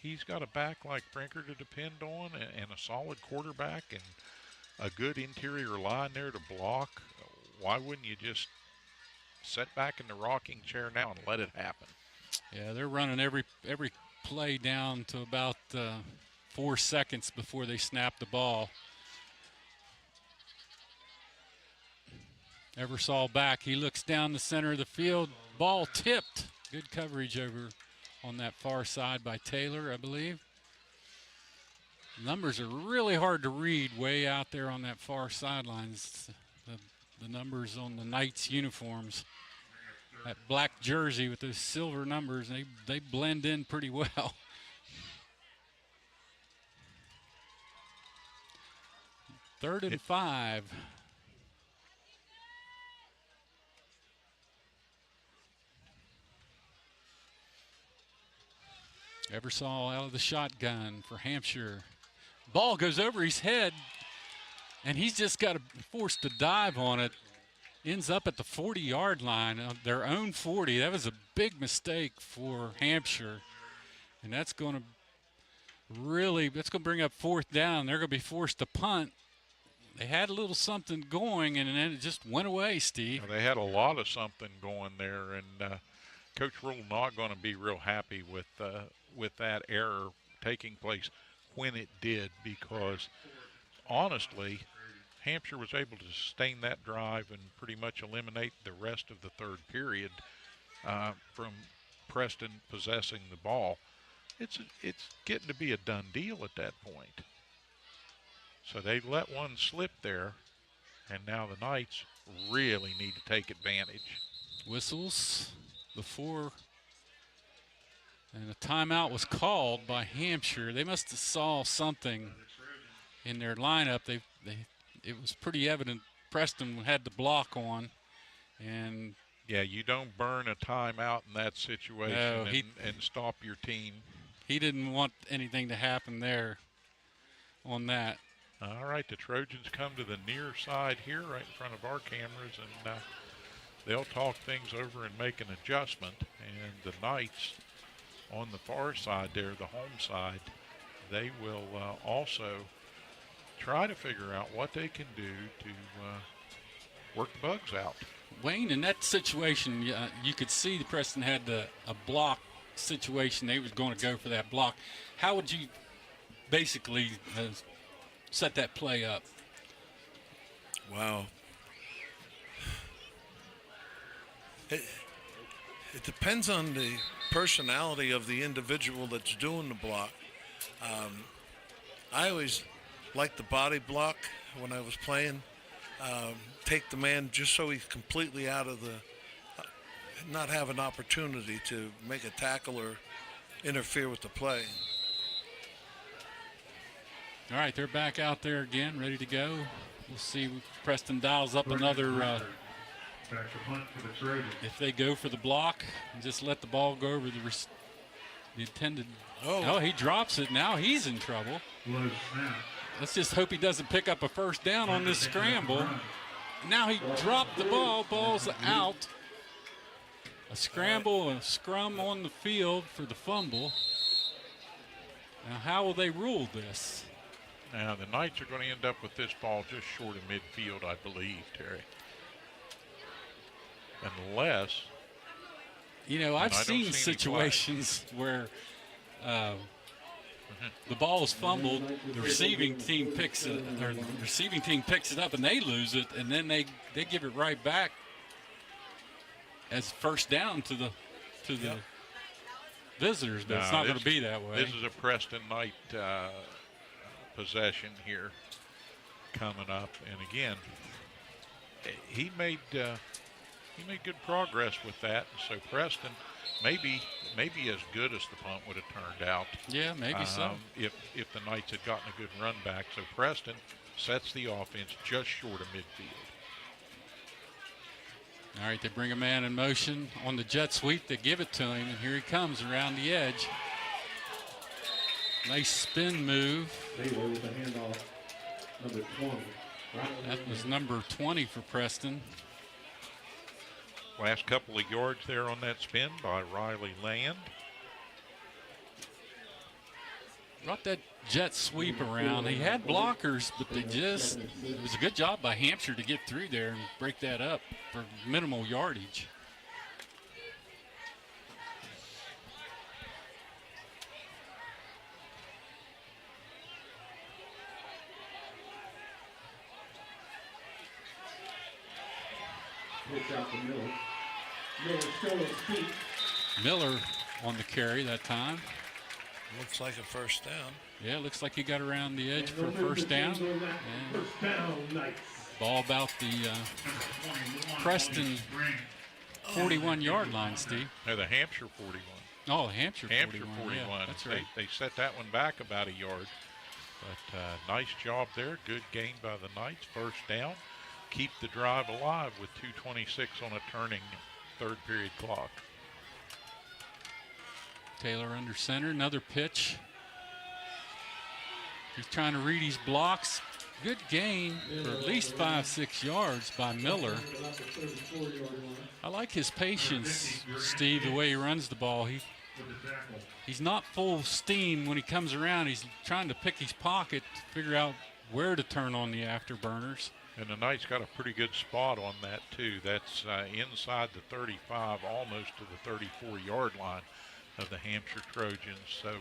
he's got a back like Brinker to depend on, and a solid quarterback and a good interior line there to block. Why wouldn't you just sit back in the rocking chair now and let it happen? Yeah, they're running every play down to about 4 seconds before they snap the ball. Eversole back. He looks down the center of the field. Ball tipped. Good coverage over on that far side by Taylor, I believe. Numbers are really hard to read way out there on that far sideline. The numbers on the Knights uniforms. That black jersey with those silver numbers, they blend in pretty well. Third and 5. Eversole out of the shotgun for Hampshire. Ball goes over his head, and he's just got to force to dive on it. Ends up at the 40-yard line, their own 40. That was a big mistake for Hampshire, and that's going to bring up fourth down. They're going to be forced to punt. They had a little something going, and then it just went away, Steve. They had a lot of something going there, and Coach Rule not going to be real happy with that error taking place when it did, because honestly, Hampshire was able to sustain that drive and pretty much eliminate the rest of the third period from Preston possessing the ball. It's getting to be a done deal at that point. So they let one slip there, and now the Knights really need to take advantage. Whistles before, and a timeout was called by Hampshire. They must have saw something in their lineup. It was pretty evident Preston had the block on, and yeah, you don't burn a timeout in that situation and stop your team. He didn't want anything to happen there on that. All right, the Trojans come to the near side here right in front of our cameras, and they'll talk things over and make an adjustment. And the Knights on the far side there, the home side, they will also try to figure out what they can do to work the bugs out. Wayne, in that situation, you could see the Preston had a block situation. They was going to go for that block. How would you basically set that play up? Wow. It depends on the personality of the individual that's doing the block. I always liked the body block when I was playing. Take the man just so he's completely out of the, not have an opportunity to make a tackle or interfere with the play. All right, they're back out there again, ready to go. We'll see if Preston dials up another. If they go for the block and just let the ball go over the intended. Oh, he drops it. Now he's in trouble. Let's just hope he doesn't pick up a first down on this scramble. Now he dropped the ball. Ball's out. A scramble, a scrum on the field for the fumble. Now, how will they rule this? Now, the Knights are going to end up with this ball just short of midfield, I believe, Terry. Unless. You know, I've seen situations where the ball is fumbled, the receiving team picks it, or the receiving team picks it up and they lose it, and then they give it right back as first down to the visitors, but it's not going to be that way. This is a Preston Knight possession here coming up, and again, he made good progress with that. So Preston, maybe as good as the punt would have turned out. Yeah, maybe so. If the Knights had gotten a good run back. So Preston sets the offense just short of midfield. All right, they bring a man in motion on the jet sweep. They give it to him, and here he comes around the edge. Nice spin move. With the handoff, number 20. That was number 20 for Preston. Last couple of yards there on that spin by Riley Land. Brought that jet sweep around. He had blockers, but it was a good job by Hampshire to get through there and break that up for minimal yardage. Pitch out to Miller. Miller still on his feet. Miller on the carry that time. Looks like a first down. Yeah, looks like he got around the edge for a first down. First down, Knights. Ball about the Preston 41-yard line, Steve. No, the Hampshire 41. Oh, Hampshire 41. 41. Yeah, that's right. They set that one back about a yard. But nice job there. Good gain by the Knights. First down. Keep the drive alive with 2:26 on a turning third period clock. Taylor under center, another pitch. He's trying to read his blocks. Good gain for at least 5-6 yards by Miller. I like his patience, Steve, the way he runs the ball. He's not full steam when he comes around. He's trying to pick his pocket to figure out where to turn on the afterburners. And the Knights got a pretty good spot on that, too. That's inside the 35, almost to the 34-yard line of the Hampshire Trojans. So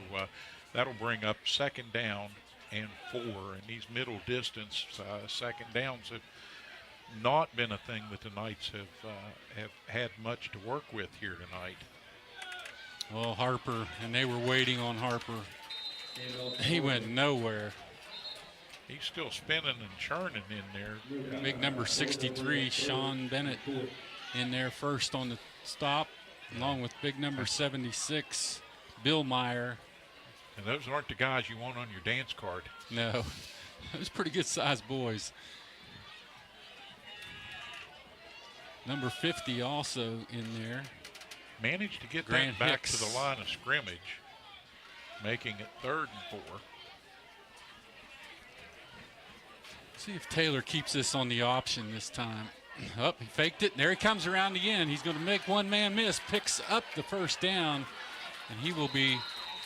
that'll bring up second down and 4. And these middle distance second downs have not been a thing that the Knights have had much to work with here tonight. Well, Harper, and they were waiting on Harper. He went nowhere. He's still spinning and churning in there. Big number 63, Sean Bennett, in there first on the stop, along with big number 76, Bill Meyer. And those aren't the guys you want on your dance card. No, those pretty good sized boys. Number 50 also in there. Managed to get Grant that back Hicks to the line of scrimmage, making it 3rd and 4. See if Taylor keeps this on the option this time. Oh, he faked it. There he comes around again. He's going to make one man miss, picks up the first down, and he will be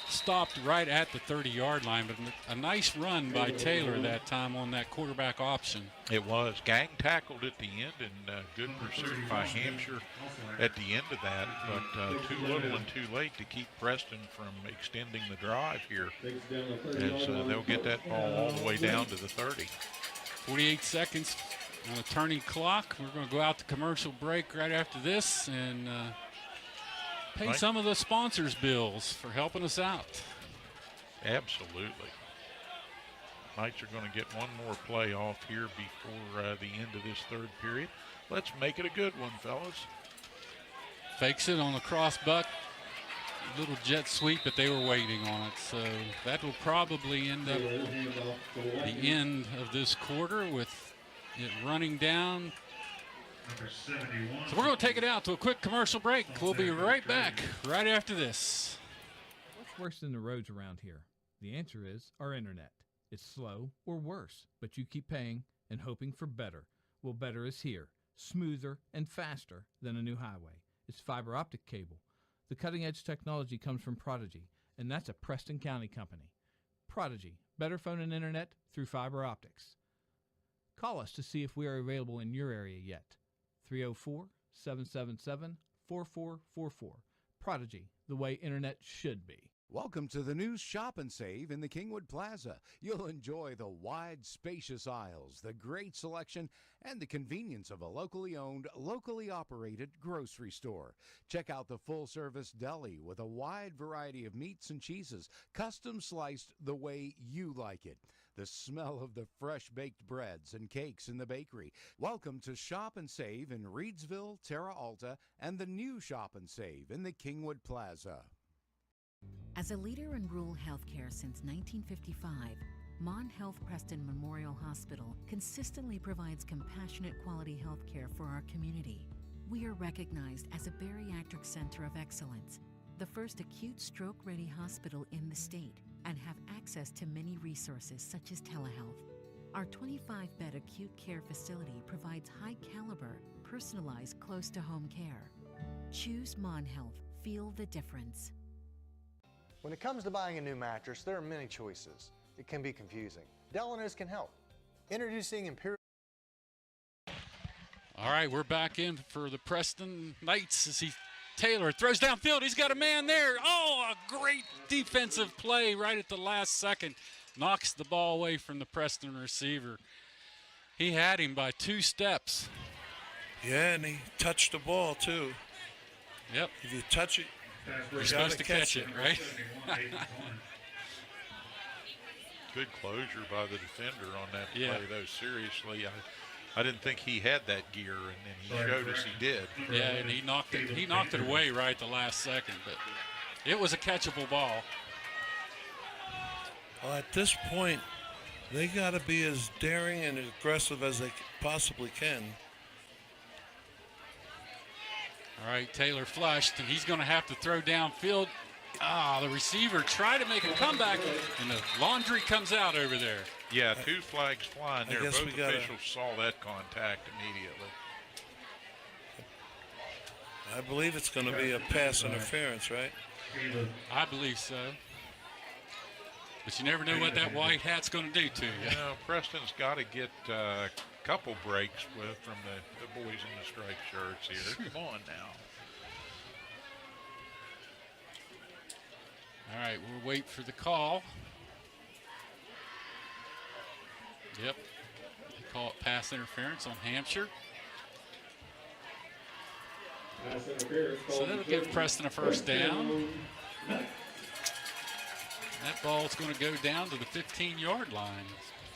stopped right at the 30-yard line. But a nice run by Taylor that time on that quarterback option. It was. Gang tackled at the end, and good pursuit by Hampshire at the end of that, but too little and too late to keep Preston from extending the drive here, as they'll get that ball all the way down to the 30. 48 seconds on a turning clock. We're going to go out to commercial break right after this and pay some of the sponsors' bills for helping us out. Absolutely. Knights are going to get one more play off here before the end of this 3rd period. Let's make it a good one, fellas. Fakes it on the cross buck. Little jet sweep, but they were waiting on it. So that will probably end up the end of this quarter with it running down. So we're going to take it out to a quick commercial break. We'll be right back right after this. What's worse than the roads around here? The answer is our internet. It's slow or worse, but you keep paying and hoping for better. Well, better is here, smoother and faster than a new highway. It's fiber optic cable. The cutting-edge technology comes from Prodigy, and that's a Preston County company. Prodigy, better phone and internet through fiber optics. Call us to see if we are available in your area yet. 304-777-4444. Prodigy, the way internet should be. Welcome to the new Shop and Save in the Kingwood Plaza. You'll enjoy the wide, spacious aisles, the great selection, and the convenience of a locally owned, locally operated grocery store. Check out the full-service deli with a wide variety of meats and cheeses, custom sliced the way you like it. The smell of the fresh-baked breads and cakes in the bakery. Welcome to Shop and Save in Reedsville, Terra Alta, and the new Shop and Save in the Kingwood Plaza. As a leader in rural healthcare since 1955, Mon Health Preston Memorial Hospital consistently provides compassionate quality healthcare for our community. We are recognized as a bariatric center of excellence, the first acute stroke-ready hospital in the state, and have access to many resources such as telehealth. Our 25-bed acute care facility provides high-caliber, personalized, close-to-home care. Choose Mon Health. Feel the difference. When it comes to buying a new mattress, there are many choices. It can be confusing. Deliners can help. Introducing Imperial. All right, we're back in for the Preston Knights as Taylor throws downfield. He's got a man there. Oh, a great defensive play right at the last second. Knocks the ball away from the Preston receiver. He had him by 2 steps. Yeah, and he touched the ball, too. Yep. If you touch it, you're supposed to catch it, right? Good closure by the defender on that play, Yeah. though. Seriously, I didn't think he had that gear, and he showed us he did. Yeah, and he knocked it away right at the last second, but it was a catchable ball. Well, at this point, they got to be as daring and aggressive as they possibly can. All right, Taylor flushed, and he's going to have to throw downfield. The receiver tried to make a comeback, and the laundry comes out over there. Yeah, 2 flags flying there. guess Both officials saw that contact immediately. I believe it's going to be a pass interference, right? I believe so. But you never know what that white hat's going to do to you. You know, Preston's got to get a couple breaks from the boys in the striped shirts here. Come on now. All right, we'll wait for the call. Yep, they call it pass interference on Hampshire. So that'll give Preston a first down. That ball's going to go down to the 15-yard line.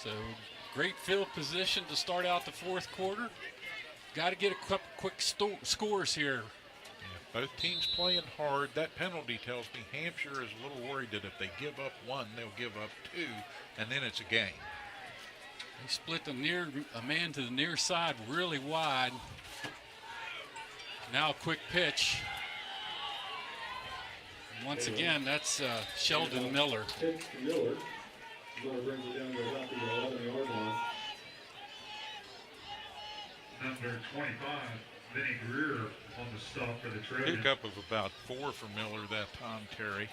So great field position to start out the fourth quarter. Got to get a couple quick scores here. Yeah, both teams playing hard. That penalty tells me Hampshire is a little worried that if they give up 1, they'll give up 2, and then it's a game. They split a man to the near side really wide. Now a quick pitch. Once again, that's Sheldon Miller. Miller brings it down to about the 11-yard line. Number 25, Vinny Greer on the stop for the Trojans. Pickup of about 4 for Miller that time, Terry.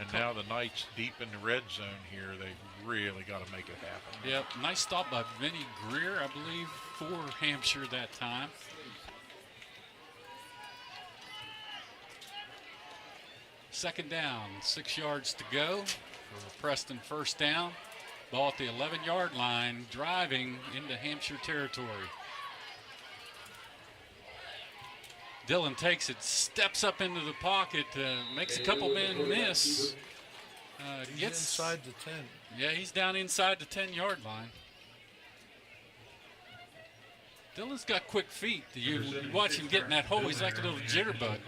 And now the Knights deep in the red zone here. They've really got to make it happen. Yep, nice stop by Vinny Greer, I believe, for Hampshire that time. Second down, 6 yards to go for Preston first down. Ball at the 11-yard line, driving into Hampshire territory. Dillon takes it, steps up into the pocket, makes a couple men miss. Gets inside the 10. Yeah, he's down inside the 10-yard line. Dillon's got quick feet. You watch him get in that hole, he's like a little jitterbug.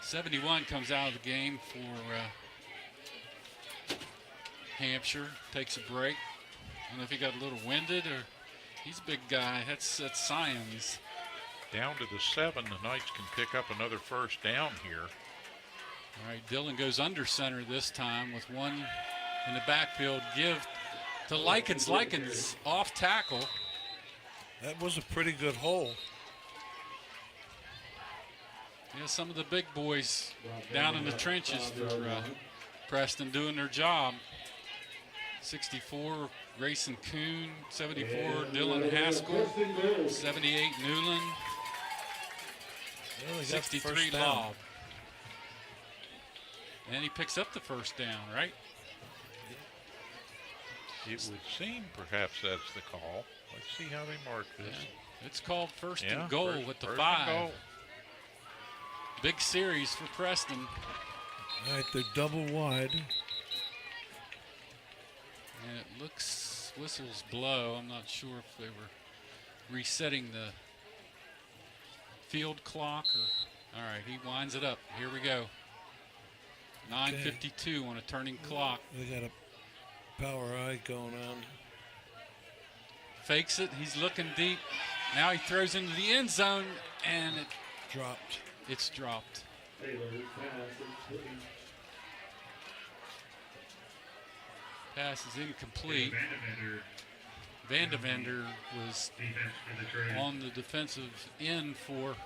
71 comes out of the game for Hampshire. Takes a break. I don't know if he got a little winded or he's a big guy. That's Syons. Down to the 7. The Knights can pick up another first down here. All right, Dillon goes under center this time with one in the backfield. Give to Lykins. Lykins off tackle. That was a pretty good hole. Yeah, some of the big boys down in the trenches for Preston doing their job. 64, Grayson Kuhn. 74, Dylan Haskell. 78, Newland. 63, Lobb. And he picks up the first down, right? It would seem perhaps that's the call. Let's see how they mark this. Yeah. It's called first and goal with the 5. Big series for Preston. All right, they're double wide. And it looks, whistles blow. I'm not sure if they were resetting the field clock or. All right, he winds it up. Here we go. 9:52 on a turning clock. They got a power eye going on. Fakes it. He's looking deep. Now he throws into the end zone, and it dropped. It's dropped. Pass is incomplete. Vandevender was on the defensive end for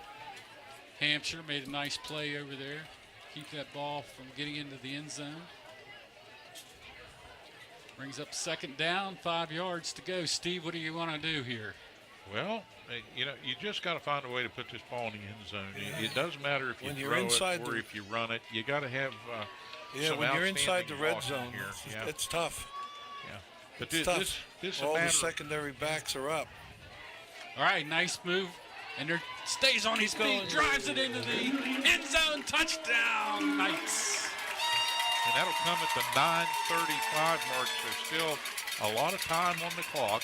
Hampshire. Made a nice play over there. Keep that ball from getting into the end zone. Brings up second down, 5 yards to go. Steve, what do you want to do here? Well, you know, you just got to find a way to put this ball in the end zone. It doesn't matter if you throw it or if you run it. You got to have when you're inside the red zone, it's tough. Yeah, but it's tough. This all the secondary backs are up. All right, nice move. And there stays on his feet, drives it into the end zone, touchdown, Knights. And that'll come at the 9:35 mark. There's still a lot of time on the clock.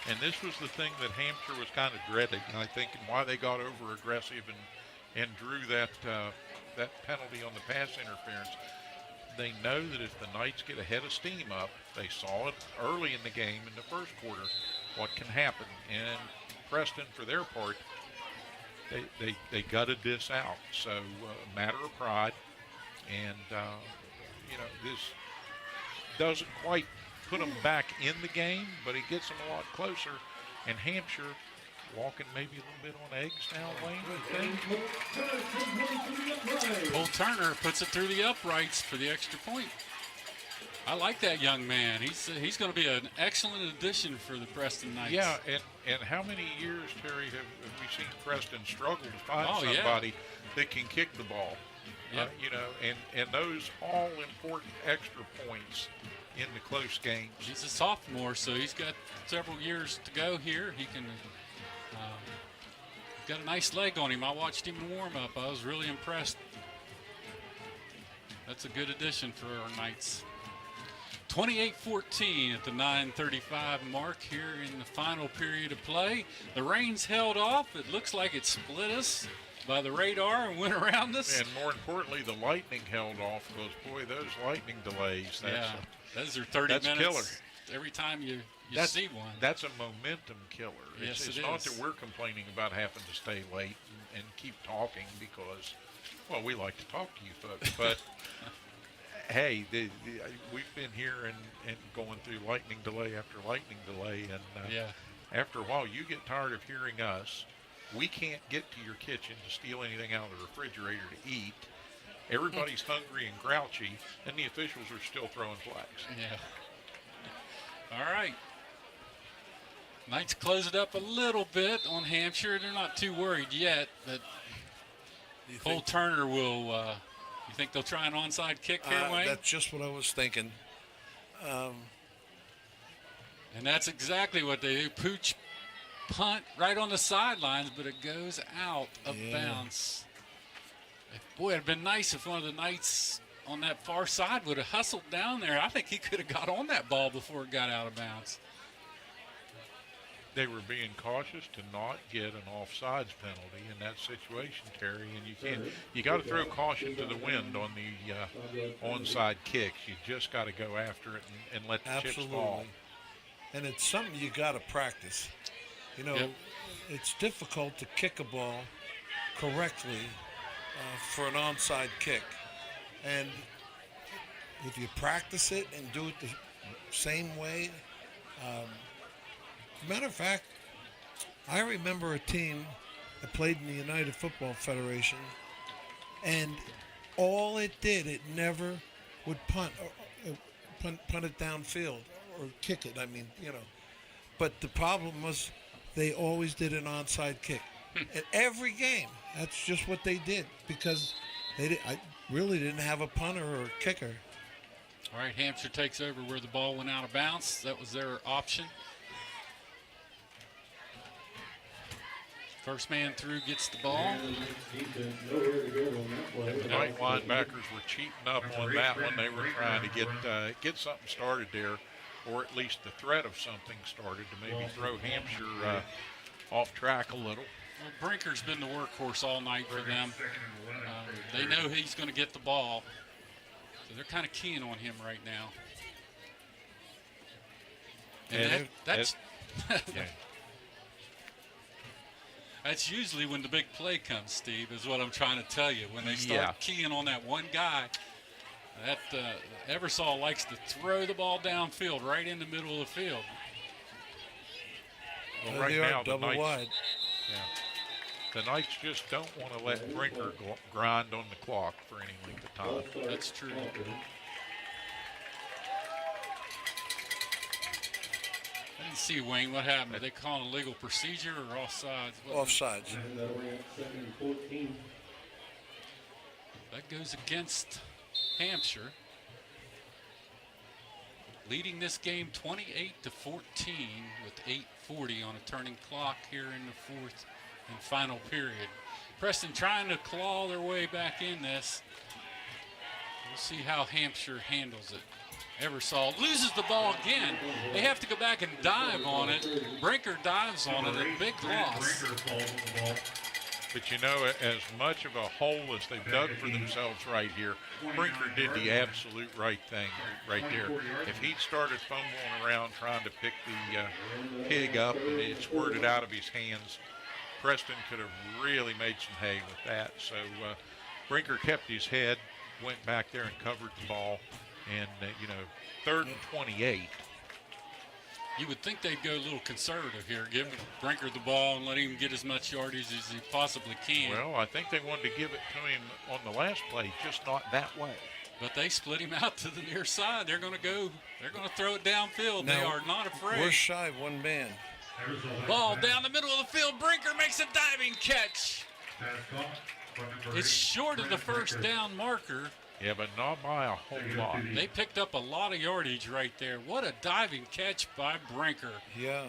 And this was the thing that Hampshire was kind of dreading, I think, and why they got over aggressive and drew that penalty on the pass interference. They know that if the Knights get a head of steam up, they saw it early in the game in the first quarter, what can happen. And Preston, for their part, they gutted this out. So matter of pride, and this doesn't quite put them back in the game, but it gets them a lot closer. And Hampshire walking maybe a little bit on eggs now, Wayne, you think? Cole Turner puts it through the uprights for the extra point. I like that young man. He's going to be an excellent addition for the Preston Knights. Yeah, and how many years, Terry, have we seen Preston struggle to find somebody that can kick the ball? Yep. And those all important extra points in the close games. He's a sophomore, so he's got several years to go here. He can got a nice leg on him. I watched him in warm-up. I was really impressed. That's a good addition for our Knights. 28-14 at the 9:35 mark here in the final period of play. The rain's held off. It looks like it split us by the radar and went around us. And more importantly, the lightning held off. Because, boy, those lightning delays. Those are 30 minutes. Killer. Every time you see one. That's a momentum killer. Yes, it's not that we're complaining about having to stay late and keep talking because, well, we like to talk to you folks. But, hey, we've been here and going through lightning delay after lightning delay. And after a while, you get tired of hearing us. We can't get to your kitchen to steal anything out of the refrigerator to eat. Everybody's hungry and grouchy, and the officials are still throwing flags. Yeah. All right. Knights close it up a little bit on Hampshire. They're not too worried yet, but Cole Turner will, you think they'll try an onside kick here, Wayne? That's just what I was thinking. And that's exactly what they do. Pooch punt right on the sidelines, but it goes out of bounds. Boy, it'd have been nice if one of the Knights on that far side would have hustled down there. I think he could have got on that ball before it got out of bounds. They were being cautious to not get an offsides penalty in that situation, Terry. And you got to throw caution to the wind on the onside kicks. You just got to go after it and let the chips fall. And it's something you got to practice. It's difficult to kick a ball correctly for an onside kick. And if you practice it and do it the same way, as a matter of fact, I remember a team that played in the United Football Federation, and all it did, it never would punt it downfield or kick it. But the problem was they always did an onside kick. At every game, that's just what they did because I really didn't have a punter or a kicker. All right, Hampshire takes over where the ball went out of bounds. That was their option. First man through gets the ball. The Knight linebackers were cheating up on that one. They were trying to get something started there, or at least the threat of something started to maybe throw Hampshire off track a little. Well, Brinker's been the workhorse all night for them. They know he's going to get the ball, so they're kind of keying on him right now. And that's that's usually when the big play comes, Steve, is what I'm trying to tell you. When they start keying on that one guy, that Eversole likes to throw the ball downfield, right in the middle of the field. Well, right now, double wide. The Knights just don't want to let Brinker grind on the clock for any length of time. That's true. I didn't see, Wayne, what happened. Are they calling a legal procedure or offsides? Offsides. That goes against Hampshire. Leading this game 28-14 with 8:40 on a turning clock here in the fourth and final period. Preston trying to claw their way back in this. We'll see how Hampshire handles it. Eversole loses the ball again. They have to go back and dive on it. Brinker dives on it, a big loss. But you know, as much of a hole as they've dug for themselves right here, Brinker did the absolute right thing right there. If he'd started fumbling around trying to pick the pig up and it squirted out of his hands, Preston could have really made some hay with that. So Brinker kept his head, went back there and covered the ball. And, you know, 3rd and 28. You would think they'd go a little conservative here, give Brinker the ball and let him get as much yardage as he possibly can. Well, I think they wanted to give it to him on the last play, just not that way. But they split him out to the near side. They're going to throw it downfield. Now, they are not afraid. We're shy of one man. Ball down the middle of the field. Brinker makes a diving catch. It's short of the first down marker. Yeah, but not by a whole lot. They picked up a lot of yardage right there. What a diving catch by Brinker. Yeah.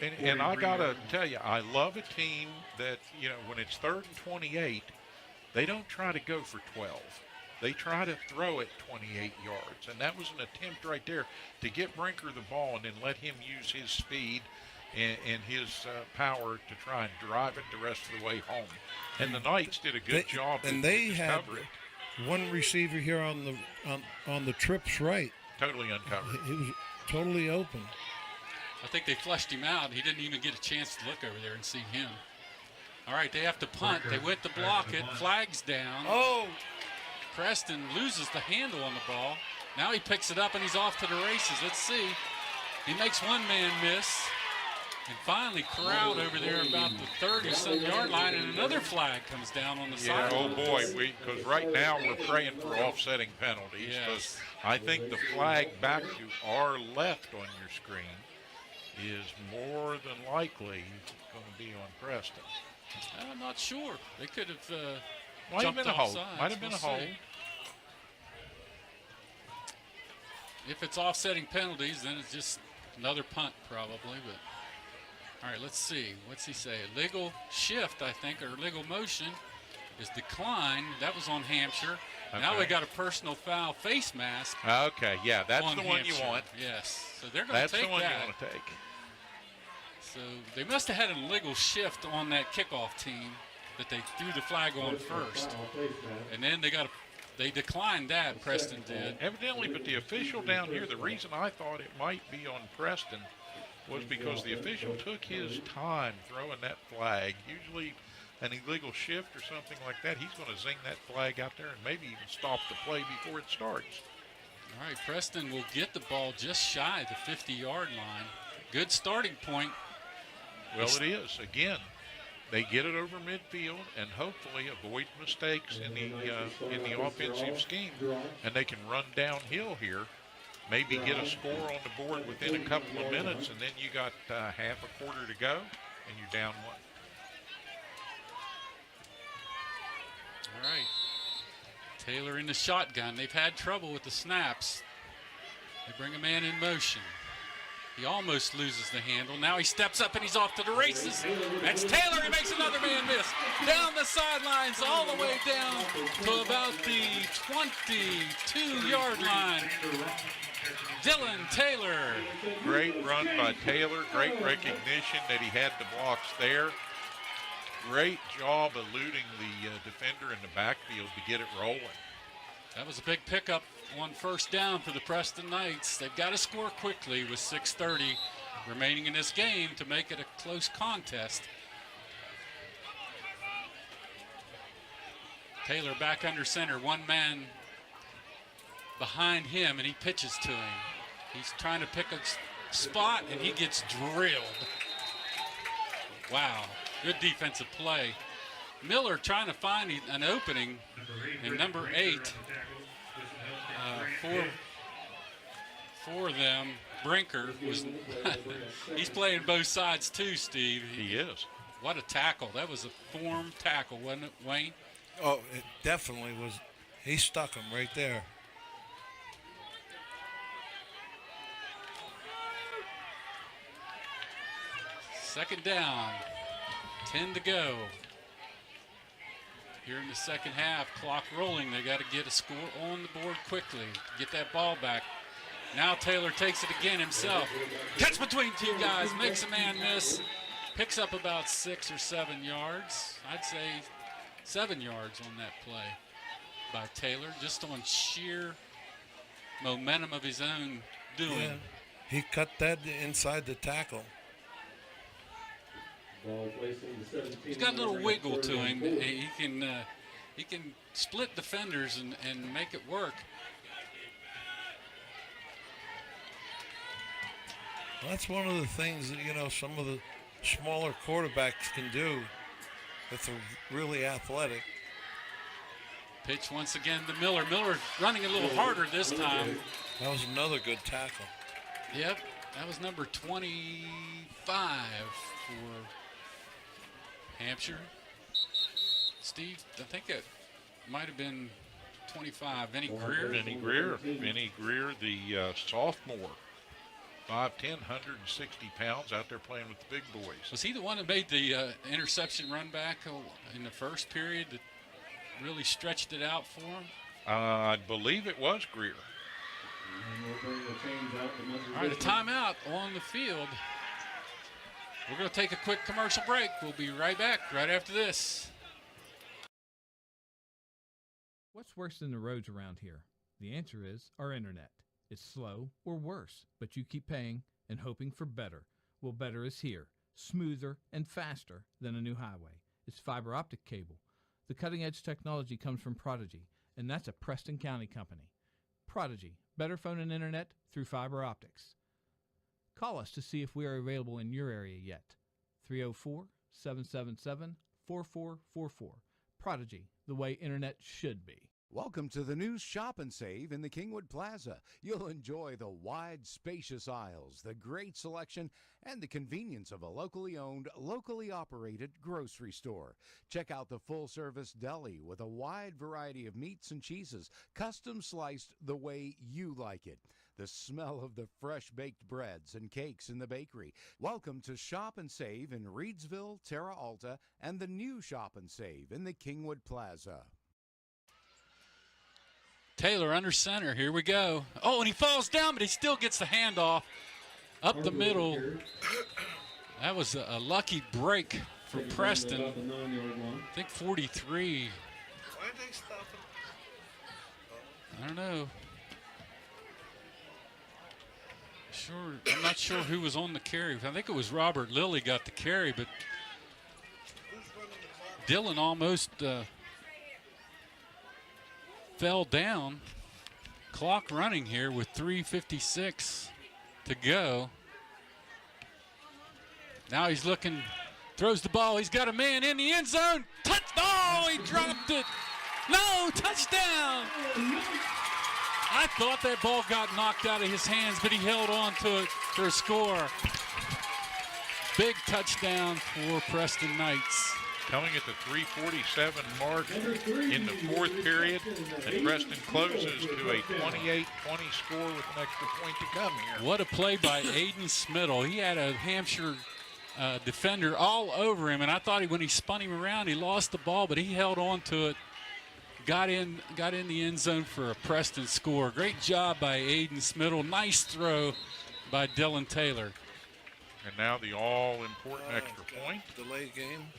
And I got to tell you, I love a team that, you know, when it's 3rd and 28, they don't try to go for 12. They try to throw it 28 yards. And that was an attempt right there to get Brinker the ball and then let him use his speed and his power to try and drive it the rest of the way home. And the Knights did a good job. And they had cover it. One receiver here on the trips right. Totally uncovered. He was totally open. I think they flushed him out. He didn't even get a chance to look over there and see him. All right, they have to punt. They went to block it. Flags down. Oh! Preston loses the handle on the ball. Now he picks it up and he's off to the races. Let's see. He makes one man miss. And finally corralled over there about the 30-some yard line, and another flag comes down on the side. Oh boy, because right now we're praying for offsetting penalties. Yes. I think the flag back to our left on your screen is more than likely going to be on Preston. I'm not sure. They could have Might have jumped been a hold. offsides. Might have been a hold. If it's offsetting penalties, then it's just another punt probably, but. All right, let's see. What's he say? Legal shift, I think, or legal motion is declined. That was on Hampshire. Okay. Now we got a personal foul face mask. Okay, yeah, that's the one Hampshire. you want. Yes, so they're going to take that. That's the one you want to take. So they must have had a legal shift on that kickoff team that they threw the flag on first, and then they declined that. Preston did. Evidently, but the official down here, the reason I thought it might be on Preston was because the official took his time throwing that flag. Usually an illegal shift or something like that, he's going to zing that flag out there and maybe even stop the play before it starts. All right, Preston will get the ball just shy of the 50-yard line. Good starting point. Well, it is. Again, they get it over midfield and hopefully avoid mistakes in the offensive scheme, and they can run downhill here. Maybe get a score on the board within a couple of minutes, and then you got half a quarter to go, and you're down one. All right. Taylor in the shotgun. They've had trouble with the snaps. They bring a man in motion. He almost loses the handle. Now he steps up and he's off to the races. That's Taylor. He makes another man miss. Down the sidelines all the way down to about the 22-yard line. Dylan Taylor. Great run by Taylor. Great recognition that he had the blocks there. Great job eluding the defender in the backfield to get it rolling. That was a big pickup on first down for the Preston Knights. They've got to score quickly with 6:30 remaining in this game to make it a close contest. Taylor back under center, one man behind him, and he pitches to him. He's trying to pick a spot, and he gets drilled. Wow, good defensive play. Miller trying to find an opening in number 8 for them. Brinker was he's playing both sides too, Steve. He is. What a tackle. That was a form tackle, wasn't it, Wayne? Oh, it definitely was. He stuck him right there. Second down, 10 to go. Here in the second half, clock rolling. They got to get a score on the board quickly, get that ball back. Now Taylor takes it again himself. Catch between two guys, makes a man miss. Picks up about 6 or 7 yards. I'd say 7 yards on that play by Taylor, just on sheer momentum of his own doing. Yeah, he cut that inside the tackle. He's got a little wiggle to him. He can split defenders and make it work. Well, that's one of the things that, you know, some of the smaller quarterbacks can do if they're really athletic. Pitch once again to Miller. Miller running a little harder this time. That was another good tackle. Yep, that was number 25 for Hampshire. Steve, I think it might have been 25. Vinny Greer. Vinny Greer, the sophomore. 5'10", 160 pounds, out there playing with the big boys. Was he the one that made the interception run back in the first period that really stretched it out for him? I believe it was Greer. All right, a timeout on the field. We're going to take a quick commercial break. We'll be right back right after this. What's worse than the roads around here? The answer is our internet. It's slow or worse, but you keep paying and hoping for better. Well, better is here, smoother and faster than a new highway. It's fiber optic cable. The cutting-edge technology comes from Prodigy, and that's a Preston County company. Prodigy, better phone and internet through fiber optics. Call us to see if we are available in your area yet. 304-777-4444. Prodigy, the way internet should be. Welcome to the new Shop and Save in the Kingwood Plaza. You'll enjoy the wide, spacious aisles, the great selection, and the convenience of a locally owned, locally operated grocery store. Check out the full-service deli with a wide variety of meats and cheeses, custom sliced the way you like it. The smell of the fresh-baked breads and cakes in the bakery. Welcome to Shop and Save in Reedsville, Terra Alta, and the new Shop and Save in the Kingwood Plaza. Taylor under center. Here we go. Oh, and he falls down, but he still gets the handoff up the middle. That was a lucky break for Preston. I think 43. Why did they stop him? I don't know. I'm not sure who was on the carry. I think it was Robert Lilly got the carry, but Dylan almost fell down. Clock running here with 3:56 to go. Now he's looking, throws the ball. He's got a man in the end zone. Oh, he dropped it. No, touchdown. I thought that ball got knocked out of his hands, but he held on to it for a score. Big touchdown for Preston Knights. Coming at the 3:47 mark in the fourth period, and Preston closes to a 28-20 score with an extra point to come here. What a play by Aiden Smittle. He had a Hampshire defender all over him, and I thought when he spun him around, he lost the ball, but he held on to it. Got in the end zone for a Preston score. Great job by Aiden Smittle. Nice throw by Dylan Taylor. And now the all-important extra point. Delay game.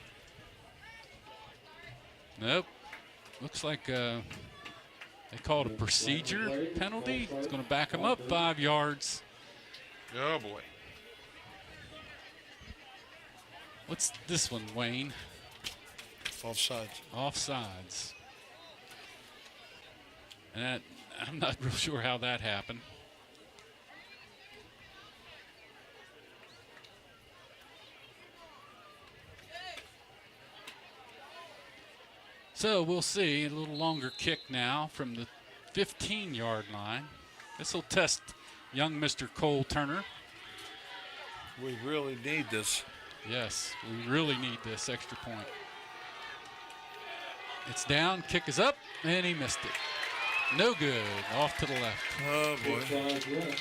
Nope. Looks like they called a procedure penalty. It's going to back him up 5 yards. Oh, boy. What's this one, Wayne? Offsides. Offsides. And I'm not real sure how that happened. So we'll see a little longer kick now from the 15-yard line. This will test young Mr. Cole Turner. We really need this. Yes, we really need this extra point. It's down, kick is up, and he missed it. No good, off to the left. Oh, boy.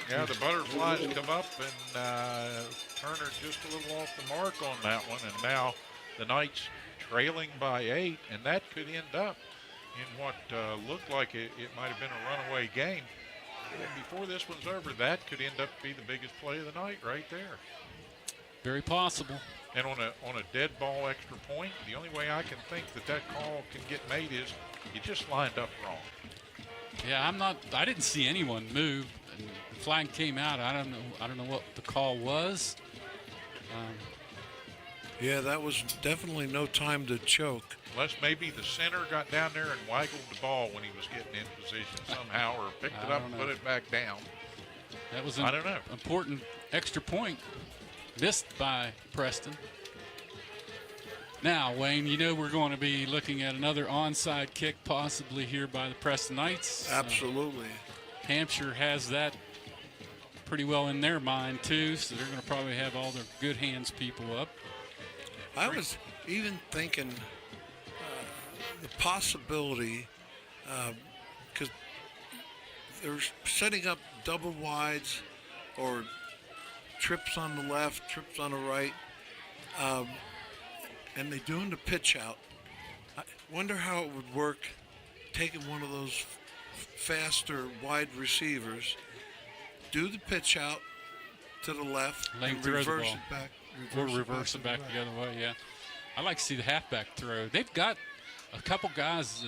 Yeah, the butterflies come up, and Turner just a little off the mark on that one, and now the Knights trailing by 8, and that could end up in what looked like it might have been a runaway game. And before this one's over, that could end up to be the biggest play of the night right there. Very possible. And on a dead ball extra point, the only way I can think that call can get made is you just lined up wrong. Yeah, I didn't see anyone move. And the flag came out. I don't know what the call was. Yeah, that was definitely no time to choke. Unless maybe the center got down there and waggled the ball when he was getting in position somehow, or picked it up and put it back down. That was I don't know. Important extra point missed by Preston. Now, Wayne, you know we're going to be looking at another onside kick possibly here by the Preston Knights. Absolutely. Hampshire has that pretty well in their mind, too, so they're going to probably have all their good hands people up. I was even thinking the possibility, because they're setting up double wides or trips on the left, trips on the right, and they're doing the pitch out. I wonder how it would work taking one of those faster wide receivers, do the pitch out to the left, Lane and reverse it back. Reverse it back the other way, yeah. I like to see the halfback throw. They've got a couple guys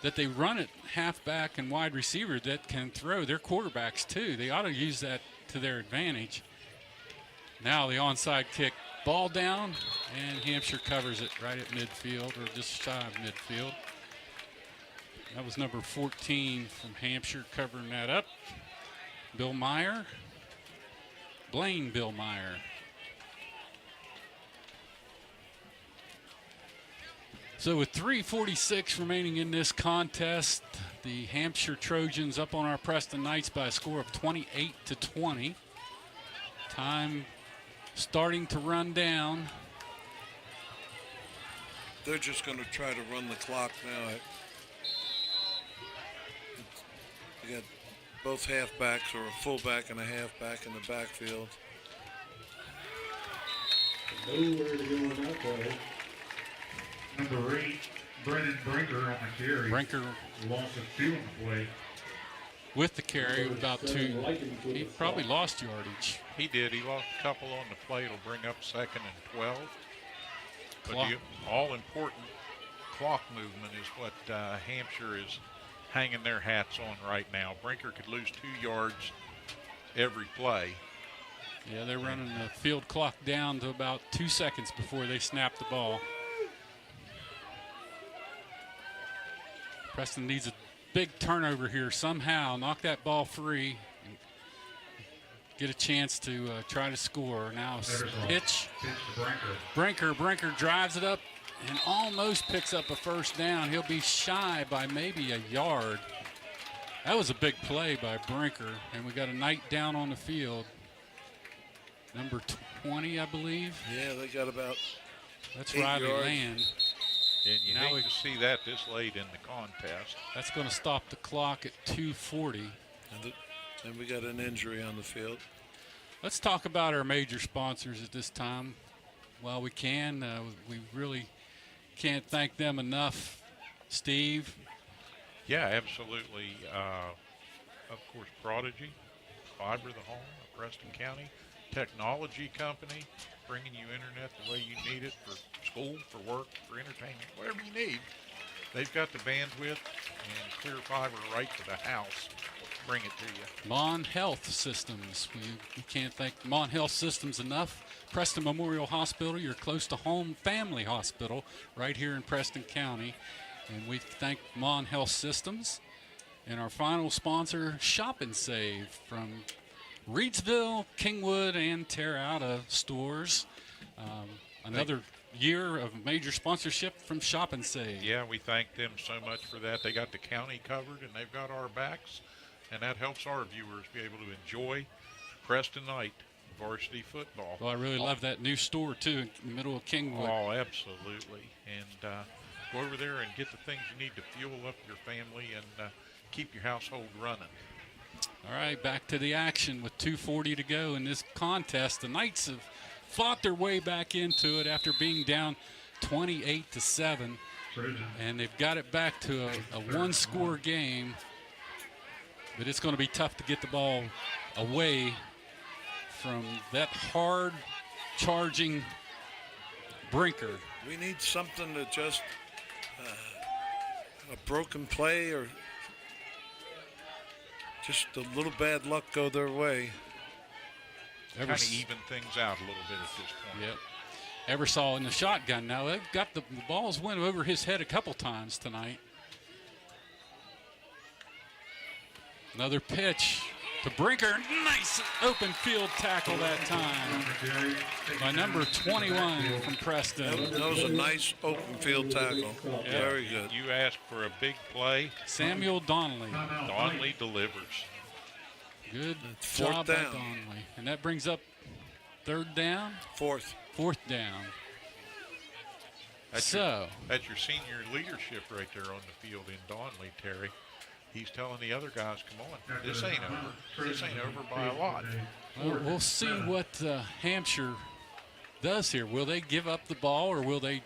that they run at halfback and wide receiver that can throw. They're quarterbacks, too. They ought to use that to their advantage. Now the onside kick, ball down, and Hampshire covers it right at midfield, or just shy of midfield. That was number 14 from Hampshire covering that up. Bill Meyer. Blaine Bill Meyer. So with 3:46 remaining in this contest, the Hampshire Trojans up on our Preston Knights by a score of 28-20. Time starting to run down. They're just going to try to run the clock now. You got both halfbacks, or a fullback and a halfback in the backfield. Nowhere to go in that play. Number 8, Brendan Brinker on the carry. Brinker lost a field play. With the carry, about 2. He probably lost yardage. He did. He lost a couple on the play. It'll bring up 2nd and 12. But the all-important clock movement is what Hampshire is hanging their hats on right now. Brinker could lose 2 yards every play. Yeah, they're running the field clock down to about 2 seconds before they snap the ball. Preston needs a big turnover here somehow. Knock that ball free. Get a chance to try to score. Now pitch. Brinker drives it up and almost picks up a first down. He'll be shy by maybe a yard. That was a big play by Brinker, and we got a Knight down on the field. Number 20, I believe. Yeah, they got about That's Riley yards. Land. And you hate to see that this late in the contest. That's going to stop the clock at 2:40. And we got an injury on the field. Let's talk about our major sponsors at this time. While we can, we really can't thank them enough. Steve? Yeah, absolutely. Of course, Prodigy, Fiber the Home, of Preston County, technology company, bringing you internet the way you need it for school, for work, for entertainment, whatever you need. They've got the bandwidth and clear fiber right to the house. Bring it to you. Mon Health Systems. We can't thank Mon Health Systems enough. Preston Memorial Hospital, your close to home family hospital right here in Preston County. And we thank Mon Health Systems. And our final sponsor, Shop and Save from Reedsville, Kingwood, and Terra stores. Another year of major sponsorship from Shop and Save. Yeah, we thank them so much for that. They got the county covered, and they've got our backs, and that helps our viewers be able to enjoy Preston Knight varsity football. Well, I really love that new store, too, in the middle of Kingwood. Oh, absolutely. And go over there and get the things you need to fuel up your family and keep your household running. All right, back to the action with 2:40 to go in this contest. The Knights have fought their way back into it after being down 28-7, and they've got it back to a one-score game. But it's going to be tough to get the ball away from that hard charging Brinker. We need something to just a broken play or just a little bad luck go their way. Kind of even things out a little bit at this point. Yep. Eversole in the shotgun now. They've got the balls went over his head a couple times tonight. Another pitch to Brinker. Nice open field tackle that time by number 21 from Preston. That was a nice open field tackle. Yeah. Very good. You asked for a big play. Samuel Donnelly. Donnelly delivers. Good Fourth job by down. Donnelly. And that brings up third down. Fourth down. That's your senior leadership right there on the field in Donnelly, Terry. He's telling the other guys, come on, this ain't over. This ain't over by a lot. Well, we'll see what Hampshire does here. Will they give up the ball, or will they?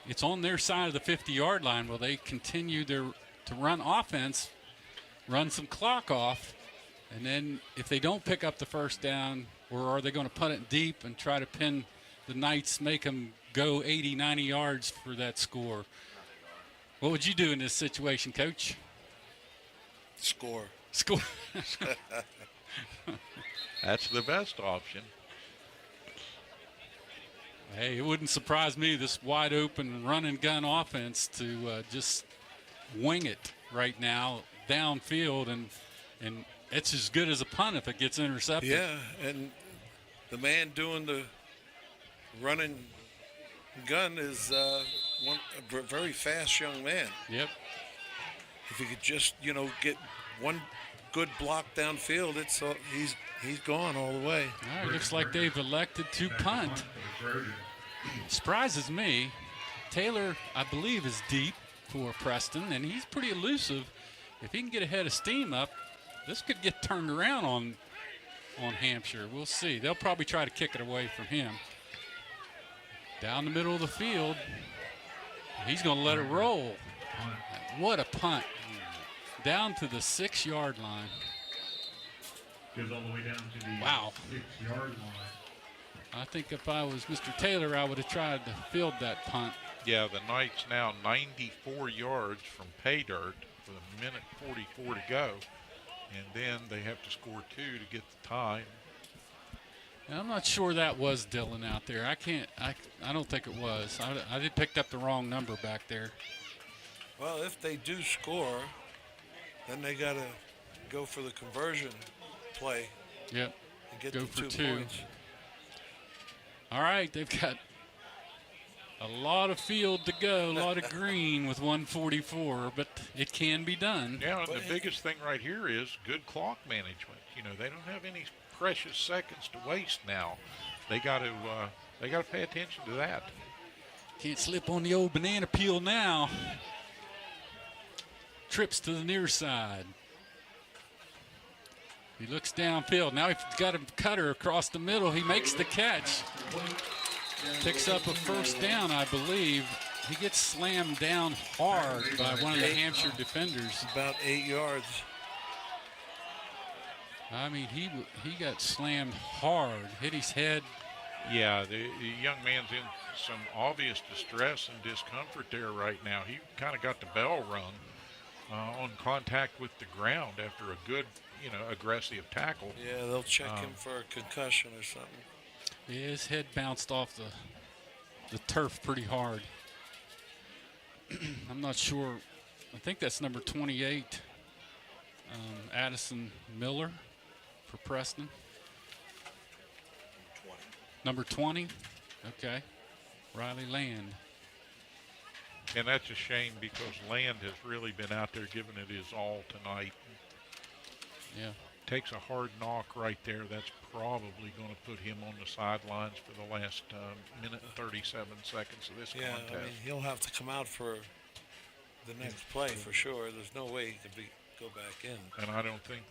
It's on their side of the 50-yard line. Will they continue to run offense, run some clock off, and then if they don't pick up the first down, or are they going to punt it deep and try to pin the Knights, make them go 80, 90 yards for that score? What would you do in this situation, Coach? Score. That's the best option. Hey, it wouldn't surprise me, this wide open run and gun offense, to just wing it right now downfield, and it's as good as a punt if it gets intercepted. Yeah, and the man doing the running gun is a very fast young man. Yep. If he could just, get one good block downfield, he's gone all the way. All right, looks like they've elected to punt. Surprises me. Taylor, I believe, is deep for Preston, and he's pretty elusive. If he can get ahead of steam up, this could get turned around on Hampshire. We'll see. They'll probably try to kick it away from him. Down the middle of the field. He's going to let it roll. What a punt. Down to the 6-yard line. Goes all the way down to the 6-yard line. I think if I was Mr. Taylor, I would have tried to field that punt. Yeah, the Knights now 94 yards from pay dirt with a minute 44 to go. And then they have to score 2 to get the tie. And I'm not sure that was Dylan out there. I don't think it was. I did picked up the wrong number back there. Well, if they do score, then they got to go for the conversion play. Yep. And get go the for 2 points. All right, they've got a lot of field to go, a lot of green with 1:44, but it can be done. Yeah, and the biggest thing right here is good clock management. They don't have any precious seconds to waste now. They got to pay attention to that. Can't slip on the old banana peel now. Trips to the near side. He looks downfield. Now he's got a cutter across the middle. He makes the catch. Picks up a first down, I believe. He gets slammed down hard by one of the Hampshire defenders. About 8 yards. I mean, he got slammed hard, hit his head. Yeah, the young man's in some obvious distress and discomfort there right now. He kind of got the bell rung on contact with the ground after a good, aggressive tackle. Yeah, they'll check him for a concussion or something. Yeah, his head bounced off the turf pretty hard. I'm not sure. I think that's number 28, Addison Miller for Preston. 20. Number 20? Okay. Riley Land. And that's a shame because Land has really been out there giving it his all tonight. Yeah. Takes a hard knock right there. That's probably going to put him on the sidelines for the last minute and 37 seconds of this contest. I mean, he'll have to come out for the next play for sure. There's no way he could go back in. And I don't think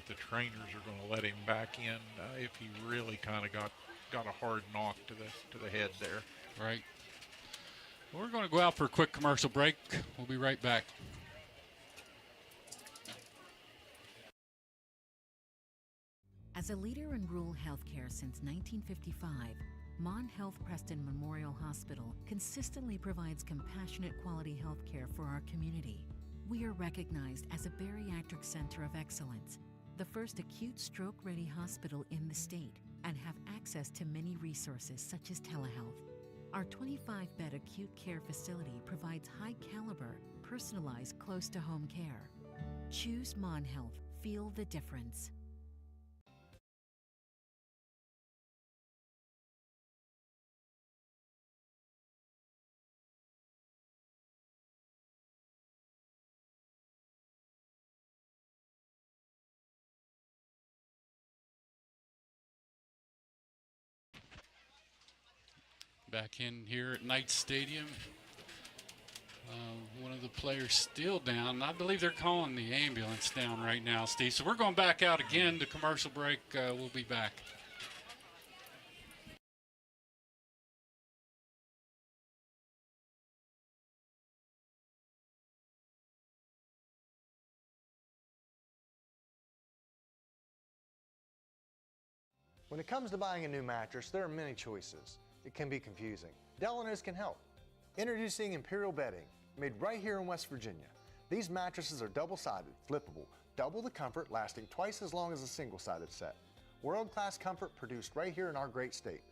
the trainers are going to let him back in if he really kind of got a hard knock to the head there. Right. We're going to go out for a quick commercial break. We'll be right back. As a leader in rural healthcare since 1955, Mon Health Preston Memorial Hospital consistently provides compassionate quality healthcare for our community. We are recognized as a bariatric center of excellence, the first acute stroke-ready hospital in the state, and have access to many resources such as telehealth. Our 25-bed acute care facility provides high-caliber, personalized, close-to-home care. Choose Mon Health. Feel the difference. Back in here at Knights Stadium. One of the players still down. I believe they're calling the ambulance down right now, Steve. So we're going back out again to commercial break. We'll be back. When it comes to buying a new mattress, there are many choices. It can be confusing. Delano's can help. Introducing Imperial Bedding, made right here in West Virginia. These mattresses are double-sided, flippable, double the comfort, lasting twice as long as a single-sided set. World-class comfort produced right here in our great state.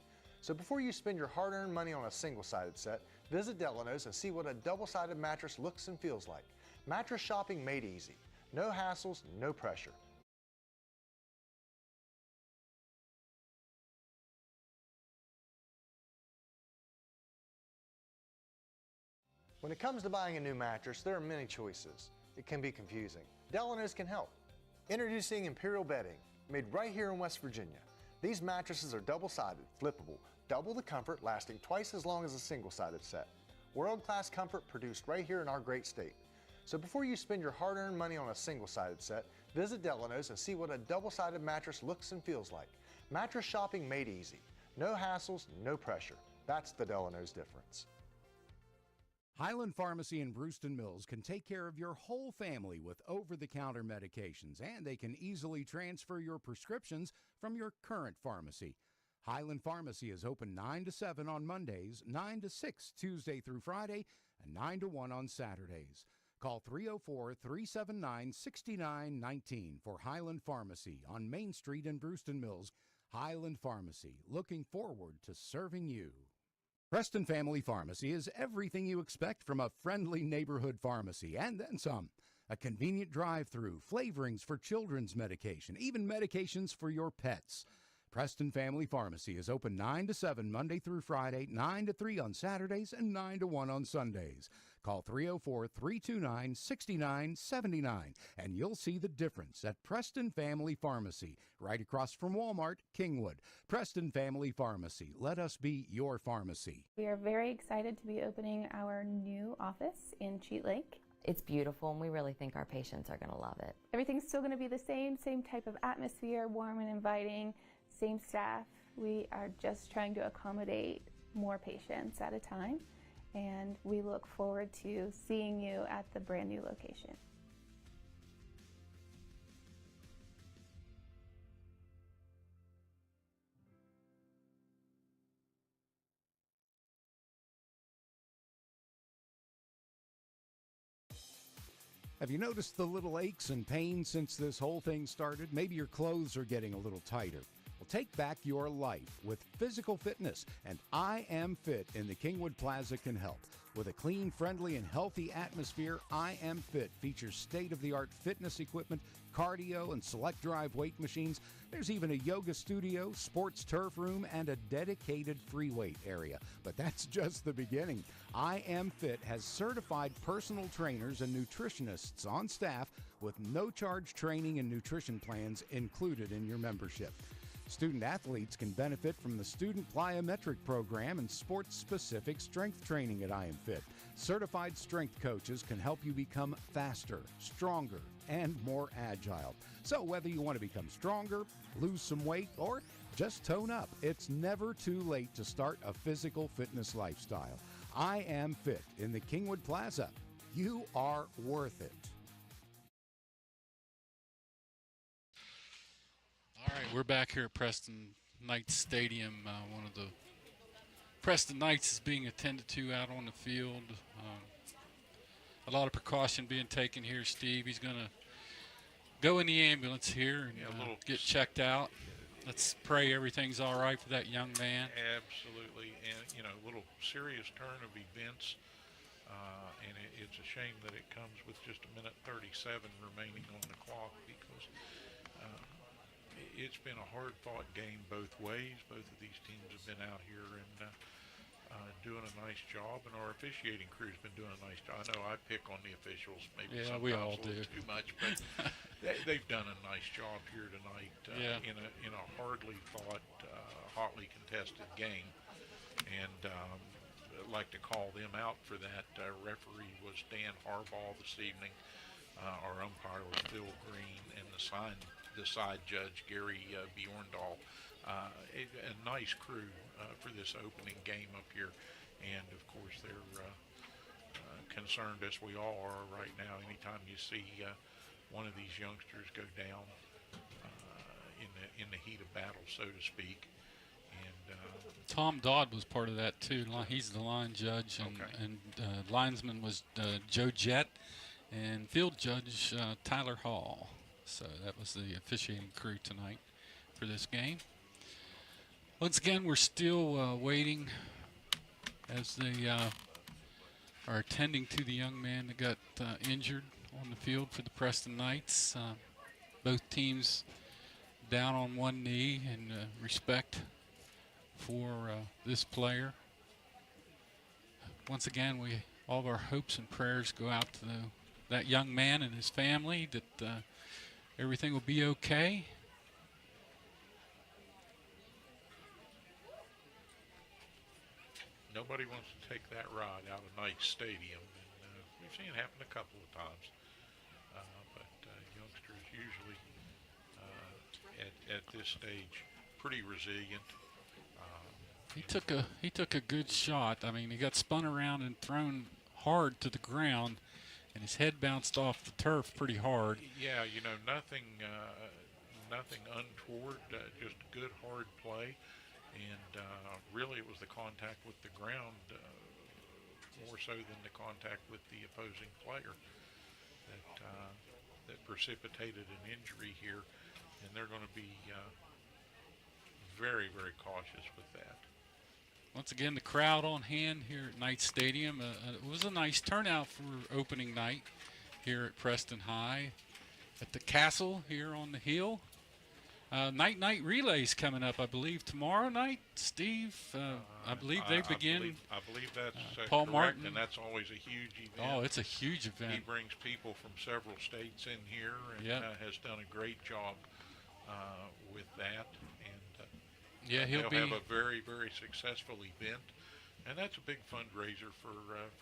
So before you spend your hard-earned money on a single-sided set, visit Delano's and see what a double-sided mattress looks and feels like. Mattress shopping made easy. No hassles, no pressure. When it comes to buying a new mattress, there are many choices. It can be confusing. Delano's can help. Introducing Imperial Bedding, made right here in West Virginia. These mattresses are double-sided, flippable, double the comfort, lasting twice as long as a single-sided set. World-class comfort produced right here in our great state. So before you spend your hard-earned money on a single-sided set, visit Delano's and see what a double-sided mattress looks and feels like. Mattress shopping made easy. No hassles, no pressure. That's the Delano's difference. Highland Pharmacy in Brewston Mills can take care of your whole family with over-the-counter medications, and they can easily transfer your prescriptions from your current pharmacy. Highland Pharmacy is open 9 to 7 on Mondays, 9 to 6 Tuesday through Friday, and 9 to 1 on Saturdays. Call 304-379-6919 for Highland Pharmacy on Main Street in Brewston Mills. Highland Pharmacy, looking forward to serving you. Preston Family Pharmacy is everything you expect from a friendly neighborhood pharmacy, and then some. A convenient drive-through, flavorings for children's medication, even medications for your pets. Preston Family Pharmacy is open 9 to 7 Monday through Friday, 9 to 3 on Saturdays, and 9 to 1 on Sundays. Call 304-329-6979, and you'll see the difference at Preston Family Pharmacy, right across from Walmart, Kingwood. Preston Family Pharmacy. Let us be your pharmacy. We are very excited to be opening our new office in Cheat Lake. It's beautiful, and we really think our patients are going to love it. Everything's still going to be the same type of atmosphere, warm and inviting, same staff. We are just trying to accommodate more patients at a time, and we look forward to seeing you at the brand new location. Have you noticed the little aches and pains since this whole thing started? Maybe your clothes are getting a little tighter. Well, take back your life with physical fitness, and I Am Fit in the Kingwood Plaza can help. With a clean, friendly, and healthy atmosphere, I Am Fit features state-of-the-art fitness equipment, cardio, and select drive weight machines. There's even a yoga studio, sports turf room, and a dedicated free weight area. But that's just the beginning. I Am Fit has certified personal trainers and nutritionists on staff with no-charge training and nutrition plans included in your membership. Student athletes can benefit from the Student Plyometric Program and sports-specific strength training at I Am Fit. Certified strength coaches can help you become faster, stronger, and more agile. So whether you want to become stronger, lose some weight, or just tone up, it's never too late to start a physical fitness lifestyle. I Am Fit in the Kingwood Plaza. You are worth it. All right, We're back here at Preston Knights Stadium. One of the Preston Knights is being attended to out on the field. A lot of precaution being taken here, Steve. He's going to go in the ambulance here and get checked out. Let's pray everything's all right for that young man. Absolutely. And, you know, a little serious turn of events. And it's a shame that it comes with just a minute 37 remaining on the clock, because it's been a hard-fought game both ways. Both of these teams have been out here and doing a nice job, and our officiating crew's been doing a nice job. I know I pick on the officials maybe sometimes we all a little too much, but they've done a nice job here tonight in a hardly fought, hotly contested game. And I'd like to call them out for that. Referee was Dan Harbaugh this evening. Our umpire was Phil Green, and the side judge, Gary Bjorndal. A nice crew for this opening game up here, and of course they're concerned, as we all are right now, anytime you see one of these youngsters go down in the heat of battle, so to speak. And Tom Dodd was part of that too. He's the line judge, and linesman was Joe Jett, and field judge Tyler Hall. So that was the officiating crew tonight for this game. Once again, we're still waiting as they are attending to the young man that got injured on the field for the Preston Knights. Both teams down on one knee in respect for this player. Once again, all of our hopes and prayers go out to that young man and his family, that everything will be okay. nobody wants to take that ride out of Knights Stadium. And we've seen it happen a couple of times. But youngsters usually at this stage pretty resilient. He took a good shot. I mean, he got spun around and thrown hard to the ground, and his head bounced off the turf pretty hard. Yeah, you know, nothing untoward, just good hard play, and really it was the contact with the ground more so than the contact with the opposing player that precipitated an injury here, and they're going to be very, very cautious with that. Once again, the crowd on hand here at Knights Stadium. It was a nice turnout for opening night here at Preston High. At the castle here on the hill. Night relays coming up, I believe, tomorrow night. Steve, I believe they begin. I believe that's Paul correct, Martin. and that's always a huge event. Oh, it's a huge event. He brings people from several states in here and has done a great job with that. And he'll have a very, very successful event, and that's a big fundraiser for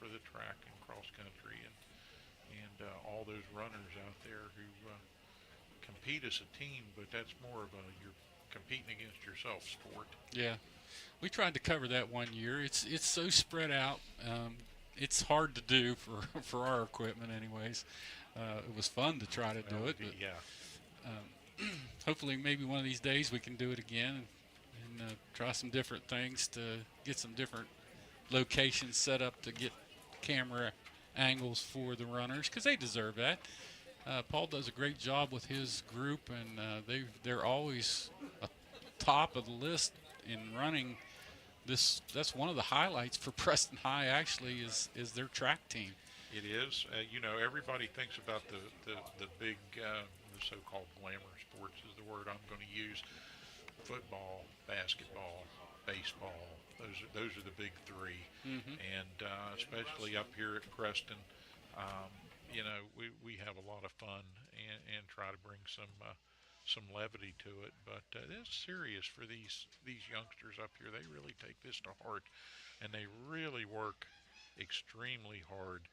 the track and cross country and all those runners out there who compete as a team, but that's more of a you're competing against yourself sport. Yeah, we tried to cover that one year. It's so spread out. It's hard to do for our equipment, anyways. It was fun to try to do it, but hopefully maybe one of these days we can do it again and try some different things to get some different locations set up to get camera angles for the runners, because they deserve that. Paul does a great job with his group, and they're always top of the list in running. That's one of the highlights for Preston High, actually, is their track team. It is. You know, everybody thinks about the big, the so-called glamour sports is the word I'm going to use. Football, basketball, baseball. Those are the big three. Mm-hmm. And especially up here at Preston, you know, we have a lot of fun and try to bring some levity to it. But it's serious for these youngsters up here. They really take this to heart, and they really work extremely hard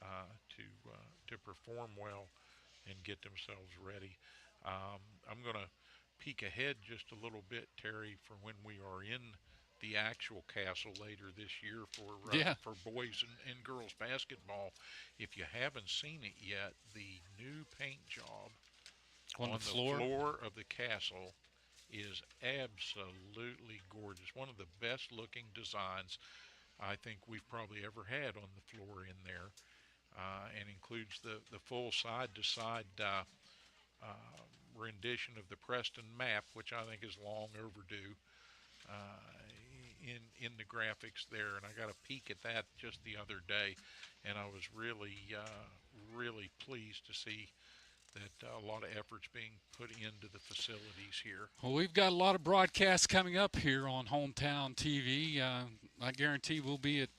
to perform well and get themselves ready. I'm going to peek ahead just a little bit, Terry, for when we are in the actual castle later this year for boys and girls basketball. If you haven't seen it yet, the new paint job on the floor of the castle is absolutely gorgeous. One of the best looking designs I think we've probably ever had on the floor in there, and includes the full side-to-side rendition of the Preston map, which I think is long overdue in the graphics there. And I got a peek at that just the other day, and I was really pleased to see that a lot of effort's being put into the facilities here. Well, we've got a lot of broadcasts coming up here on Hometown TV. I guarantee we'll be at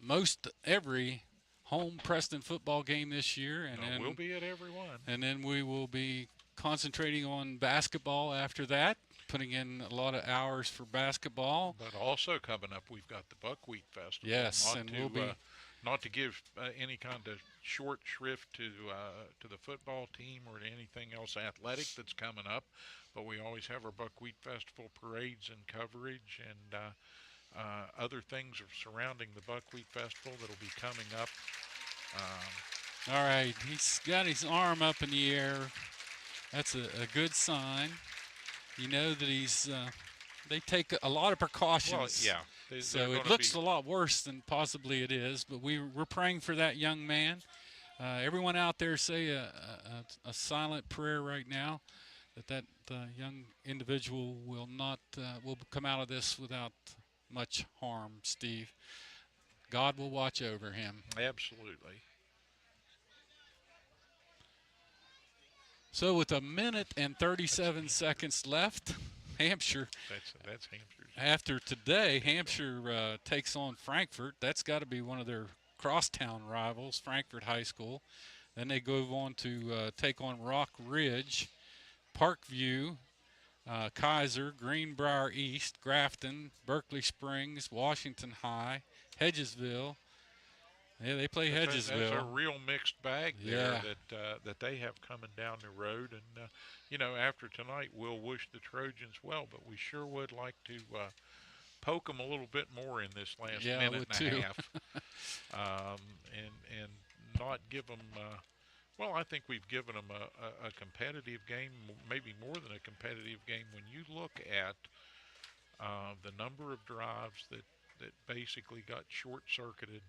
most every home Preston football game this year, and then we'll be at every one. And then we will be concentrating on basketball after that, putting in a lot of hours for basketball. But also coming up, we've got the Buckwheat Festival. Yes, and we'll be not to give any kind of short shrift to the football team or to anything else athletic that's coming up, but we always have our Buckwheat Festival parades and coverage and other things surrounding the Buckwheat Festival that'll be coming up. All right, he's got his arm up in the air. That's a good sign. You know that he's they take a lot of precautions. Well, yeah. So it looks a lot worse than possibly it is, but we're praying for that young man. Everyone out there say a silent prayer right now that young individual will come out of this without much harm, Steve. God will watch over him. Absolutely. So with 1 minute and 37 seconds left, Hampshire. That's Hampshire's. After today, Hampshire takes on Frankfort. That's got to be one of their crosstown rivals, Frankfort High School. Then they go on to take on Rock Ridge, Parkview, Kaiser, Greenbrier East, Grafton, Berkeley Springs, Washington High, Hedgesville. Yeah, they play Hedgesville. That's a real mixed bag there that they have coming down the road. And, after tonight, we'll wish the Trojans well, but we sure would like to poke them a little bit more in this last minute and a half. And not give them, I think we've given them a competitive game, maybe more than a competitive game. When you look at the number of drives that basically got short-circuited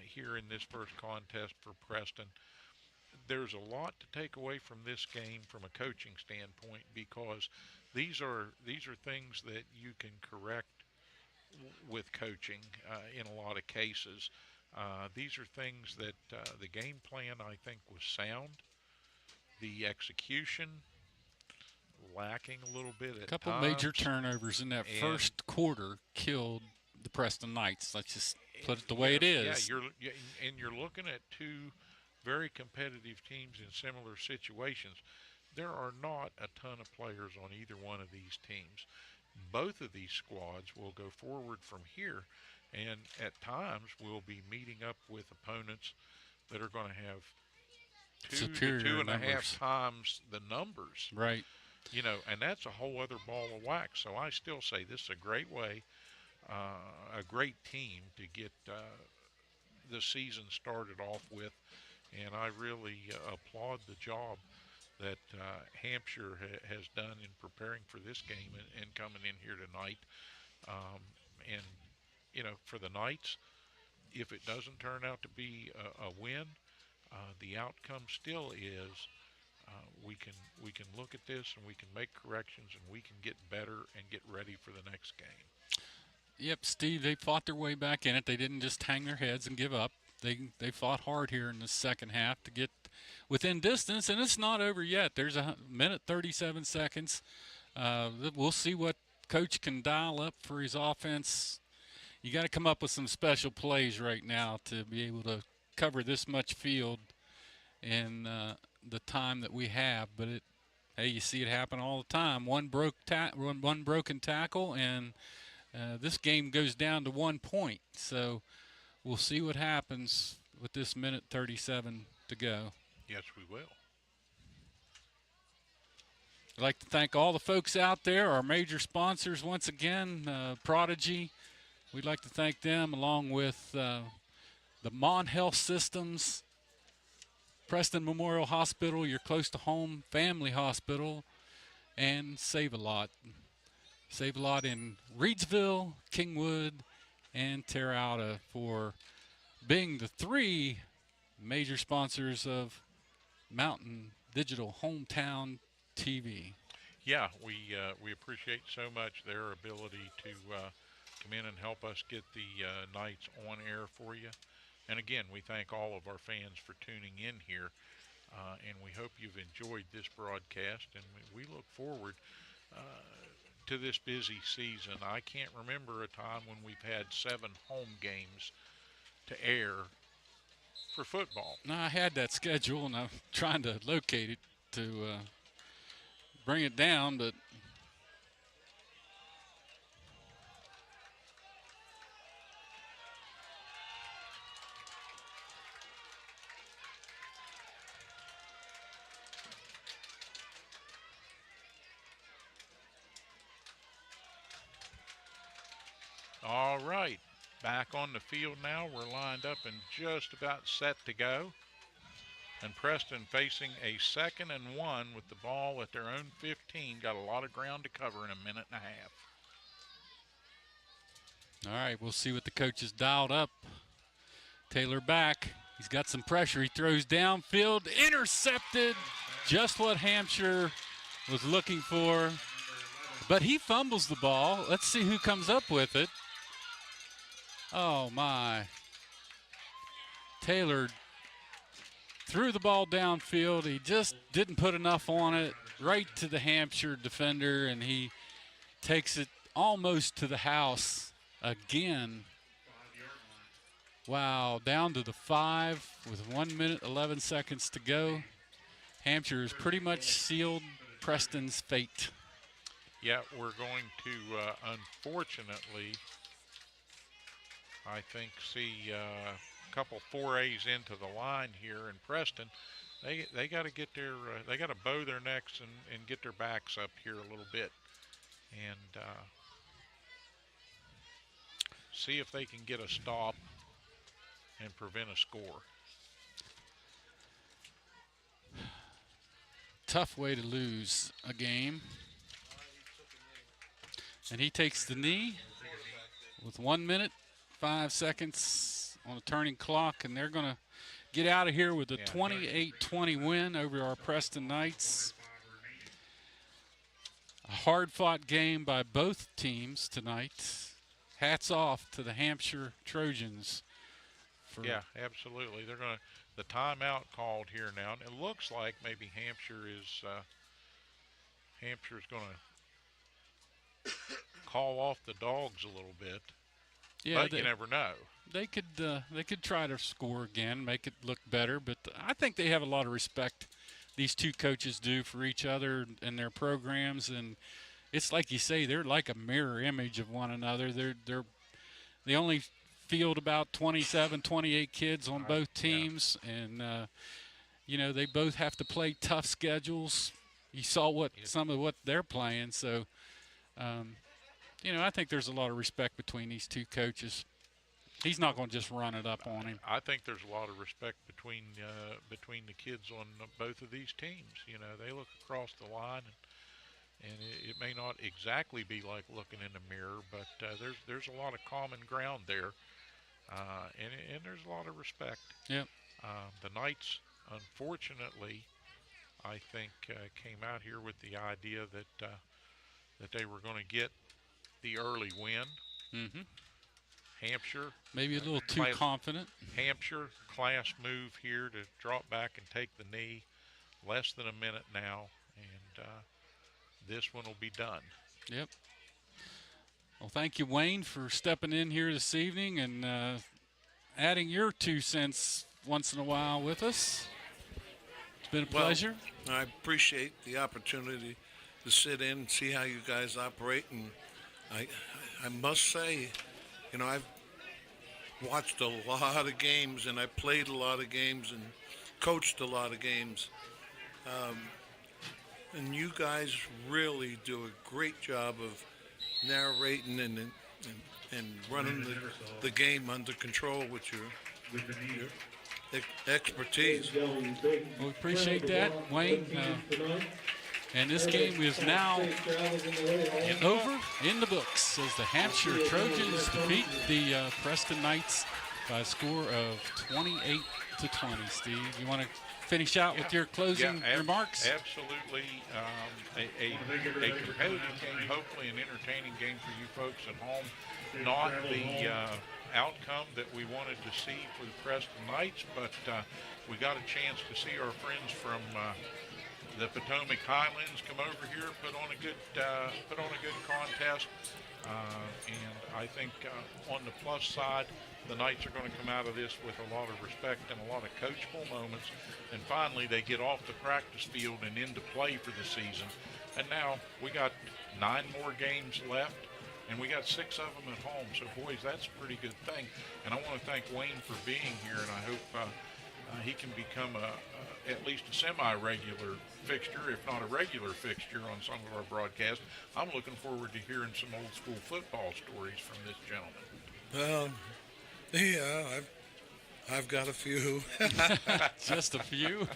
here in this first contest for Preston, there's a lot to take away from this game from a coaching standpoint, because these are things that you can correct with coaching in a lot of cases. These are things that the game plan, I think, was sound. The execution lacking a little bit at times. A couple major turnovers in that first quarter killed the Preston Knights. Let's just put it the way it is. Yeah, you're looking at two very competitive teams in similar situations. There are not a ton of players on either one of these teams. Both of these squads will go forward from here, and at times we'll be meeting up with opponents that are going to have superior to 2.5 numbers. times the numbers. Right. And that's a whole other ball of wax. So I still say this is a great way, a great team to get the season started off with. And I really applaud the job that Hampshire has done in preparing for this game and coming in here tonight. For the Knights, if it doesn't turn out to be a win, the outcome still is we can look at this and we can make corrections and we can get better and get ready for the next game. Yep, Steve, they fought their way back in it. They didn't just hang their heads and give up. They fought hard here in the second half to get within distance, and it's not over yet. There's 1 minute 37 seconds. We'll see what Coach can dial up for his offense. You got to come up with some special plays right now to be able to cover this much field in the time that we have. But you see it happen all the time. One broken tackle, and this game goes down to 1 point. So we'll see what happens with this 1 minute 37 to go. Yes, we will. I'd like to thank all the folks out there, our major sponsors once again, Prodigy. We'd like to thank them, along with the Mon Health Systems, Preston Memorial Hospital, your close to home family hospital, and save a lot. Save a lot in Reedsville, Kingwood, and Terre for being the 3 major sponsors of Mountain Digital Hometown TV. Yeah, we appreciate so much their ability to come in and help us get the Knights on air for you. And again, we thank all of our fans for tuning in here, and we hope you've enjoyed this broadcast, and we look forward to this busy season. I can't remember a time when we've had 7 home games to air for football. No, I had that schedule, and I'm trying to locate it to bring it down, but all right, back on the field now. We're lined up and just about set to go. And Preston facing a 2nd and 1 with the ball at their own 15. Got a lot of ground to cover in a minute and a half. all right, we'll see what the coach has dialed up. Taylor back. He's got some pressure. He throws downfield. Intercepted. Just what Hampshire was looking for. But he fumbles the ball. Let's see who comes up with it. Oh, my. Taylor threw the ball downfield. He just didn't put enough on it, right to the Hampshire defender, and he takes it almost to the house again. Wow, down to the 5 with 1 minute, 11 seconds to go. Hampshire has pretty much sealed Preston's fate. Yeah, we're going to, unfortunately, I think, see a couple 4As into the line here in Preston. They got to get their they got to bow their necks and get their backs up here a little bit, and see if they can get a stop and prevent a score. Tough way to lose a game. And he takes the knee with 1 minute, 5 seconds on a turning clock, and they're going to get out of here with a 28-20 win over our Preston Knights. A hard-fought game by both teams tonight. Hats off to the Hampshire Trojans. Yeah, absolutely. They're going to the timeout called here now. And it looks like maybe Hampshire's going to call off the dogs a little bit. Yeah, but you never know. They could try to score again, make it look better, but I think they have a lot of respect, these two coaches do, for each other and their programs, and it's like you say, they're like a mirror image of one another. They only field about 27, 28 kids on both teams, and they both have to play tough schedules. You saw some of what they're playing, so I think there's a lot of respect between these two coaches. He's not going to just run it up on him. I think there's a lot of respect between the kids on both of these teams. They look across the line, and it may not exactly be like looking in a mirror, but there's a lot of common ground there, and there's a lot of respect. Yep. The Knights, unfortunately, I think came out here with the idea that they were going to get the early win. Mm-hmm. Hampshire. Maybe a little too confident. Hampshire, class move here to drop back and take the knee. Less than a minute now, and this one will be done. Yep. Well, thank you, Wayne, for stepping in here this evening and adding your 2 cents once in a while with us. It's been a pleasure. I appreciate the opportunity to sit in and see how you guys operate, and I must say, I've watched a lot of games, and I played a lot of games and coached a lot of games. And you guys really do a great job of narrating and running the game under control with your expertise. We appreciate that, Wayne. And this game is now over in the books as the Hampshire Trojans defeat the Preston Knights by a score of 28-20. Steve, you want to finish out with your closing remarks? Absolutely. A competitive game, hopefully an entertaining game for you folks at home. Not the outcome that we wanted to see for the Preston Knights, but we got a chance to see our friends from the Potomac Highlands come over here, put on a good contest, and I think on the plus side, the Knights are going to come out of this with a lot of respect and a lot of coachable moments. And finally, they get off the practice field and into play for the season. And now we got 9 more games left, and we got 6 of them at home. So, boys, that's a pretty good thing. And I want to thank Wayne for being here, and I hope he can become at least a semi-regular fixture, if not a regular fixture on some of our broadcasts. I'm looking forward to hearing some old school football stories from this gentleman. Yeah, I've got a few. Just a few?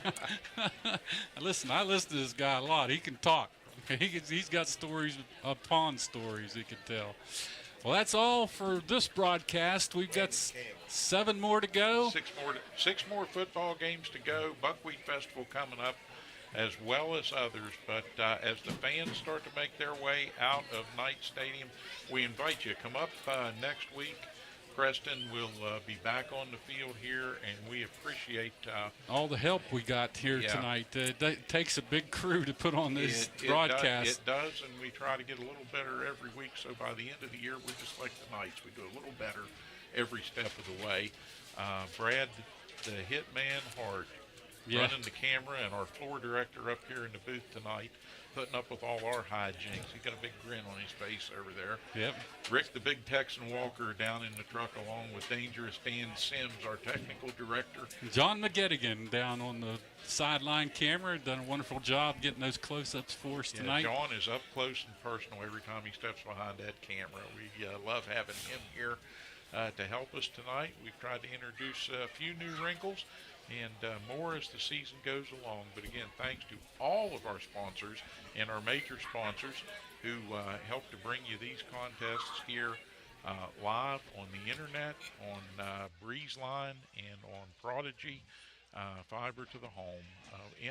Listen, I listen to this guy a lot. He can talk. He's got stories upon stories he can tell. Well, that's all for this broadcast. We've got 7 more to go. 6 more football games to go. Buckwheat Festival coming up, as well as others. But as the fans start to make their way out of Knight Stadium, we invite you to come up next week. Preston will be back on the field here, and we appreciate all the help we got here tonight. It takes a big crew to put on this broadcast. It does, and we try to get a little better every week, so by the end of the year, we're just like the Knights. We do a little better every step of the way. Brad, the Hitman Hart, running the camera, and our floor director up here in the booth tonight, putting up with all our hijinks. He's got a big grin on his face over there. Yep. Rick, the big Texan Walker, down in the truck, along with Dangerous Dan Sims, our technical director. John McGettigan down on the sideline camera, done a wonderful job getting those close-ups for us tonight. John is up close and personal every time he steps behind that camera. We love having him here to help us tonight. We've tried to introduce a few new wrinkles and more as the season goes along. But again, thanks to all of our sponsors and our major sponsors who help to bring you these contests here live on the internet, on BreezeLine, and on Prodigy, fiber to the home.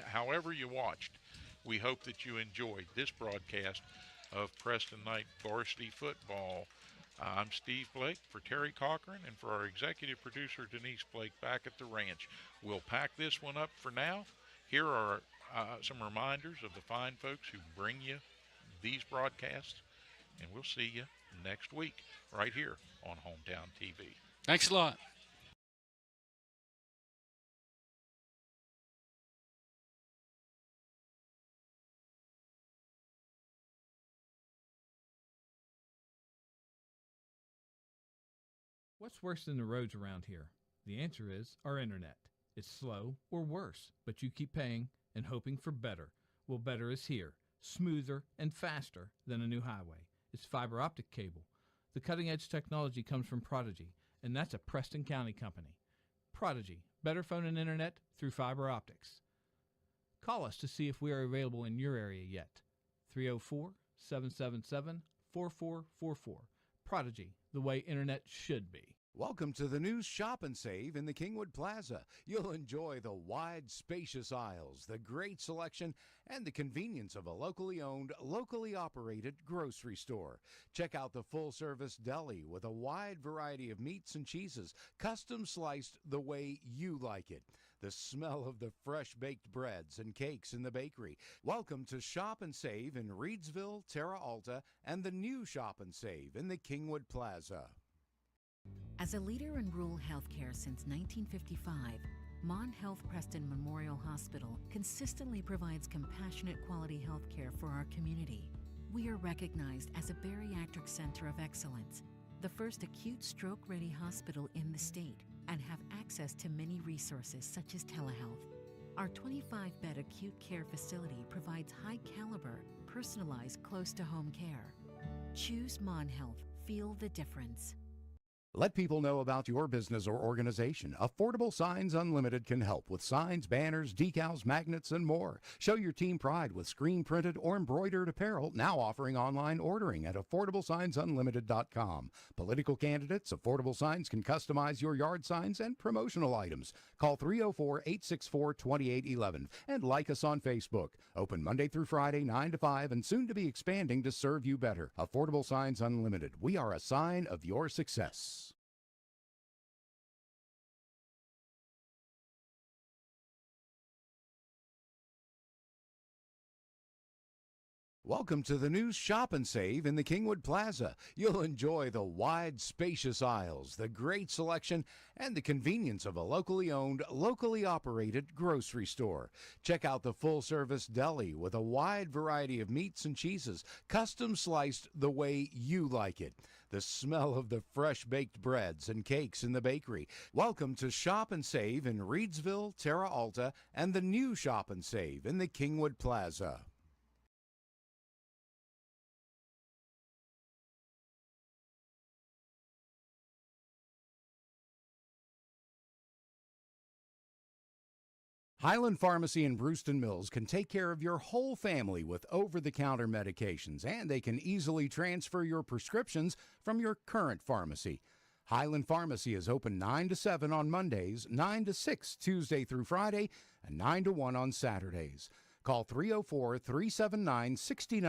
However you watched, we hope that you enjoyed this broadcast of Preston Knight Varsity Football. I'm Steve Blake for Terry Cochran and for our executive producer Denise Blake back at the ranch. We'll pack this one up for now. Here are some reminders of the fine folks who bring you these broadcasts, and we'll see you next week right here on Hometown TV. Thanks a lot. What's worse than the roads around here? The answer is our internet. It's slow or worse, but you keep paying and hoping for better. Well, better is here, smoother and faster than a new highway. It's fiber optic cable. The cutting-edge technology comes from Prodigy, and that's a Preston County company. Prodigy, better phone and internet through fiber optics. Call us to see if we are available in your area yet. 304-777-4444. Prodigy, the way internet should be. Welcome to the new Shop and Save in the Kingwood Plaza. You'll enjoy the wide, spacious aisles, the great selection, and the convenience of a locally owned, locally operated grocery store. Check out the full-service deli with a wide variety of meats and cheeses, custom sliced the way you like it. The smell of the fresh-baked breads and cakes in the bakery. Welcome to Shop and Save in Reedsville, Terra Alta, and the new Shop and Save in the Kingwood Plaza. As a leader in rural healthcare since 1955, Mon Health Preston Memorial Hospital consistently provides compassionate quality healthcare for our community. We are recognized as a bariatric center of excellence, the first acute stroke-ready hospital in the state, and have access to many resources such as telehealth. Our 25-bed acute care facility provides high-caliber, personalized, close-to-home care. Choose Mon Health. Feel the difference. Let people know about your business or organization. Affordable Signs Unlimited can help with signs, banners, decals, magnets, and more. Show your team pride with screen-printed or embroidered apparel, now offering online ordering at AffordableSignsUnlimited.com. Political candidates, Affordable Signs can customize your yard signs and promotional items. Call 304-864-2811 and like us on Facebook. Open Monday through Friday, 9 to 5, and soon to be expanding to serve you better. Affordable Signs Unlimited. We are a sign of your success. Welcome to the new Shop and Save in the Kingwood Plaza. You'll enjoy the wide, spacious aisles, the great selection, and the convenience of a locally owned, locally operated grocery store. Check out the full-service deli with a wide variety of meats and cheeses, custom sliced the way you like it. The smell of the fresh-baked breads and cakes in the bakery. Welcome to Shop and Save in Reedsville, Terra Alta, and the new Shop and Save in the Kingwood Plaza. Highland Pharmacy in Brewston Mills can take care of your whole family with over-the-counter medications, and they can easily transfer your prescriptions from your current pharmacy. Highland Pharmacy is open 9 to 7 on Mondays, 9 to 6 Tuesday through Friday, and 9 to 1 on Saturdays. Call 304-379-69